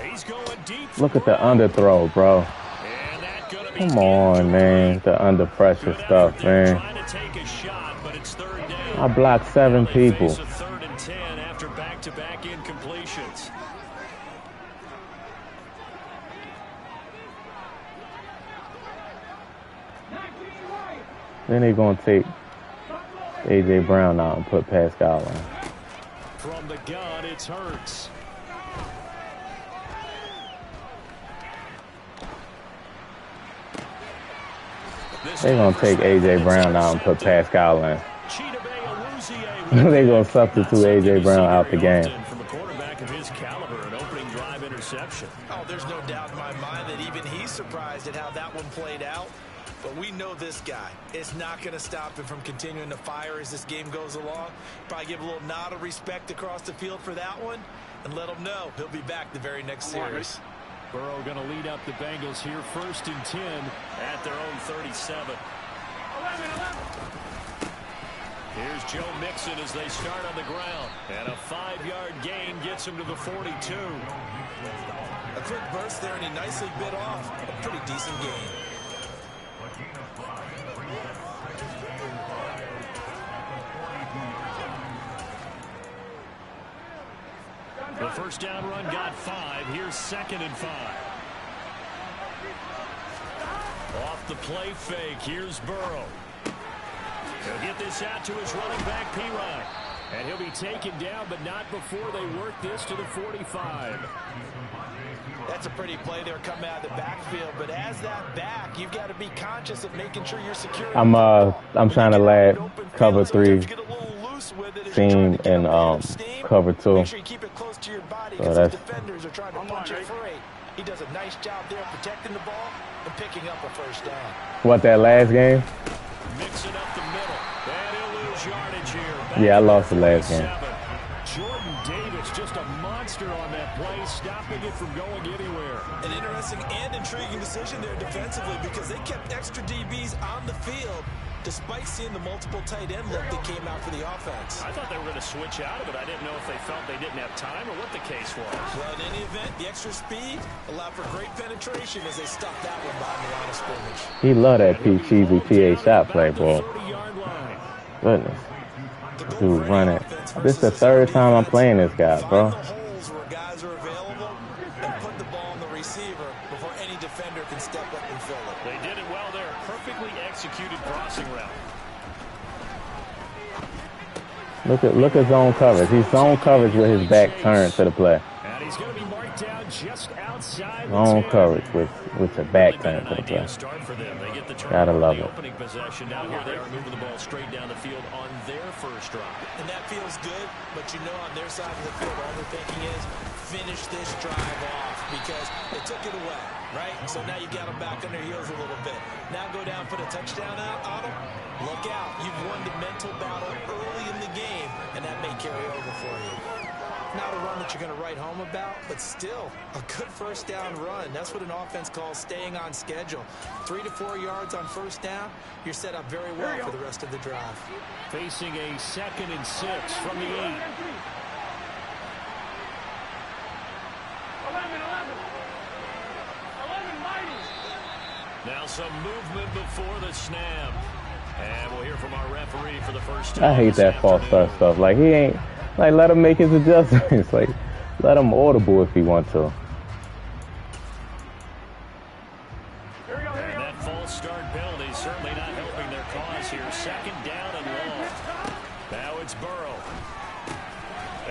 He's going deep. Look at the underthrow, bro. Come on, man. The under pressure stuff, man. I blocked 7 people. 3rd and 10 after back-to-back incompletions. Then they're going to take A.J. Brown out and put Pascal on. From the gun, it's Hurts. They're going to take A.J. Brown out and put Pascal in. They're going to substitute A.J. Brown out the game. From a quarterback of his caliber, an opening drive interception. Oh, there's no doubt in my mind that even he's surprised at how that one played out. But we know this guy is not going to stop him from continuing to fire as this game goes along. Probably give a little nod of respect across the field for that one and let him know he'll be back the very next series. Burrow going to lead up the Bengals here 1st and 10 at their own 37. Here's Joe Mixon as they start on the ground. And a 5-yard gain gets him to the 42. A quick burst there, and he nicely bit off a pretty decent gain. The first down run got 5. Here's 2nd and 5. Off the play fake. Here's Burrow. He'll get this out to his running back, P-Ryan. And he'll be taken down, but not before they work this to the 45. That's a pretty play there coming out of the backfield, but as that back, you've got to be conscious of making sure you're secure. I'm trying to land cover 3 seam and cover 2. Make sure you keep it close to your body because the defenders are trying to punch it free. He does a nice job there protecting the ball and picking up a first down. What, that last game? Mixing up the middle. And he'll lose yardage here. Yeah, I lost the last game. Jordan Davis, just a monster on that play, stopping it from going anywhere. An interesting and intriguing decision there defensively because they kept extra DBs on the field despite seeing the multiple tight end look that came out for the offense. I thought they were going to switch out of it. I didn't know if they felt they didn't have time or what the case was. Well, in any event, the extra speed allowed for great penetration as they stuffed that one behind the line of scrimmage. He loved that cheesy PA shot play, boy. Goodness. Dude, run it. This is the 3rd time I'm playing this guy, bro. Find the holes where guys are available and put the ball on the receiver before any defender can step up and fill it. They did it well there. Perfectly executed crossing route. Look at zone coverage. He's zone coverage with his back turned to the play. And he's going to be marked down just outside zone coverage with the back turned to the play. Start for them. They get the Gotta love it. Opening possession. Now here they are moving the ball straight down the field on their first drive. And that feels good, but you know on their side of the field all they're thinking is finish this drive off because they took it away, right? So now you got them back on their heels a little bit. Now go down, put a touchdown out on them. Look out. You've won the mental battle early in the game, and that may carry over for you. Not a run that you're going to write home about, but still a good first down run. That's what an offense calls staying on schedule. 3 to 4 yards on first down, you're set up very well for the rest of the drive. Facing a 2nd and 6 from the 8. Now some movement before the snap. And we'll hear from our referee for the first time. I hate that false start stuff. Like, he ain't, like, let him make his adjustments. Like, let him audible if he wants to. And that false start penalty certainly not helping their cause here. 2nd down and long. Now it's Burrow.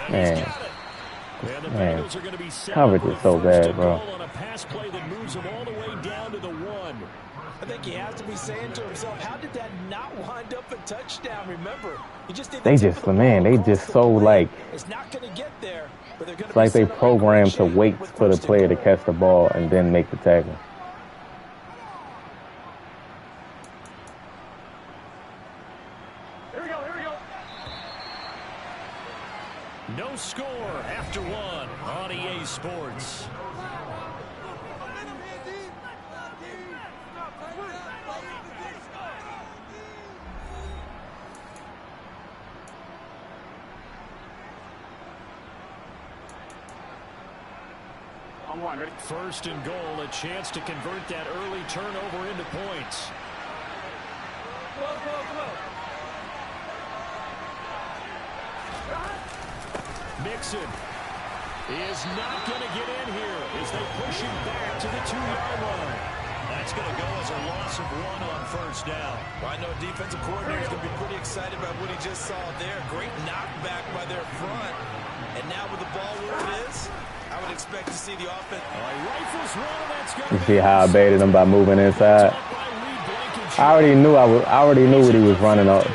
And Man. he's got it. And the Man. Bengals are going to be set Coverage up is so with first bad, and bro. goal on a pass play that moves them all the way down to the 1. I think he has to be saying to himself, how did that not wind up a touchdown? Remember, he just did. They just, man, they just so like, it's not going to get there, but they're going to. it's like they programmed to wait for the player to catch the ball and then make the tackle. Here we go. No score after 1 on EA Sports. First and goal, a chance to convert that early turnover into points. Mixon is not going to get in here as they push him back to the 2-yard line. That's going to go as a loss of 1 on first down. Well, I know a defensive coordinator is going to be pretty excited about what he just saw there. Great knockback by their front. And now with the ball where it is, I would expect to see the offense. You see how I baited him by moving inside? I already knew what he was running up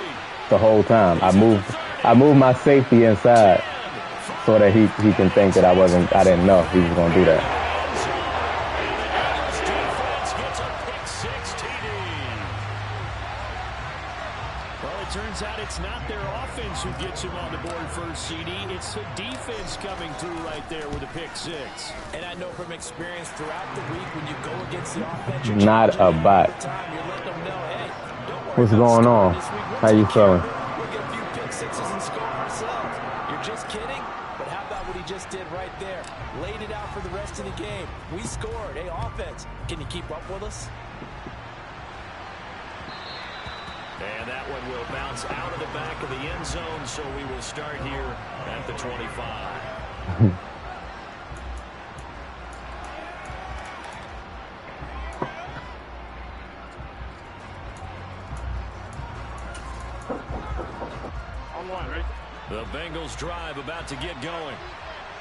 the whole time. I I moved my safety inside so that he can think that I didn't know he was gonna do that. Well, it turns out it's not their offense who gets him on the board first, CD. It's the defense coming through right there with a pick six. And I know from experience throughout the week when you go against the offense, not a bot. What's going on? How you feeling? We'll get a few pick sixes and score ourselves. You're just kidding? But how about what he just did right there? Laid it out for the rest of the game. We scored. Hey, offense, can you keep up with us? And that one will bounce out of the back of the end zone, so we will start here at the 25. The Bengals drive about to get going.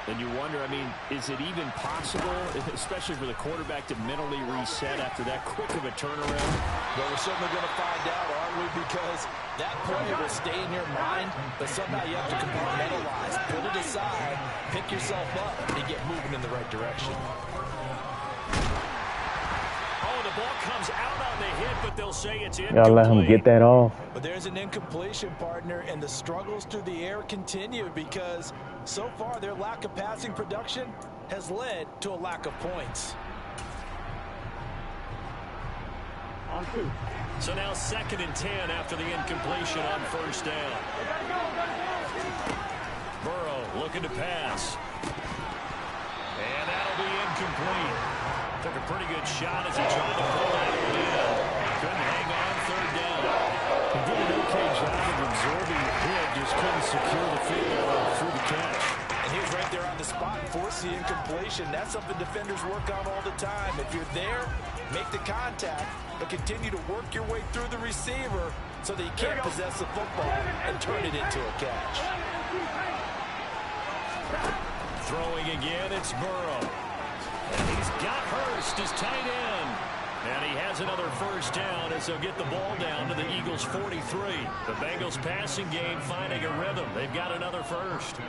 And you wonder, I mean, is it even possible, especially for the quarterback, to mentally reset after that quick of a turnaround? Well, we're certainly going to find out, aren't we? Because that play will stay in your mind, but somehow you have to compartmentalize, put it aside, pick yourself up, and get moving in the right direction. Oh, the ball comes out on the hit, but they'll say it's incomplete. Y'all let him get that off. But there's an incompletion, partner, and the struggles through the air continue because so far their lack of passing production has led to a lack of points. So now 2nd and 10 after the incompletion on first down. Burrow looking to pass. And that'll be incomplete. Took a pretty good shot as he tried to pull that one in. Couldn't hang on 3rd down. He did an okay job of absorbing the hit, just couldn't secure the football through the catch. And he was right there on the spot and forced the incompletion. That's something defenders work on all the time. If you're there, make the contact, but continue to work your way through the receiver so that you can't possess the football and turn it into a catch. Throwing again, it's Burrow. And he's got Hurst, his tight end. And he has another first down as they'll get the ball down to the Eagles' 43. The Bengals passing game finding a rhythm. They've got another first.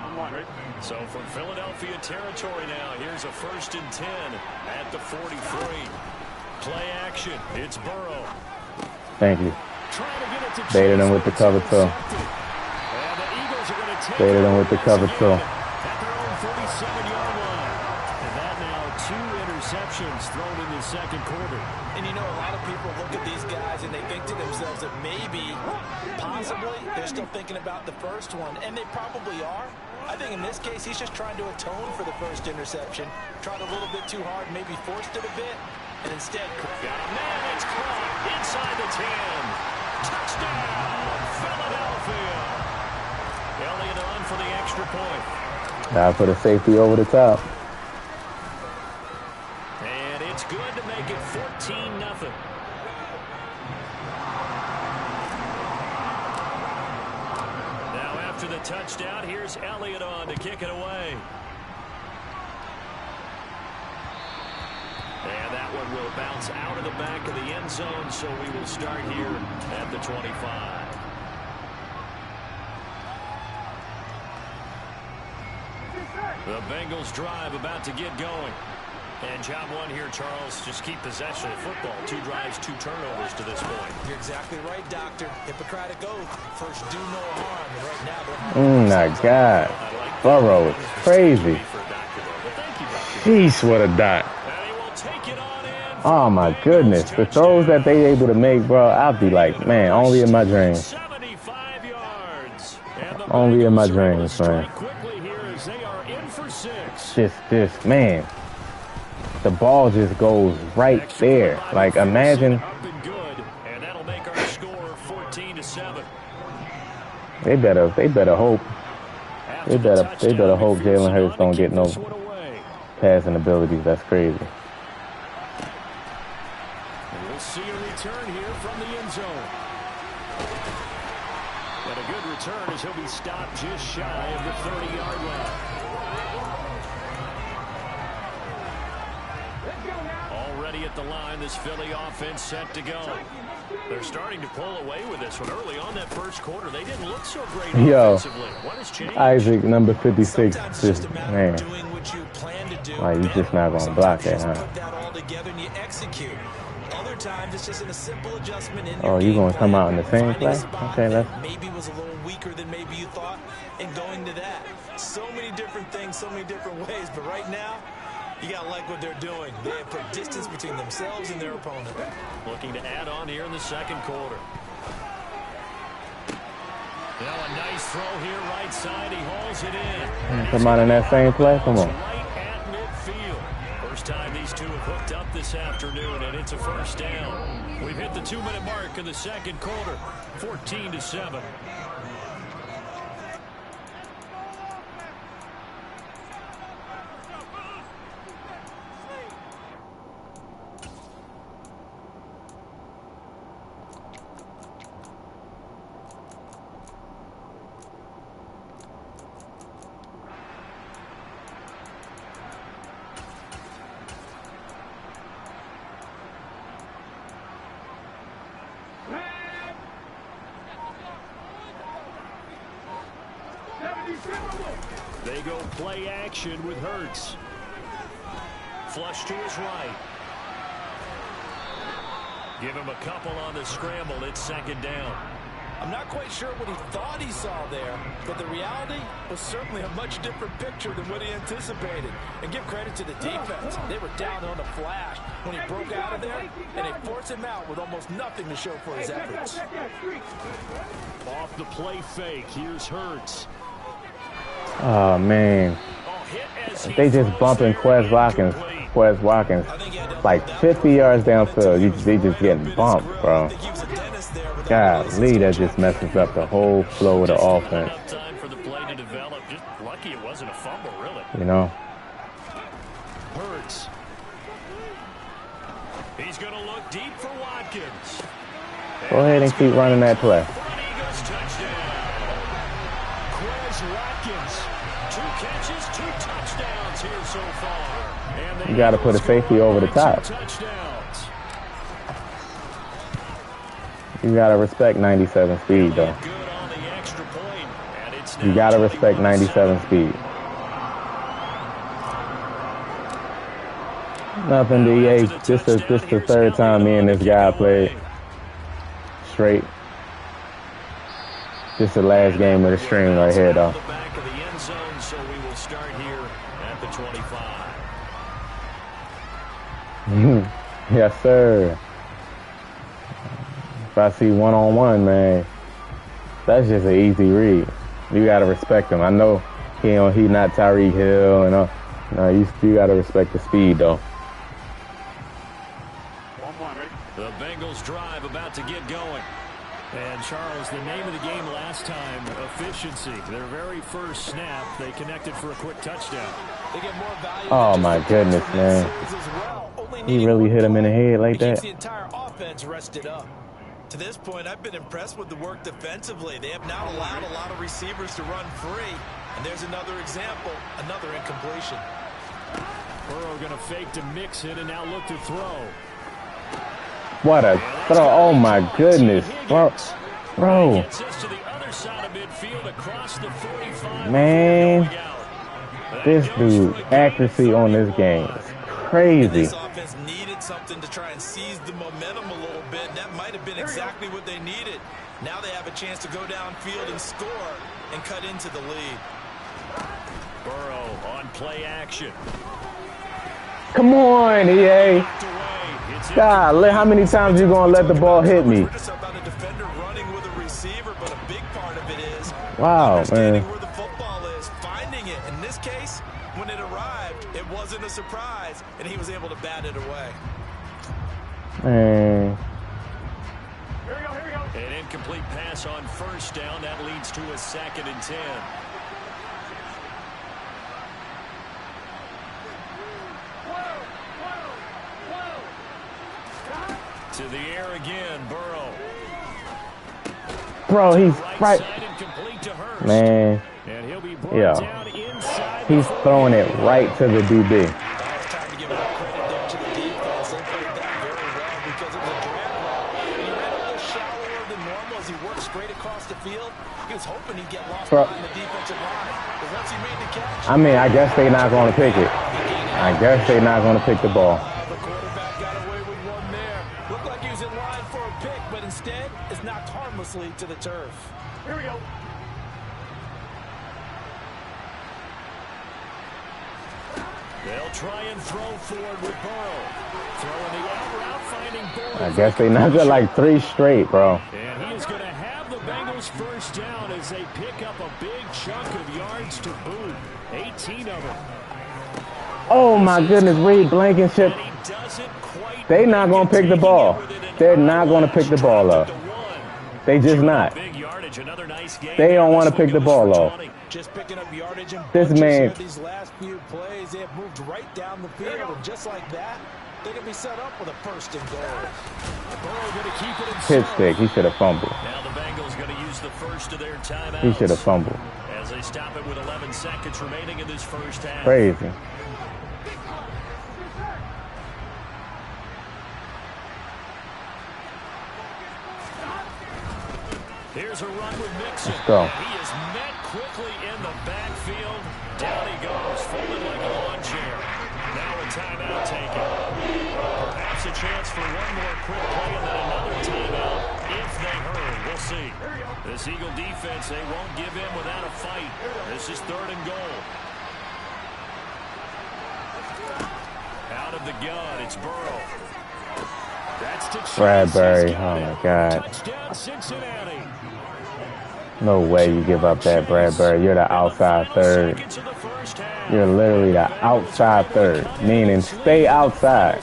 So from Philadelphia territory now, here's a 1st and 10 at the 43. Play action. It's Burrow. Thank you. Baited him with the cover two. Baited him with the cover two. At their own 47-yard line. And that now 2 interceptions thrown in the 2nd quarter. And you know, a lot of people look at these guys and they think to themselves that maybe, possibly, they're still thinking about the first one, and they probably are. I think in this case, he's just trying to atone for the first interception. Tried a little bit too hard, maybe forced it a bit, and instead... Got a man, it's caught inside the 10. Touchdown, Philadelphia. Elliott on for the extra point. Now for the safety over the top. And it's good to make it 14-0. Now after the touchdown, here's Elliott on to kick it away. And that one will bounce out of the back of the end zone, so we will start here at the 25. The Bengals drive about to get going. And job one here, Charles, just keep possession of football. 2 drives, 2 turnovers to this point. You're exactly right, Doctor. Hippocratic oath. First, do no harm. And right now, my God. Burrow is crazy. Jeez, what a dot. Oh, my goodness. The throws that they able to make, bro, I'll be like, man, only in my dreams. 75 yards. Only in my dreams, man. This, man. The ball just goes right there. Like, imagine. And that'll make our score 14-7. They better hope. They better hope Jalen Hurts don't get no passing abilities. That's crazy. We'll see a return here from the end zone. And a good return as he'll be stopped just shy of the 30-yard line. Already ready at the line. This Philly offense set to go. They're starting to pull away with this one. Early on that first quarter, they didn't look so great offensively. What has changed? Isaac, number 56, just, man. Doing what you plan to do. Like, you just not going to block that, huh? Put that all together and you execute. Other times, it's just a simple adjustment in Oh, you going to come out in the same play? Okay, that's maybe was a little weaker than maybe you thought, and going to that. So many different things, so many different ways, but right now, you got to like what they're doing. They have put distance between themselves and their opponent. Looking to add on here in the second quarter. Now a nice throw here, right side. He hauls it in. Come on in that same play? Come on. Right at midfield. First time these two have hooked up this afternoon, and it's a first down. We've hit the 2-minute mark in the second quarter. 14-7. They go play action with Hurts. Flush to his right. Give him a couple on the scramble. It's second down. I'm not quite sure what he thought he saw there, but the reality was certainly a much different picture than what he anticipated. And give credit to the defense. They were down on the flash when he broke out of there, and they forced him out with almost nothing to show for his efforts. Off the play fake. Here's Hurts. Oh, man. They just bumping Quez Watkins like 50 yards downfield. They just getting bumped, bro. Golly, that just messes up the whole flow of the offense. Time for the play to develop. Just lucky it wasn't a fumble, really. You know? Hurts. He's going to look deep for Watkins. Go ahead and keep running that play. Eagles touchdown. Quez Watkins. 2 catches, 2 touchdowns here so far. And You got to put a safety over the top. You got to respect 97 speed, though. You got to respect 97 speed. Nothing, DA. This is the third time me and this guy played straight. This is the last game of the stream right here, though. Back of the end zone, so we will start here at the 25. Yes, sir. If I see one-on-one, man, that's just an easy read. You gotta respect him. I know he not Tyreek Hill, and no, you gotta respect the speed, though. The Bengals drive about to get going. And Charles, the name of the game last time, efficiency. Their very first snap, they connected for a quick touchdown. They get more value. Oh my goodness, man. He really hit him in the head like that. The entire offense rested up. To this point, I've been impressed with the work defensively. They have not allowed a lot of receivers to run free. And there's another example, another incompletion. Burrow going to fake to mix it and now look to throw. What a throw. Oh my goodness. Bro. Man. This dude, accuracy on this game is crazy. This offense needed something to try and seize the momentum a little bit. That might have been exactly what they needed. Now they have a chance to go downfield and score and cut into the lead. Burrow on play Come on, EA. God, how many times you gonna let the ball hit me? About a defender running with a receiver, but a big part of it is understanding where the football is, finding it. In this case, when it arrived, it wasn't a surprise, and he was able to bat it away. Man. An incomplete pass on first down. That leads to a 2nd and 10. To the air again, Burrow. Bro, he's right. Man. Yeah. He's throwing it right to the DB. because it was a drag route. He ran a little shallower than normal as he worked straight across the field. He was hoping he'd get lost behind the defensive line. But once he made the catch... I mean, I guess they're not going to pick it. I guess they're not going to pick the ball. The quarterback got away with one there. Looked like he was in line for a pick, but instead is knocked harmlessly to the turf. Here we go. They'll try and throw forward with Burrow. Throwing the out route, finding Burrow. I guess they knocked it like 3 straight, bro. And he is going to have the Bengals first down as they pick up a big chunk of yards to boot. 18 of them. Oh, my goodness, Reed Blankenship. They're not going to pick the ball. They're not going to pick the ball up. They just not. They don't want to pick the ball up. Just picking up yardage and this man. These last few plays, they have moved right down the field, and just like that, they can be set up with a first and goal. Hit stick. He should have fumbled. Now the Bengals going to use the first of their timeouts. He should have fumbled. As they stop it with 11 seconds remaining in this first half. Crazy. Here's a run with Mixon. Let's go. He is met quickly in the backfield. Down he goes, folded like a lawn chair. Now a timeout taken. Perhaps a chance for one more quick play and then another timeout if they hurry. We'll see. This Eagle defense, they won't give in without a fight. This is 3rd and goal. Out of the gun, it's Burrow. That's to Bradbury. Oh, my God. Touchdown, Cincinnati. No way you give up that, Bradbury. You're the outside third. You're literally the outside third, meaning stay outside.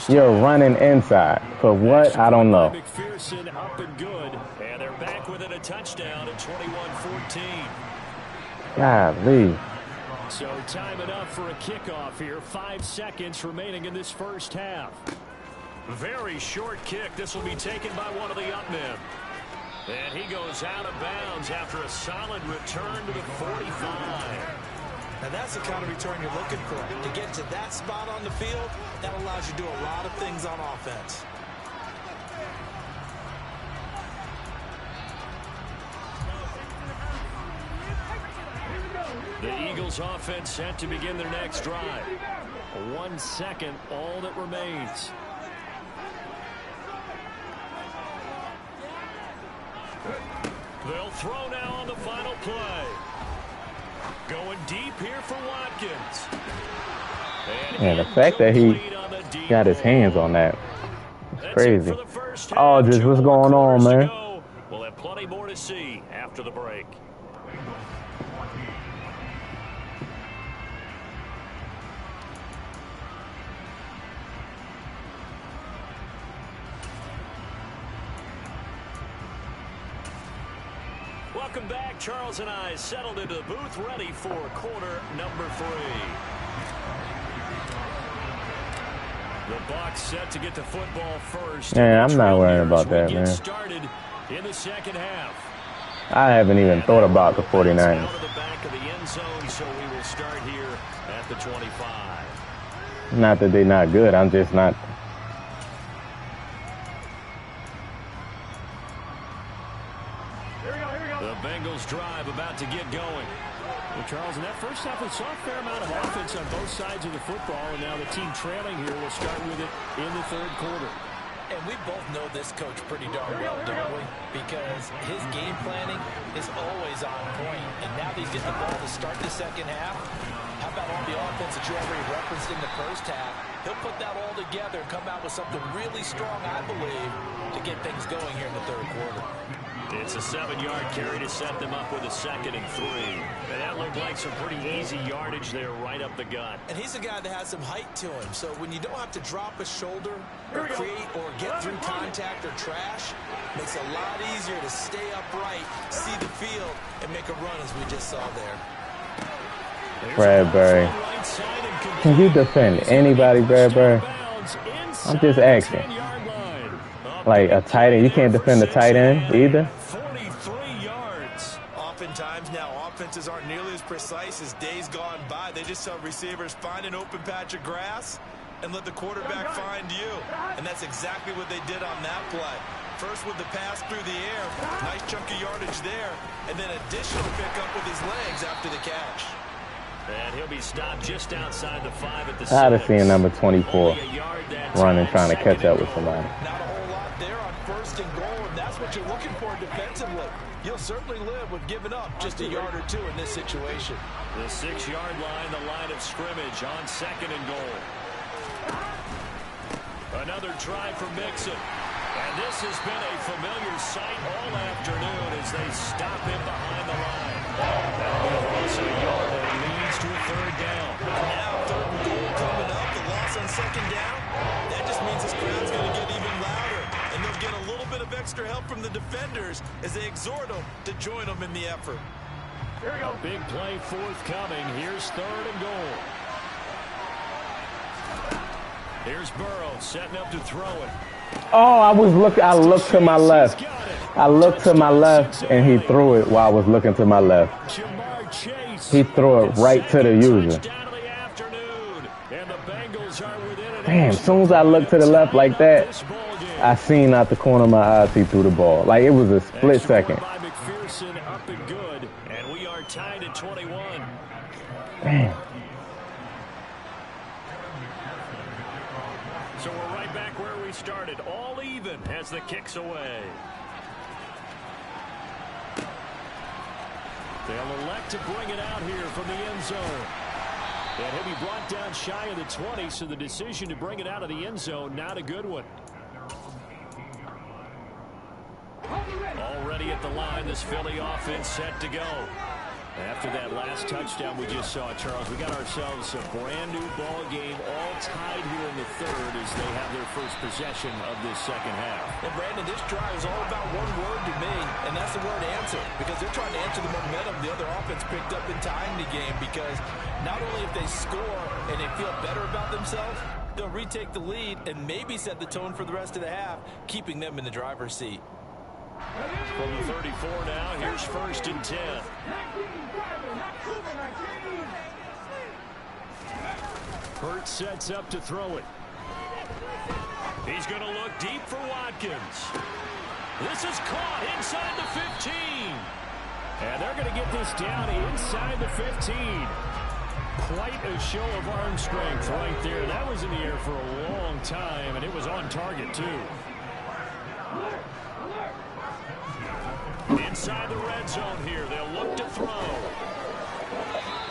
You're running inside. For what? I don't know. McPherson up and good. And they're back within a touchdown at 21-14. Golly. So time it up for a kickoff here. 5 seconds remaining in this first half. Very short kick. This will be taken by one of the up men. And he goes out of bounds after a solid return to the 45. Now that's the kind of return you're looking for. To get to that spot on the field, that allows you to do a lot of things on offense. The Eagles offense set to begin their next drive. 1 second, all that remains. They'll throw now on the final play. Going deep here for Watkins. And the fact that he got his hands on that, it's crazy. Oh, just what's going on, man? We'll have plenty more to see after the break. Welcome back. Charles and I settled into the booth, ready for quarter number 3. The Bucs set to get the football first. Yeah, I'm not worried about that, man. Started in the second half. I haven't even thought about the 49ers. Out of the back of the end zone, so we will start here at the 25. Not that they're not good. I'm just not. The Bengals drive about to get going. Well, Charles, in that first half, we saw a fair amount of offense on both sides of the football, and now the team trailing here will start with it in the 3rd quarter. And we both know this coach pretty darn well, don't we? Because his game planning is always on point. And now that he's getting the ball to start the second half, how about all the offense that you already referenced in the first half? He'll put that all together and come out with something really strong, I believe, to get things going here in the 3rd quarter. It's a 7-yard carry to set them up with a 2nd and 3. And that looked like some pretty easy yardage there right up the gut. And he's a guy that has some height to him. So when you don't have to drop a shoulder or create or get through contact or trash, makes it a lot easier to stay upright, see the field, and make a run as we just saw there. Bradbury. Can you defend anybody, Bradbury? I'm just asking. Like a tight end, you can't defend the tight end either. 43 yards. Oftentimes now offenses aren't nearly as precise as days gone by. They just saw receivers find an open patch of grass and let the quarterback find you. And that's exactly what they did on that play. First with the pass through the air, nice chunk of yardage there, and then additional pickup with his legs after the catch. And he'll be stopped just outside the 5 at the 6. I'd have seen number 24 running, trying to catch up with somebody. Not a whole lot there on 1st and goal, and that's what you're looking for defensively. You'll certainly live with giving up just a yard or 2 in this situation. The 6-yard line, the line of scrimmage on 2nd and goal. Another try for Mixon. And this has been a familiar sight all afternoon as they stop him behind the line. Also a yard that leads to a 3rd down. Now 3rd and goal coming up. The loss on 2nd down. That just means this crowd's going to get even louder. And they'll get a little bit of extra help from the defenders as they exhort them to join them in the effort. A big play forthcoming. Here's 3rd and goal. Here's Burrow setting up to throw it. Oh, I looked to my left. I looked to my left, and he threw it while I was looking to my left. He threw it right to the user. Damn, as soon as I looked to the left like that, I seen out the corner of my eyes he threw the ball. Like, it was a split second. And we are tied at 21. Damn. So we're right back where we started, all even as the kick's away. They'll elect to bring it out here from the end zone. And he'll be brought down shy of the 20, so the decision to bring it out of the end zone, not a good one. Already at the line, this Philly offense set to go. After that last touchdown we just saw, Charles, we got ourselves a brand new ball game, all tied here in the 3rd as they have their first possession of this 2nd half. And Brandon, this drive is all about one word to me, and that's the word answer, because they're trying to answer the momentum the other offense picked up in tying the game, because not only if they score and they feel better about themselves, they'll retake the lead and maybe set the tone for the rest of the half, keeping them in the driver's seat. From the 34 now, here's 1st and 10. Hurt sets up to throw it. He's going to look deep for Watkins. This is caught inside the 15. And they're going to get this down inside the 15. Quite a show of arm strength right there. That was in the air for a long time, and it was on target, too. Inside the red zone here, they'll look to throw.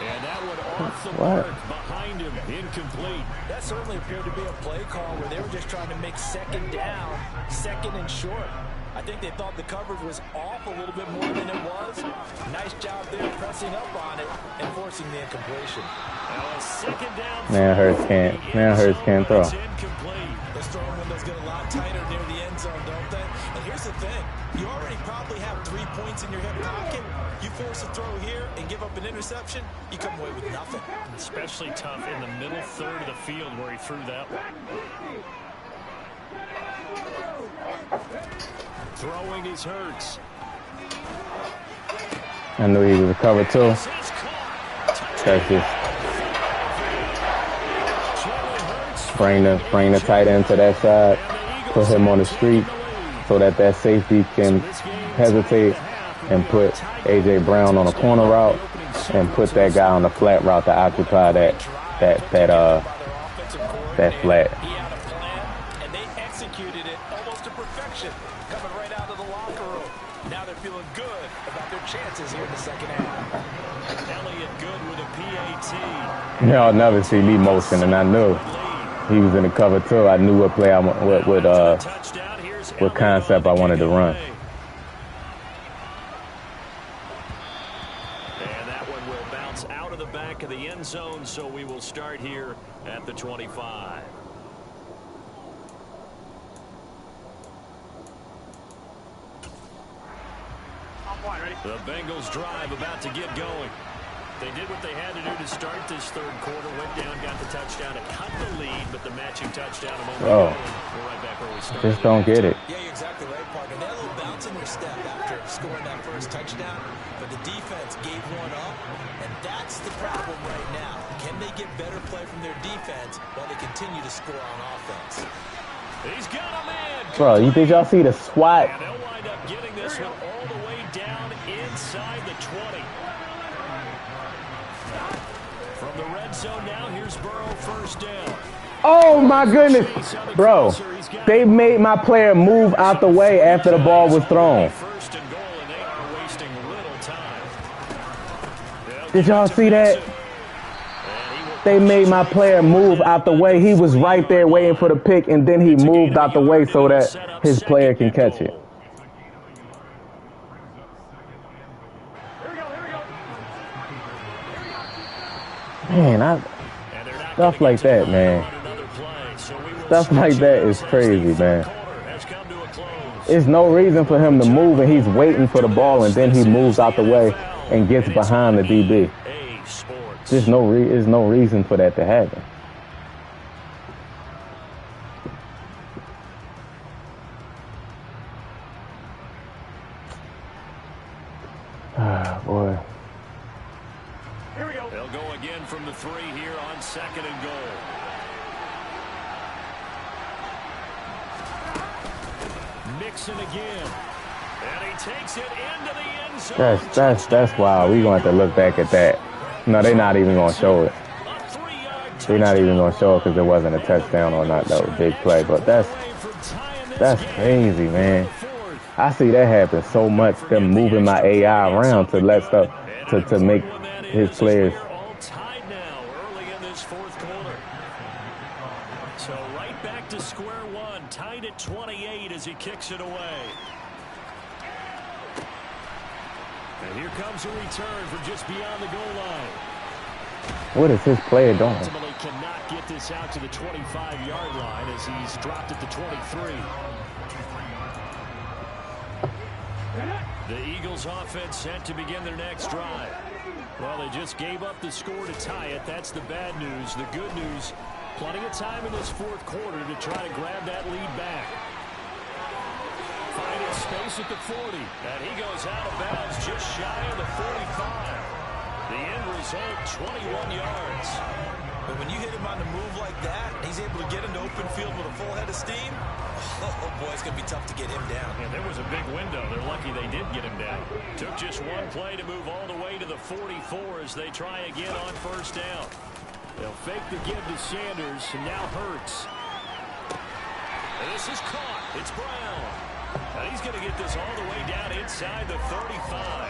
And that one off the mark behind him, incomplete. That certainly appeared to be a play call where they were just trying to make 2nd down, 2nd and short. I think they thought the coverage was off a little bit more than it was. Nice job there pressing up on it and forcing the incompletion. Now a 2nd down. Man, Hurts can't throw. Those throwing windows get a lot tighter near the end zone, don't they? And here's the thing. You already probably have 3 points in your hip pocket. You force a throw here and give up an interception, you come away with nothing. Especially tough in the middle 3rd of the field where he threw that one. Throwing his Hurts. I knew he was a cover, too. That's just bring the tight end to that side, put him on the street so that safety can hesitate and put A.J. Brown on a corner route and put that guy on the flat route to occupy that flat. He had a plan, and they executed it almost to perfection, coming right out of the locker room. Now they're feeling good about their chances here in the 2nd half. Elliott good with a PAT. I'll never see me motion, and I knew he was in the cover too. I knew what play what concept I wanted to run. And that one will bounce out of the back of the end zone, so we will start here at the 25. The Bengals drive about to get going. They did what they had to do to start this third quarter. Went down, got the touchdown to cut the lead, but the matching touchdown a moment ago. We're right back where we started. Just don't get it. Yeah, you're exactly right, partner. They had a little bounce in their step after scoring that first touchdown, but the defense gave one up, and that's the problem right now. Can they get better play from their defense while they continue to score on offense? He's got a man. Bro, did y'all see the swat? And they'll wind up getting this one all the way down inside the 20. From the red zone now, here's Burrow, first down. Oh my goodness, bro. They made my player move out the way after the ball was thrown. First and goal, and they are wasting little time. Did y'all see that? They made my player move out the way. He was right there waiting for the pick, and then he moved out the way so that his player can catch it. Man, stuff like that, man. Stuff like that is crazy, man. There's no reason for him to move, and he's waiting for the ball, and then he moves out the way and gets behind the DB. There's no reason for that to happen. Ah, boy. Here we go. They'll go again from the 3 here on second and goal. Mixon again. And he takes it into the end zone. That's wild. We're going to have to look back at that. No, they're not even going to show it. They're not even going to show it because it wasn't a touchdown or not. That was a big play. But that's crazy, man. I see that happen so much. Them moving my AI around to let stuff to make his players. All tied now early in this fourth quarter. So right back to square one, tied at 28 as he kicks it away. And here comes a return from just beyond the goal line. What is his player doing? Ultimately cannot get this out to the 25-yard line as he's dropped at the 23. The Eagles offense set to begin their next drive. Well, they just gave up the score to tie it. That's the bad news. The good news, plenty of time in this fourth quarter to try to grab that lead back. Finding space at the 40. And he goes out of bounds just shy of the 45. The end result, 21 yards. But when you hit him on the move like that, he's able to get into open field with a full head of steam. Oh, boy, it's going to be tough to get him down. Yeah, there was a big window. They're lucky they did get him down. Took just one play to move all the way to the 44 as they try again on first down. They'll fake the give to Sanders, and now Hurts. And this is caught. It's Brown. And he's going to get this all the way down inside the 35.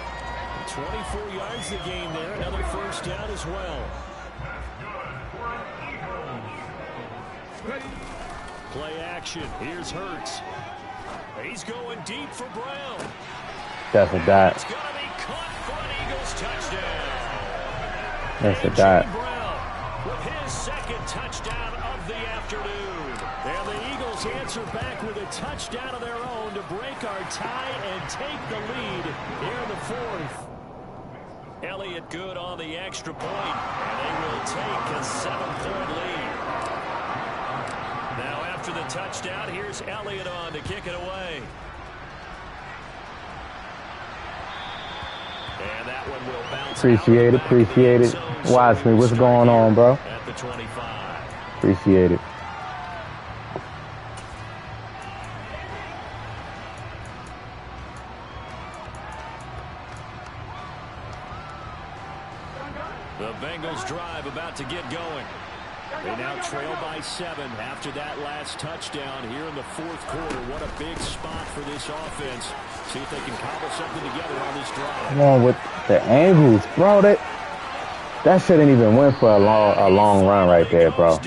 24 yards the gain there. Another first down as well. Play action. Here's Hurts. He's going deep for Brown. That's a dot. It's going to be caught for an Eagles touchdown. That's a dot. Brown with his second touchdown of the afternoon. And the Eagles answer back with a touchdown of their own to break our tie and take the lead here in the fourth. Elliott good on the extra point, and they will take a 7-point lead. Now after the touchdown, here's Elliott on to kick it away. And that one will bounce. Appreciate it, appreciate it. Watch me, what's going on, bro? At the 25. Appreciate it. The Bengals drive about to get going. They now trail by 7 after that last touchdown here in the fourth quarter. What a big spot for this offense. See if they can cobble something together on this drive. Come on with the angles, bro. That shouldn't even went for a long run right there, bro.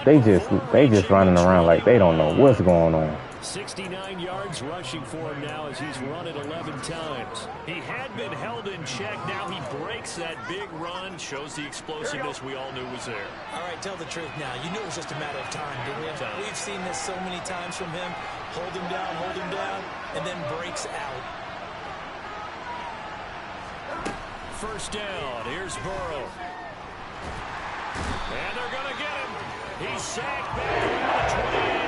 They just running around like they don't know what's going on. 69 yards rushing for him now as he's run it 11 times. He had been held in check. Now he breaks that big run. Shows the explosiveness we all knew was there. All right, tell the truth now. You knew it was just a matter of time, didn't you? We've seen this so many times from him. Hold him down, and then breaks out. first down. Here's Burrow. And they're going to get him. He's sacked back around the 28.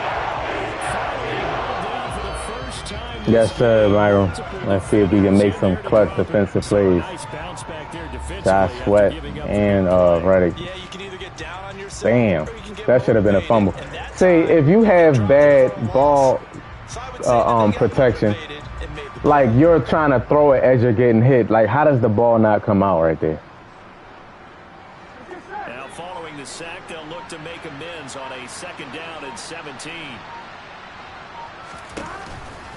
Finally hauled in for the first time. Yes, sir, Myron. Let's see if we can make some clutch defensive plays. Josh Sweat and Reddick. Damn, that should have been a fumble. See, if you have bad ball protection, like you're trying to throw it as you're getting hit, like how does the ball not come out right there? Now following the sack, they'll look to make amends on a 2nd down and 17.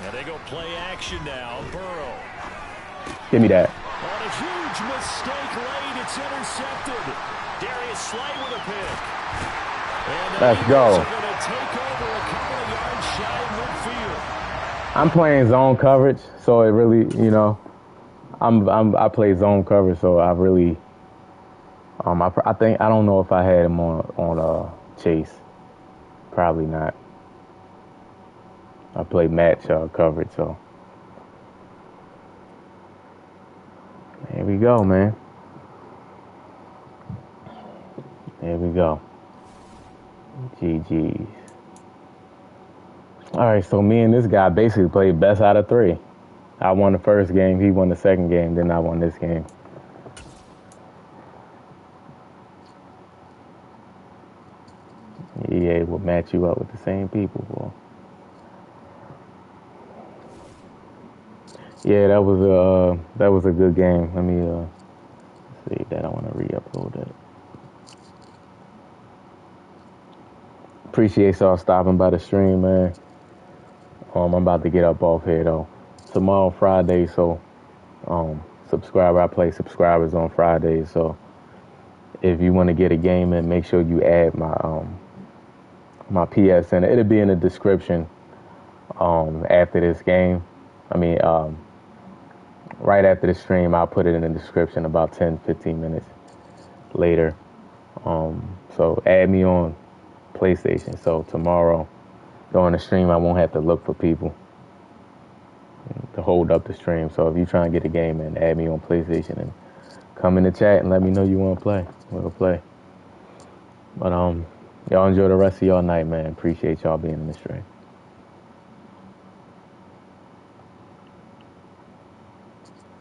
And they go play action now. Burrow. Give me that. On a huge mistake late, it's intercepted. Darius Slay with a pick. And let's go. Are going to take over a couple of yards shy of midfield. I'm playing zone coverage, so it really, you know, I play zone coverage, so I really, I don't know if I had him on Chase, probably not. I play match coverage, so there we go, man. There we go. GG's. All right, so me and this guy basically played best out of 3. I won the first game, he won the second game, then I won this game. EA will match you up with the same people, boy. Yeah, that was a good game. Let me see that. I want to re-upload that. Appreciate y'all stopping by the stream, man. I'm about to get up off here though. Tomorrow Friday, so I play subscribers on Fridays. So if you want to get a game in, make sure you add my PSN. It'll be in the description after this game. I mean, right after the stream, I'll put it in the description about 10-15 minutes later. So add me on PlayStation. So tomorrow during the stream, I won't have to look for people to hold up the stream. So if you're trying to get a game in, add me on PlayStation and come in the chat and let me know you want to play. We'll play. But y'all enjoy the rest of y'all night, man. Appreciate y'all being in the stream.